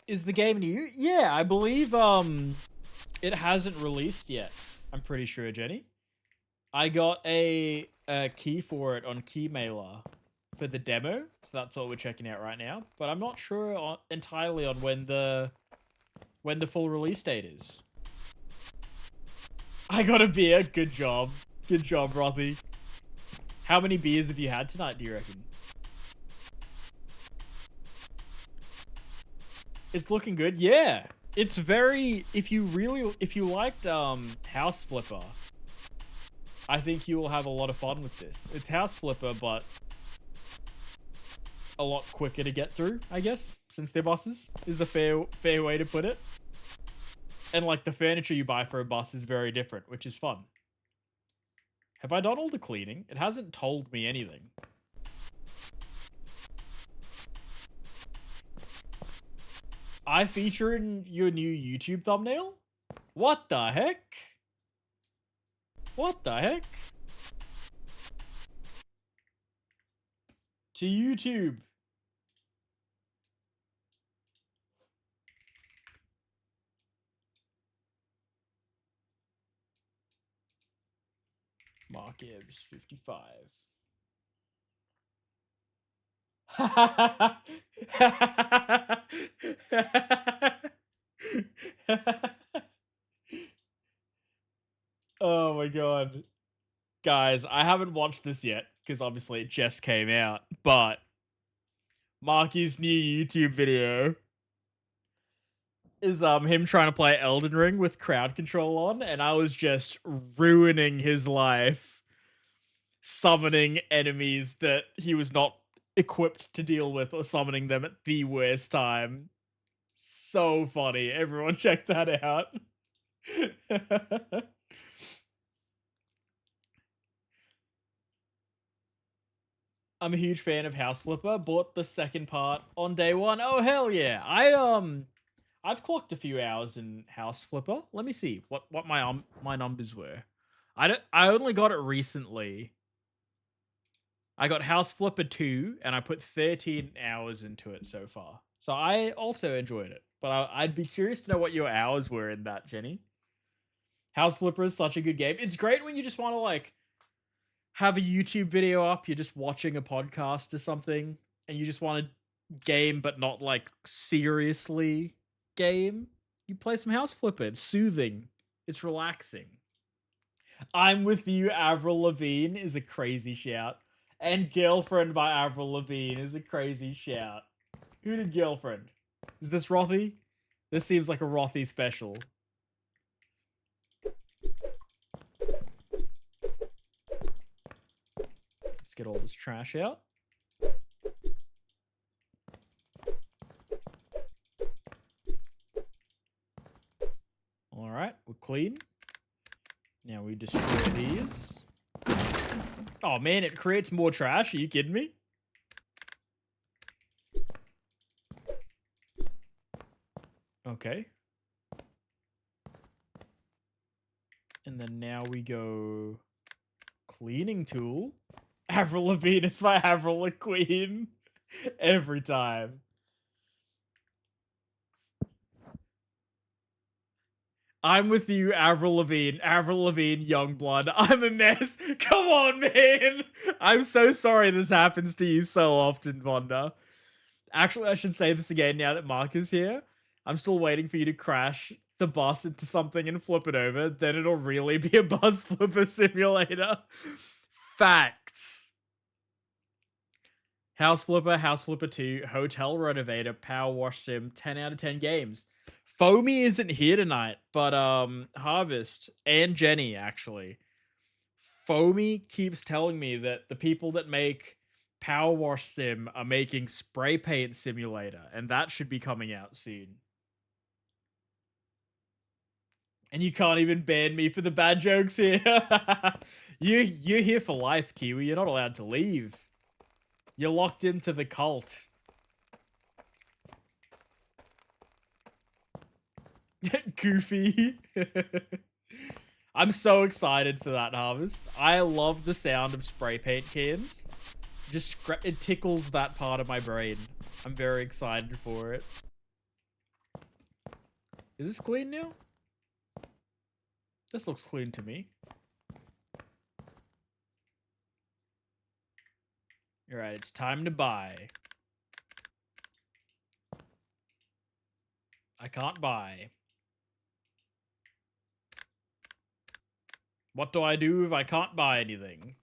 Is the game new? Yeah, I believe it hasn't released yet. I'm pretty sure, Jenny. I got a key for it on Keymailer for the demo, so that's what we're checking out right now. But I'm not sure entirely on when the full release date is. I got a beer. Good job. Good job, Rothy. How many beers have you had tonight, do you reckon? It's looking good. Yeah. It's very, if you liked House Flipper, I think you will have a lot of fun with this. It's House Flipper, but a lot quicker to get through, I guess, since they're buses, is a fair way to put it. And like the furniture you buy for a bus is very different, which is fun. Have I done all the cleaning? It hasn't told me anything. I feature in your new YouTube thumbnail? What the heck? What the heck? To YouTube. Mark Ebbs, 55. Oh my god. Guys, I haven't watched this yet because obviously it just came out, but Marky's new YouTube video is him trying to play Elden Ring with crowd control on, and I was just ruining his life, summoning enemies that he was not equipped to deal with or summoning them at the worst time. So funny. Everyone check that out. I'm a huge fan of House Flipper. Bought the second part on day one. Oh hell yeah! I've clocked a few hours in House Flipper. Let me see what my numbers were. I only got it recently. I got House Flipper 2 and I put 13 hours into it so far. So I also enjoyed it. But I'd be curious to know what your hours were in that, Jenny. House Flipper is such a good game. It's great when you just want to like have a YouTube video up, you're just watching a podcast or something, and you just want to game but not like seriously game. You play some House Flipper. It's soothing. It's relaxing. I'm with you, Avril Lavigne is a crazy shout. And Girlfriend by Avril Lavigne is a crazy shout. Who did Girlfriend? Is this Rothy? This seems like a Rothy special. Let's get all this trash out. All right, we're clean. Now we destroy these. Oh man, it creates more trash. Are you kidding me? Okay. And then now we go cleaning tool. Avril Lavigne is my Avril Lavigne every time. I'm with you, Avril Lavigne. Avril Lavigne, Youngblood. I'm a mess. Come on, man. I'm so sorry this happens to you so often, Vonda. Actually, I should say this again now that Mark is here. I'm still waiting for you to crash the bus into something and flip it over. Then it'll really be a bus flipper simulator. Facts. House Flipper 2, Hotel Renovator, Power Wash Sim, 10 out of 10 games. Foamy isn't here tonight, but Harvest and Jenny, actually. Foamy keeps telling me that the people that make Power Wash Sim are making Spray Paint Simulator, and that should be coming out soon. And you can't even ban me for the bad jokes here. You're here for life, Kiwi. You're not allowed to leave. You're locked into the cult. Goofy. I'm so excited for that, Harvest. I love the sound of spray paint cans. Just it tickles that part of my brain. I'm very excited for it. Is this clean now? This looks clean to me. Alright, it's time to buy. I can't buy. What do I do if I can't buy anything?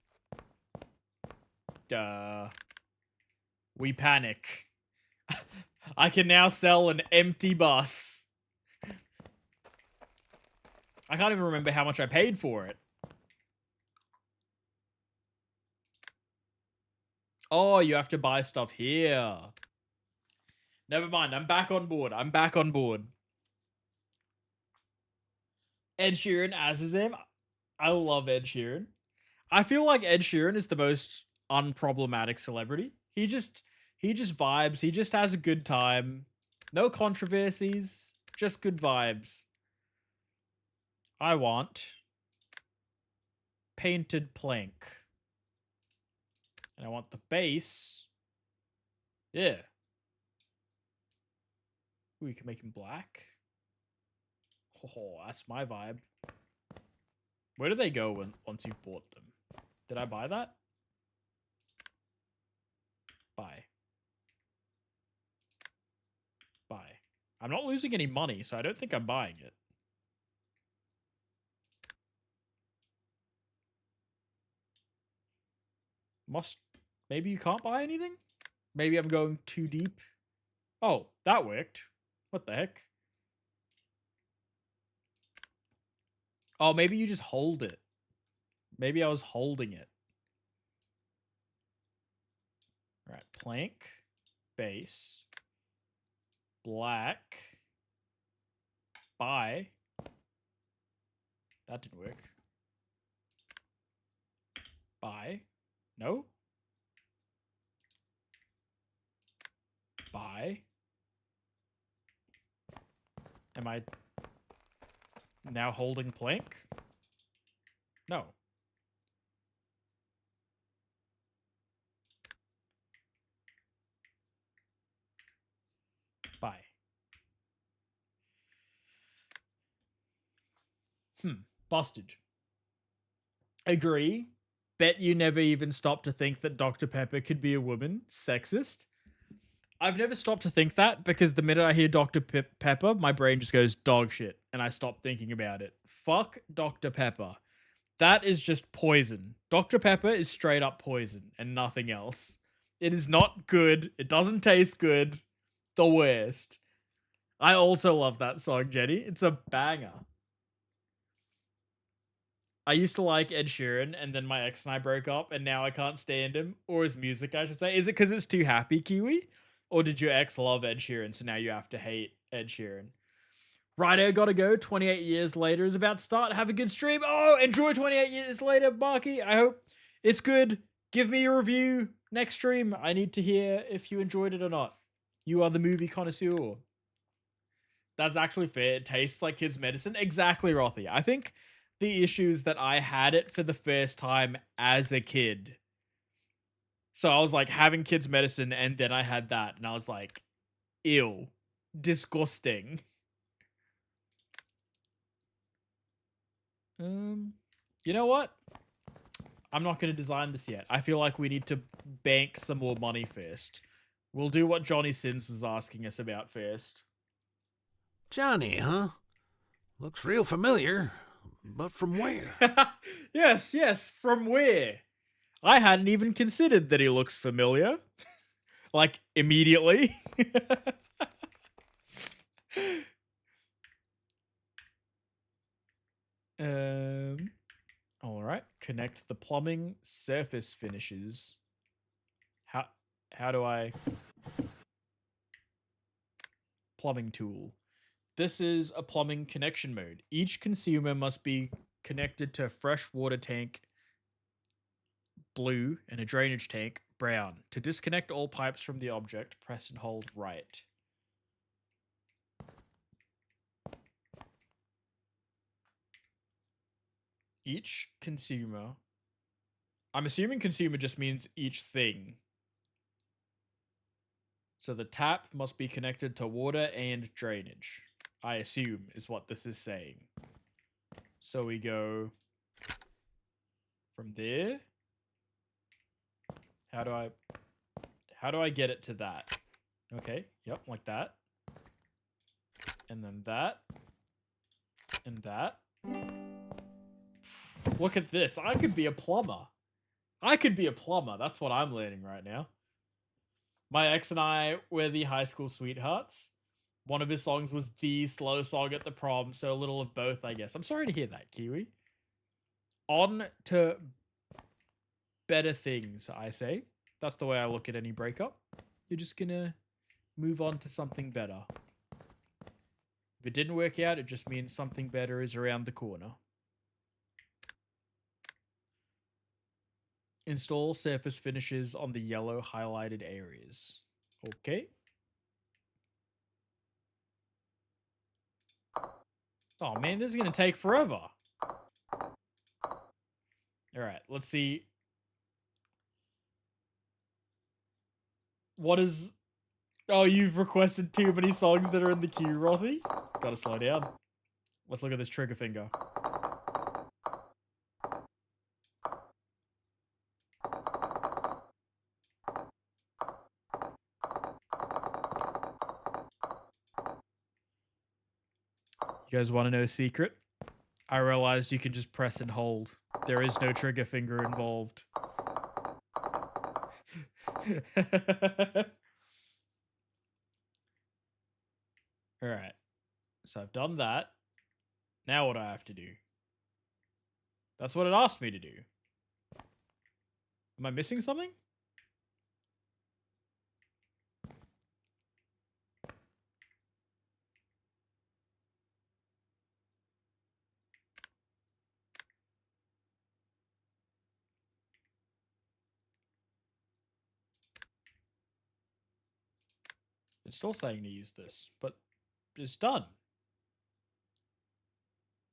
Duh. We panic. I can now sell an empty bus. I can't even remember how much I paid for it. Oh, you have to buy stuff here. Never mind, I'm back on board. I'm back on board. Ed Sheeran as is him. I love Ed Sheeran. I feel like Ed Sheeran is the most unproblematic celebrity. He just vibes. He just has a good time. No controversies, just good vibes. I want painted plank. And I want the base. Yeah. Ooh, you can make him black. Oh, that's my vibe. Where do they go once you've bought them? Did I buy that? Buy. Buy. I'm not losing any money, so I don't think I'm buying it. Maybe you can't buy anything? Maybe I'm going too deep. Oh, that worked. What the heck? Oh, maybe you just hold it. Maybe I was holding it. All right, plank, base, black, buy. That didn't work. Buy. No? Buy. Am I now holding plank? No. Buy. Busted. Agree. Bet you never even stopped to think that Dr. Pepper could be a woman. Sexist. I've never stopped to think that because the minute I hear Dr. Pepper, my brain just goes dog shit and I stop thinking about it. Fuck Dr. Pepper. That is just poison. Dr. Pepper is straight up poison and nothing else. It is not good. It doesn't taste good. The worst. I also love that song, Jenny. It's a banger. I used to like Ed Sheeran, and then my ex and I broke up, and now I can't stand him, or his music, I should say. Is it because it's too happy, Kiwi? Or did your ex love Ed Sheeran, so now you have to hate Ed Sheeran? Righto, gotta go. 28 years later is about to start. Have a good stream. Oh, enjoy 28 years later, Marky. I hope it's good. Give me a review next stream. I need to hear if you enjoyed it or not. You are the movie connoisseur. That's actually fair. It tastes like kids' medicine. Exactly, Rothy. I think the issue is that I had it for the first time as a kid. So I was like having kids' medicine and then I had that and I was like, ew, disgusting. You know what? I'm not going to design this yet. I feel like we need to bank some more money first. We'll do what Johnny Sins was asking us about first. Johnny, huh? Looks real familiar. But from where? Yes, from where? I hadn't even considered that he looks familiar. Like, immediately. Alright. Connect the plumbing surface finishes. How do I... Plumbing tool. This is a plumbing connection mode. Each consumer must be connected to a fresh water tank, blue, and a drainage tank, brown. To disconnect all pipes from the object, press and hold right. Each consumer... I'm assuming consumer just means each thing. So the tap must be connected to water and drainage. I assume is what this is saying. So we go from there. How do I get it to that? Okay, yep, like that. And then that. And that. Look at this. I could be a plumber. That's what I'm learning right now. My ex and I were the high school sweethearts. One of his songs was the slow song at the prom, so a little of both, I guess. I'm sorry to hear that, Kiwi. On to better things, I say. That's the way I look at any breakup. You're just gonna move on to something better. If it didn't work out, it just means something better is around the corner. Install surface finishes on the yellow highlighted areas. Okay. Oh man, this is gonna take forever. Alright, let's see. What is... Oh, you've requested too many songs that are in the queue, Rothy. Gotta slow down. Let's look at this trigger finger. guys want to know a secret? I realized you can just press and hold. There is no trigger finger involved. Alright. So I've done that. Now what do I have to do? That's what it asked me to do. Am I missing something? It's still saying to use this, but it's done.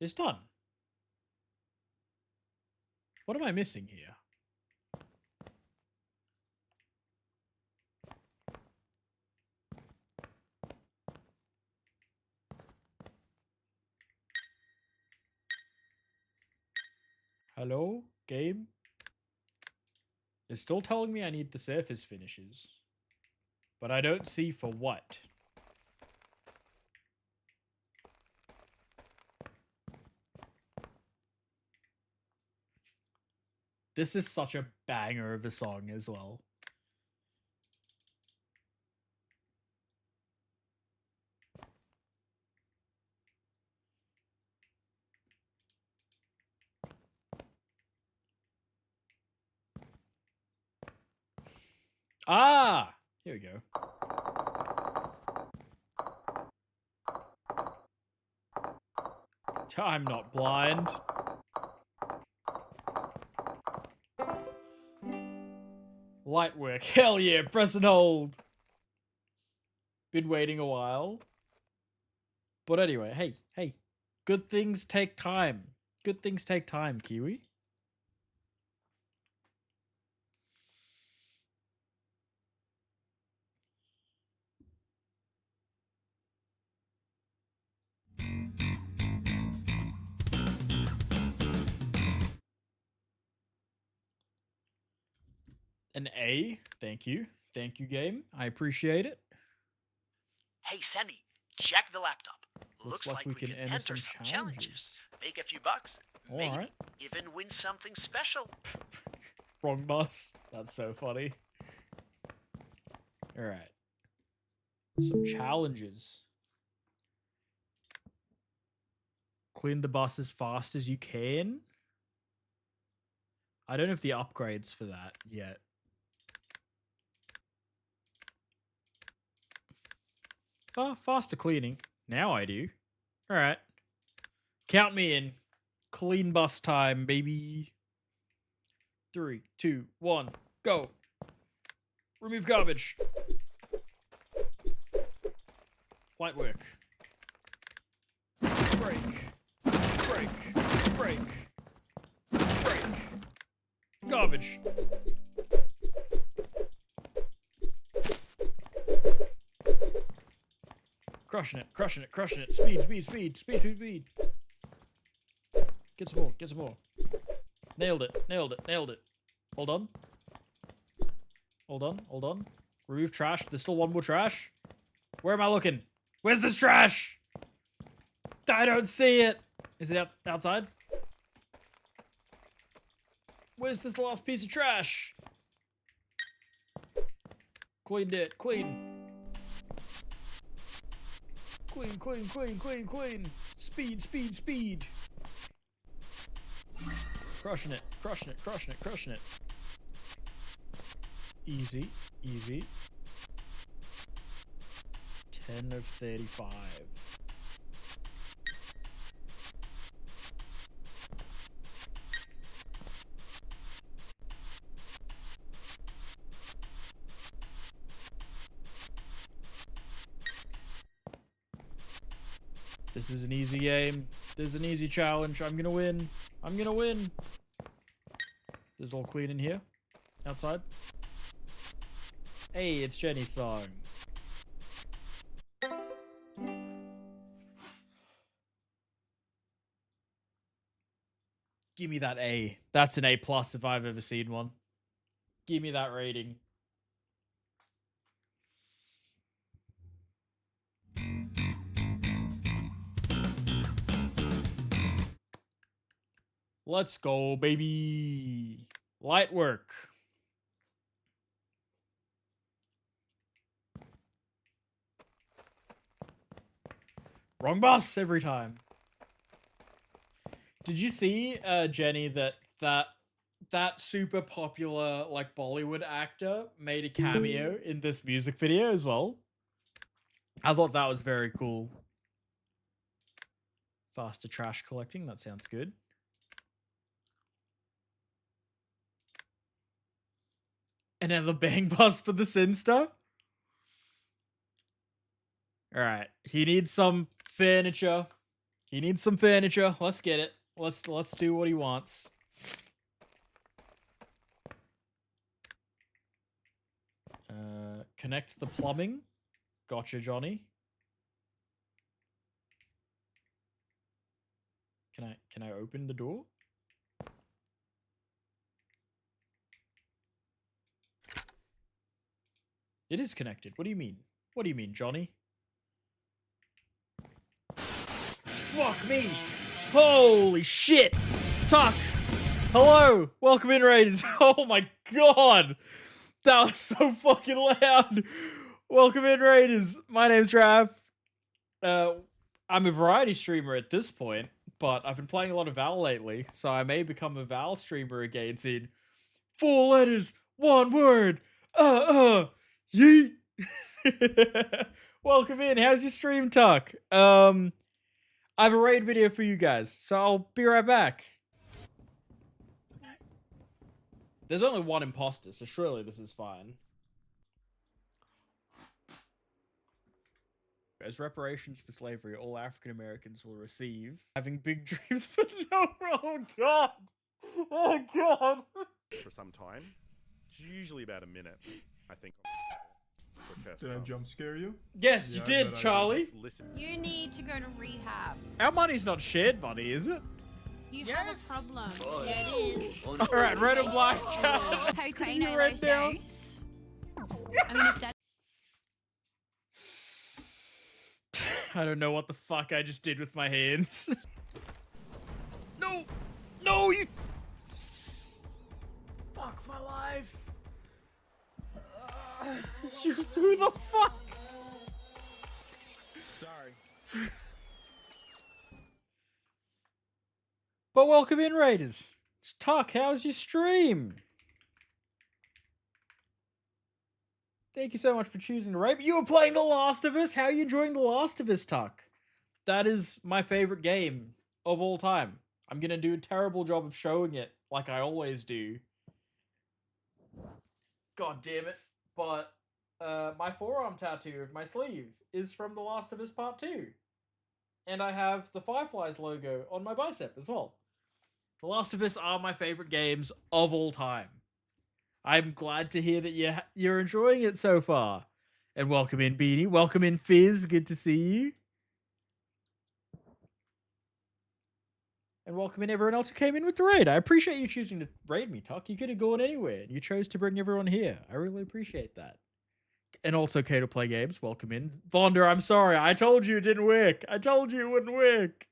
It's done. What am I missing here? Hello, game? It's still telling me I need the surface finishes. But I don't see for what. This is such a banger of a song as well. Ah! Here we go. I'm not blind. Light work. Hell yeah, press and hold. Been waiting a while. But anyway, hey. Good things take time. Good things take time, Kiwi. An A. Thank you. Thank you, game. I appreciate it. Hey, Sandy, check the laptop. Looks Looks like we can enter some challenges. Make a few bucks. All Maybe right. even win something special. Wrong bus. That's so funny. All right. Some challenges. Clean the bus as fast as you can. I don't have the upgrades for that yet. Oh, faster cleaning. Now I do. All right. Count me in. Clean bus time, baby. 3, 2, 1, go. Remove garbage. Light work. Break. Break. Break. Break. Garbage. Crushing it, crushing it, crushing it. Speed, speed, speed, speed, speed, speed. Get some more, get some more. Nailed it, nailed it, nailed it. Hold on. Hold on, hold on. Remove trash. There's still one more trash. Where am I looking? Where's this trash? I don't see it. Is it outside? Where's this last piece of trash? Cleaned it, clean. Clean, clean, clean, clean, clean. Speed, speed, speed. Crushing it, crushing it, crushing it, crushing it. Easy, easy. 10 of 35. This is an easy game. This is an easy challenge. I'm gonna win. I'm gonna win. This is all clean in here. Outside. Hey, it's Jenny's song. Give me that A. That's an A+ if I've ever seen one. Give me that rating. Let's go, baby. Light work. Wrong bus every time. Did you see, Jenny, that super popular like Bollywood actor made a cameo in this music video as well? I thought that was very cool. Faster trash collecting, that sounds good. Another bang bus for the Sinster. Alright, he needs some furniture. He needs some furniture. Let's get it. Let's do what he wants. Connect the plumbing. Gotcha, Johnny. Can I open the door? It is connected. What do you mean? What do you mean, Johnny? Fuck me! Holy shit! Tuck! Hello! Welcome in, Raiders! Oh my god! That was so fucking loud! Welcome in, Raiders! My name's Rav. I'm a variety streamer at this point, but I've been playing a lot of Val lately, so I may become a Val streamer again soon. 4 letters, 1 word! Yeet! Welcome in, how's your stream, Tuck? I have a raid video for you guys, so I'll be right back. There's only 1 imposter, so surely this is fine. As reparations for slavery, all African Americans will receive. Having big dreams, but no. Oh god! Oh god! For some time. It's usually about a minute, I think. Did I jump scare you? Yes, you Yeah, did, but I Charlie. Just listen. You need to go to rehab. Our money's not shared money, is it? You have a problem. Yeah, it is. Alright, red and black chat. Cocaine You red down. overdose. I mean, if that. I don't know what the fuck I just did with my hands. No! No, you... Fuck my life. Who the fuck? Sorry. But welcome in, Raiders. Tuck, how's your stream? Thank you so much for choosing to raid. You were playing The Last of Us? How are you enjoying The Last of Us, Tuck? That is my favorite game of all time. I'm gonna do a terrible job of showing it, like I always do. God damn it. But my forearm tattoo of my sleeve is from The Last of Us Part 2. And I have the Fireflies logo on my bicep as well. The Last of Us are my favorite games of all time. I'm glad to hear that you're enjoying it so far. And welcome in, Beanie. Welcome in, Fizz. Good to see you. And welcome in everyone else who came in with the raid. I appreciate you choosing to raid me, Tuck. You could have gone anywhere, and you chose to bring everyone here. I really appreciate that. And also K to Play Games. Welcome in. Vonda, I'm sorry. I told you it didn't work. I told you it wouldn't work.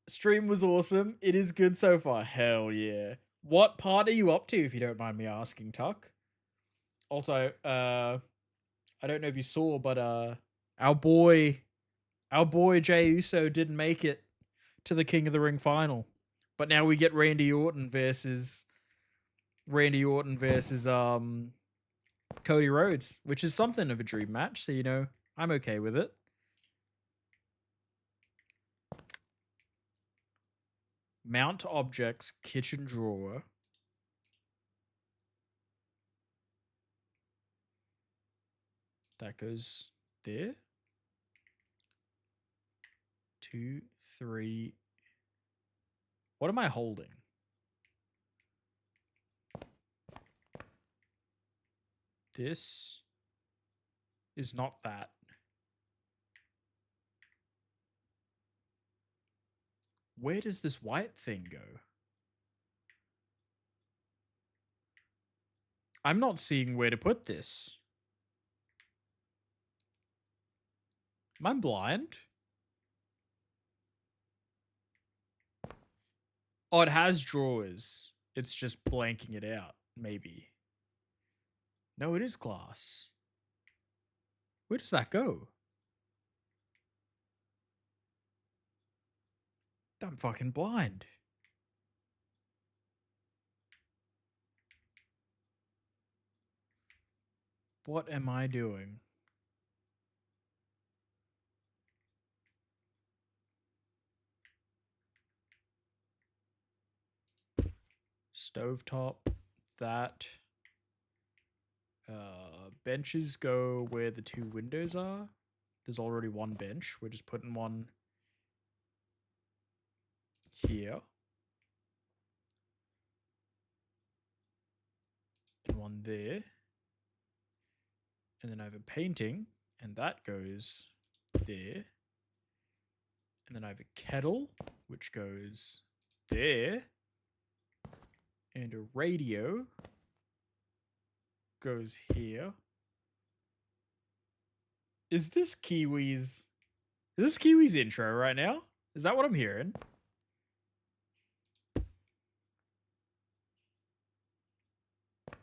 Stream was awesome. It is good so far. Hell yeah. What part are you up to, if you don't mind me asking, Tuck? Also, I don't know if you saw, but our boy Jey Uso didn't make it to the King of the Ring final. But now we get Randy Orton versus Cody Rhodes, which is something of a dream match, so you know, I'm okay with it. Mount objects, kitchen drawer. That goes there. 2, 3. What am I holding? This is not that. Where does this white thing go? I'm not seeing where to put this. Am I blind? Oh, it has drawers. It's just blanking it out, maybe. No, it is glass. Where does that go? I'm fucking blind. What am I doing? Stovetop, that. Benches go where the two windows are. There's already one bench. We're just putting one here. And one there. And then I have a painting, and that goes there. And then I have a kettle, which goes there. And a radio goes here. Is this Kiwi's intro right now? Is that what I'm hearing?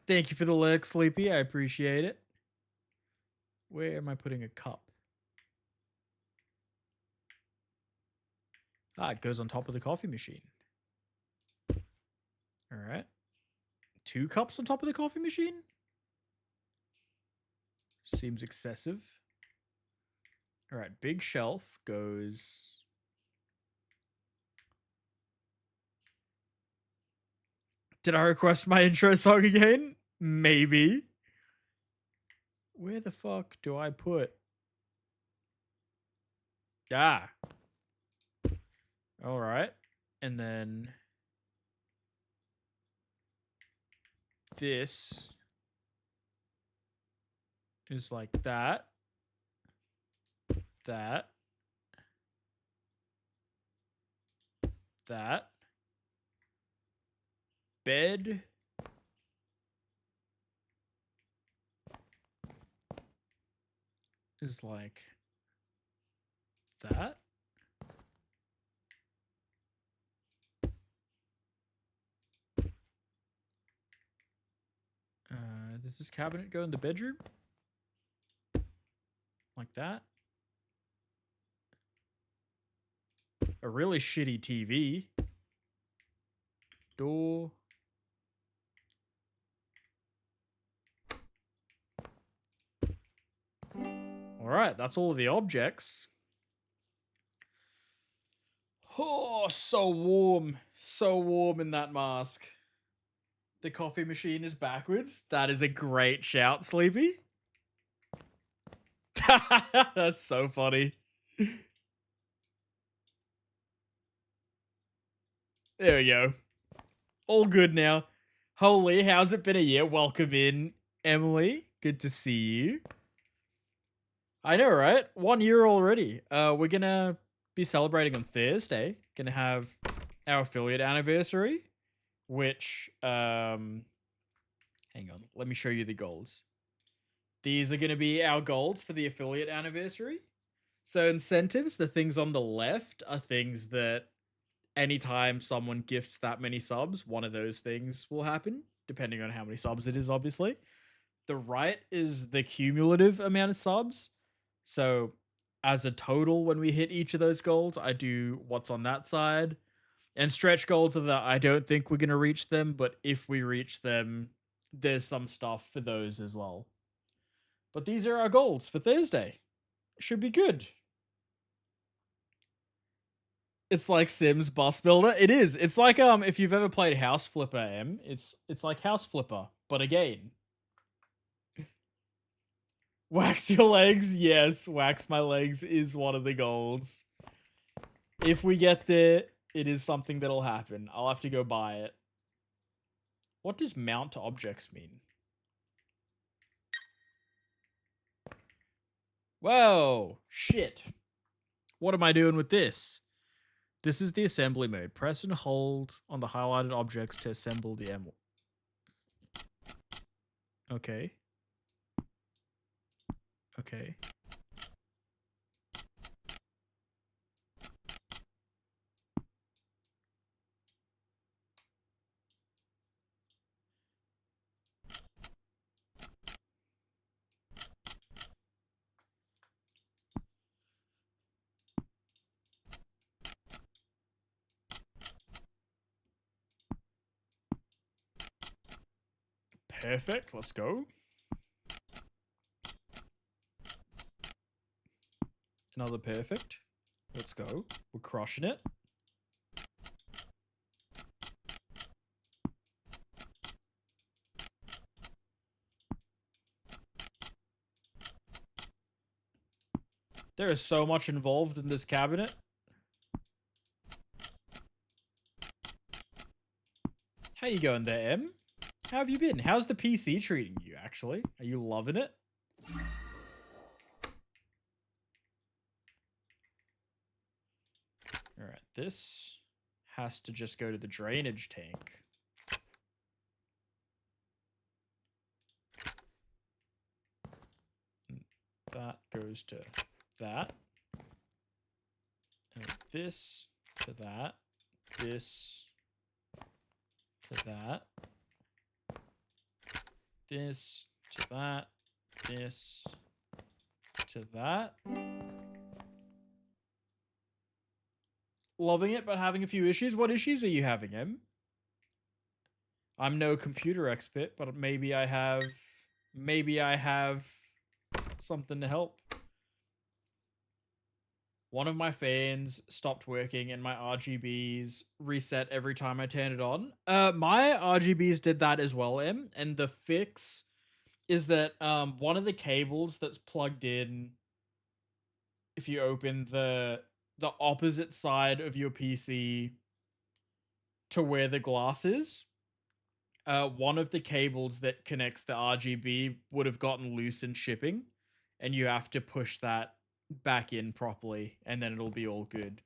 Thank you for the lurk, Sleepy. I appreciate it. Where am I putting a cup? Ah, it goes on top of the coffee machine. All right. 2 cups on top of the coffee machine? Seems excessive. All right, big shelf goes... Did I request my intro song again? Maybe. Where the fuck do I put... Ah. All right. And then... This... is like that. That. That. Bed. Is like that. Does this cabinet go in the bedroom? Like that. A really shitty TV. Door. Alright, that's all of the objects. Oh, so warm. So warm in that mask. The coffee machine is backwards. That is a great shout, Sleepy. That's so funny. There we go. All good now. Holy, how's it been a year? Welcome in, Emily. Good to see you. I know, right? 1 year already. We're gonna be celebrating on Thursday. Gonna have our affiliate anniversary, which, hang on. Let me show you the goals. These are going to be our goals for the affiliate anniversary. So incentives, the things on the left are things that anytime someone gifts that many subs, one of those things will happen, depending on how many subs it is, obviously. The right is the cumulative amount of subs. So as a total, when we hit each of those goals, I do what's on that side. And stretch goals are that I don't think we're going to reach them, but if we reach them, there's some stuff for those as well. But these are our goals for Thursday. Should be good. It's like Sims Bus Builder. It is. It's like if you've ever played House Flipper, M. It's like House Flipper, but again. Wax your legs. Yes, wax my legs is one of the goals. If we get there, it is something that'll happen. I'll have to go buy it. What does mount to objects mean? Whoa, shit. What am I doing with this? This is the assembly mode. Press and hold on the highlighted objects to assemble the M. Okay. Okay. Perfect. Let's go. Another perfect. Let's go. We're crushing it. There is so much involved in this cabinet. How you going there, Em? How have you been? How's the PC treating you, actually? Are you loving it? Alright, this has to just go to the drainage tank. That goes to that. And this to that. This to that. This to that. This to that. Loving it, but having a few issues. What issues are you having, Em? I'm no computer expert, but maybe I have something to help. One of my fans stopped working and my RGBs reset every time I turn it on. My RGBs did that as well, Em, and the fix is that one of the cables that's plugged in, if you open the opposite side of your PC to where the glass is, one of the cables that connects the RGB would have gotten loose in shipping, and you have to push that back in properly, and then it'll be all good.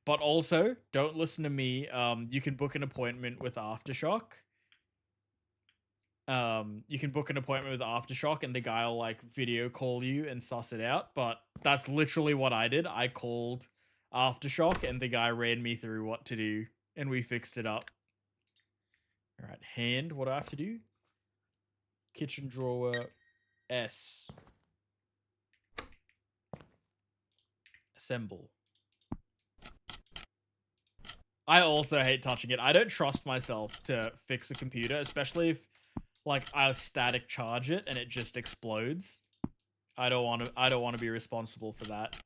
But also, don't listen to me. You can book an appointment with Aftershock. You can book an appointment with Aftershock, and the guy will like video call you and suss it out. But that's literally what I did. I called Aftershock, and the guy ran me through what to do, and we fixed it up. All right, hand. What do I have to do? Kitchen drawer S. Assemble. I also hate touching it. I don't trust myself to fix a computer, especially if like I static charge it and it just explodes. I don't want to be responsible for that.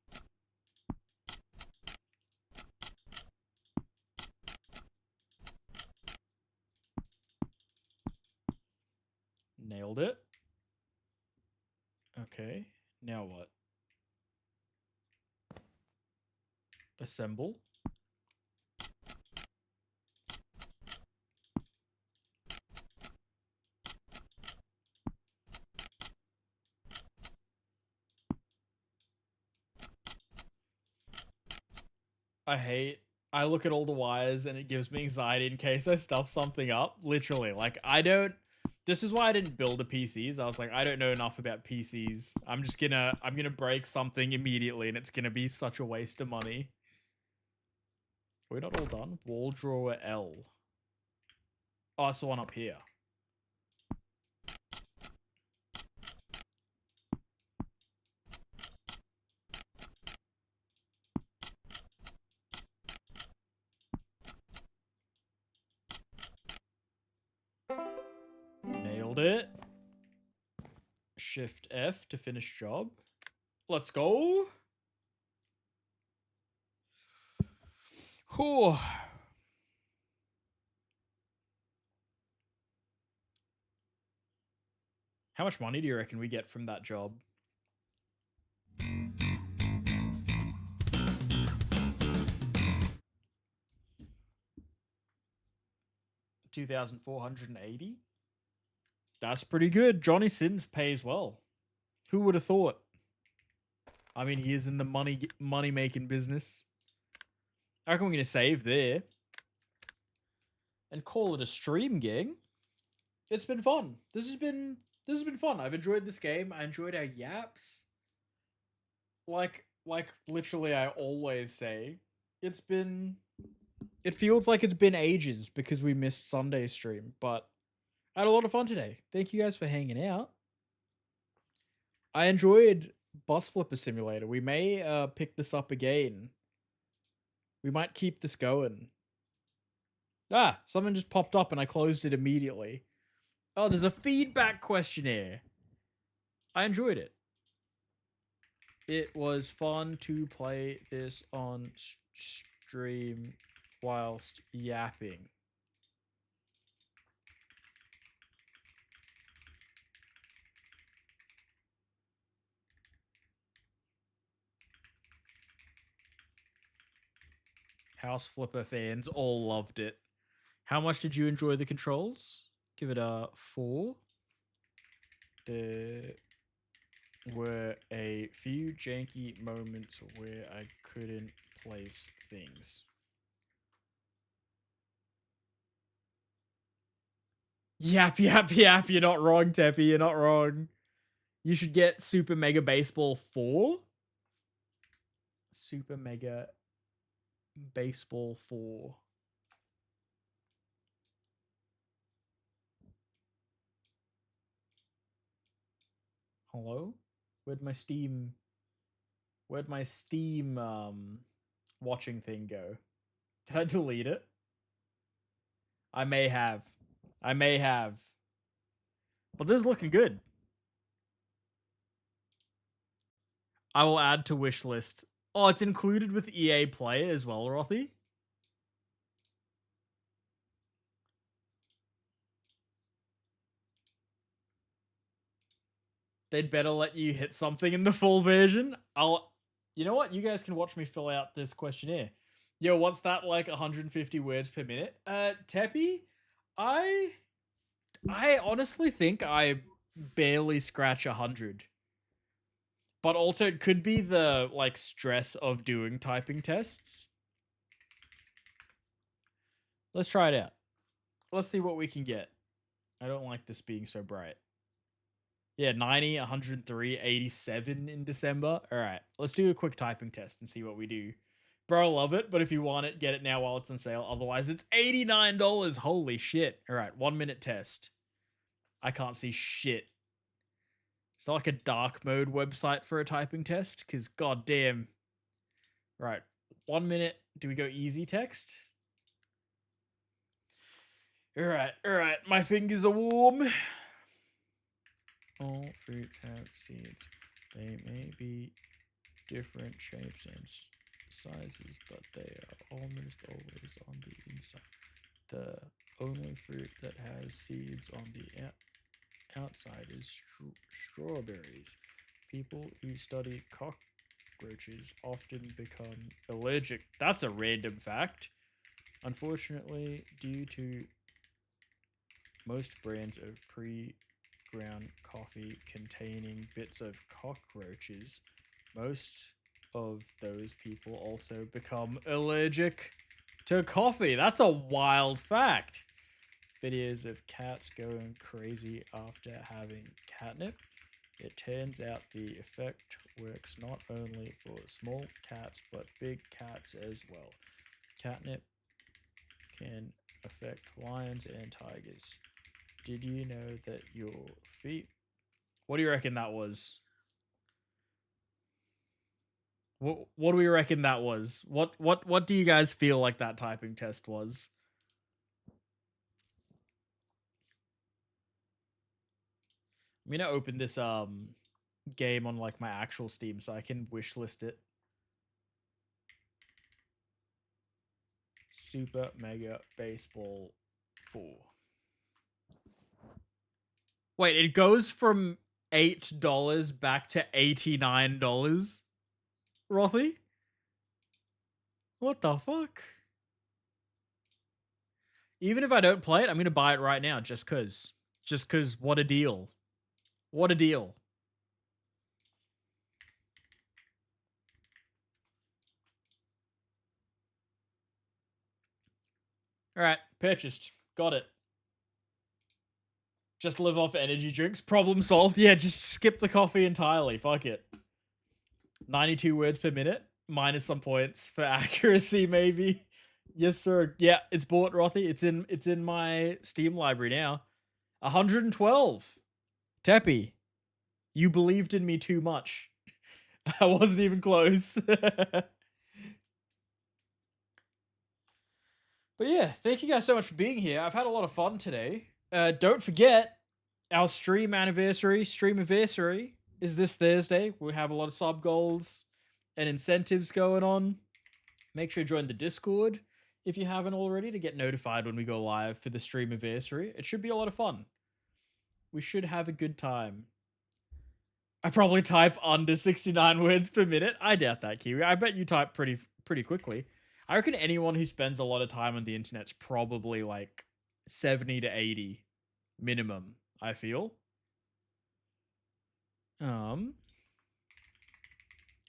Nailed it. Okay, now what? Assemble. I look at all the wires and it gives me anxiety in case I stuff something up. Literally, like this is why I didn't build a PCs. I was like, I don't know enough about PCs. I'm gonna break something immediately and it's gonna be such a waste of money. We're not all done. Wall drawer L. Oh, it's the one up here. Nailed it. Shift F to finish job. Let's go. Whew. How much money do you reckon we get from that job? $2,480. That's pretty good. Johnny Sins pays well. Who would have thought? I mean, he is in the money making business. I reckon we're gonna save there and call it a stream, gang. It's been fun. This has been fun. I've enjoyed this game. I enjoyed our yaps. Like literally, I always say it feels like it's been ages because we missed Sunday stream, but I had a lot of fun today. Thank you guys for hanging out. I enjoyed Bus Flipper Simulator. We may pick this up again. We might keep this going. Ah, something just popped up and I closed it immediately. Oh, there's a feedback questionnaire. I enjoyed it. It was fun to play this on stream whilst yapping. House Flipper fans all loved it. How much did you enjoy the controls? Give it a 4. There were a few janky moments where I couldn't place things. Yap, yap, yap. You're not wrong, Teppy. You're not wrong. You should get Super Mega Baseball 4. Super Mega Baseball 4. Hello? Where'd my Steam watching thing go? Did I delete it? I may have. But this is looking good. I will add to wish list. Oh, it's included with EA Play as well, Rothy. They'd better let you hit something in the full version. You know what? You guys can watch me fill out this questionnaire. Yo, what's that, like 150 words per minute? Teppy, I honestly think I barely scratch 100. But also, it could be the, like, stress of doing typing tests. Let's try it out. Let's see what we can get. I don't like this being so bright. Yeah, 90, 103, 87 in December. All right, let's do a quick typing test and see what we do. Bro, I love it, but if you want it, get it now while it's on sale. Otherwise, it's $89. Holy shit. All right, 1 minute test. I can't see shit. Is that like a dark mode website for a typing test? Because goddamn. Right, 1 minute. Do we go easy text? All right. My fingers are warm. All fruits have seeds. They may be different shapes and sizes, but they are almost always on the inside. The only fruit that has seeds on the outside is strawberries. People who study cockroaches often become allergic. That's a random fact. Unfortunately, due to most brands of pre-ground coffee containing bits of cockroaches, most of those people also become allergic to coffee. That's a wild fact. Videos of cats going crazy after having catnip. It turns out the effect works not only for small cats, but big cats as well. Catnip can affect lions and tigers. Did you know that your feet... What do you reckon that was? What do we reckon that was? What do you guys feel like that typing test was? I'm gonna open this game on like my actual Steam so I can wishlist it. Super Mega Baseball 4. Wait, it goes from $8 back to $89? Rothy? What the fuck? Even if I don't play it, I'm gonna buy it right now just cause. Just cause, what a deal. What a deal. Alright, purchased. Got it. Just live off energy drinks. Problem solved. Yeah, just skip the coffee entirely. Fuck it. 92 words per minute. Minus some points for accuracy, maybe. Yes, sir. Yeah, it's bought, Rothy. It's in my Steam library now. 112. Teppy, you believed in me too much. I wasn't even close. But yeah, thank you guys so much for being here. I've had a lot of fun today. Don't forget, our Streamerversary is this Thursday. We have a lot of sub goals and incentives going on. Make sure to join the Discord if you haven't already to get notified when we go live for the Streamerversary. It should be a lot of fun. We should have a good time. I probably type under 69 words per minute. I doubt that, Kiwi. I bet you type pretty quickly. I reckon anyone who spends a lot of time on the internet's probably like 70 to 80 minimum, I feel.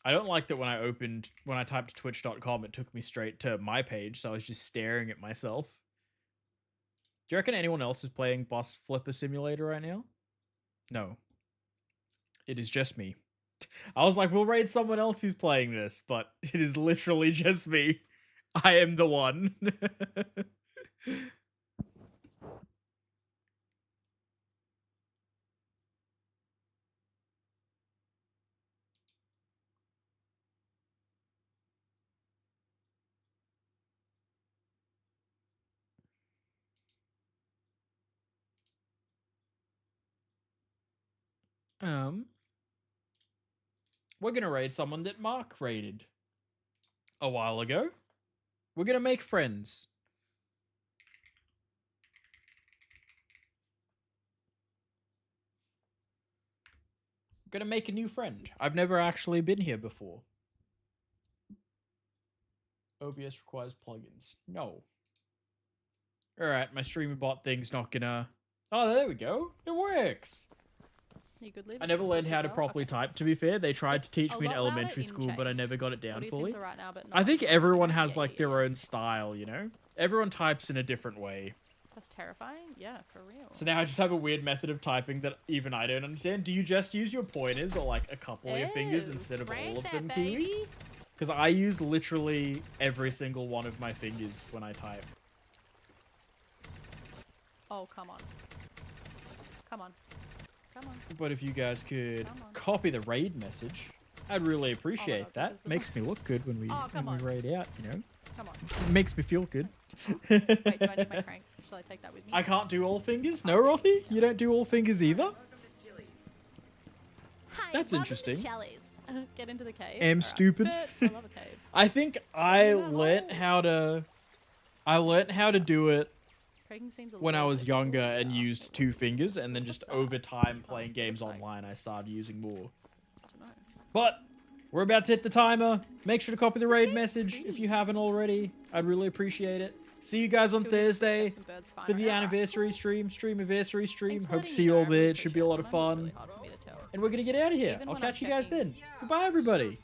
I don't like that when I typed twitch.com, it took me straight to my page, so I was just staring at myself. Do you reckon anyone else is playing Bus Flipper Simulator right now? No. It is just me. I was like, we'll raid someone else who's playing this, but it is literally just me. I am the one. We're gonna raid someone that Mark raided a while ago. We're gonna make friends. Gonna make a new friend. I've never actually been here before. OBS requires plugins. No. Alright, my streamer bot thing's not gonna... Oh, there we go. It works. You could leave I never learned how to properly type, to be fair. They tried It's to teach a me in lot louder elementary in school, but I Chase. never got it down Audio fully. seems alright now, but I not think sure. everyone has Yeah, like yeah, their yeah. own style, you know? Everyone types in a different way. That's terrifying. Yeah, for real. So now I just have a weird method of typing that even I don't understand. Do you just use your pointers or like a couple of your fingers Ew, instead of right all of there, them, Kiwi? baby. Because I use literally every single one of my fingers when I type. Oh, come on. Come on. Come on. But if you guys could Come on. copy the raid message, I'd really appreciate God, this is that. the Makes me worst. look good when we, Oh, come when we on. raid out, you know? Come on. It makes me feel good. Wait, do I need my crank? Shall I take that with me? I can't do all fingers? No, Rothy? You don't do all fingers either? Hi, That's welcome interesting. To Chelly's. Get into the cave. Am Alright. stupid. I love a cave. I think I learnt how to do it Cranking seems a when I little was bit younger cool. and used 2 fingers, and then just over time playing games looks like- online I started using more. I don't know. But we're about to hit the timer. Make sure to copy the raid game's message if pretty. you haven't already. I'd really appreciate it. See you guys on Two weeks, Thursday steps and birds flying for the around. anniversary stream, Streamerversary stream. Thanks for Hope to letting see me you know, all I really there. It should be a lot of appreciate it. Sometimes it's fun. really hard for me to tell. And we're going to get out of here. Even I'll when I'm catch you guys checking- then. Goodbye, everybody.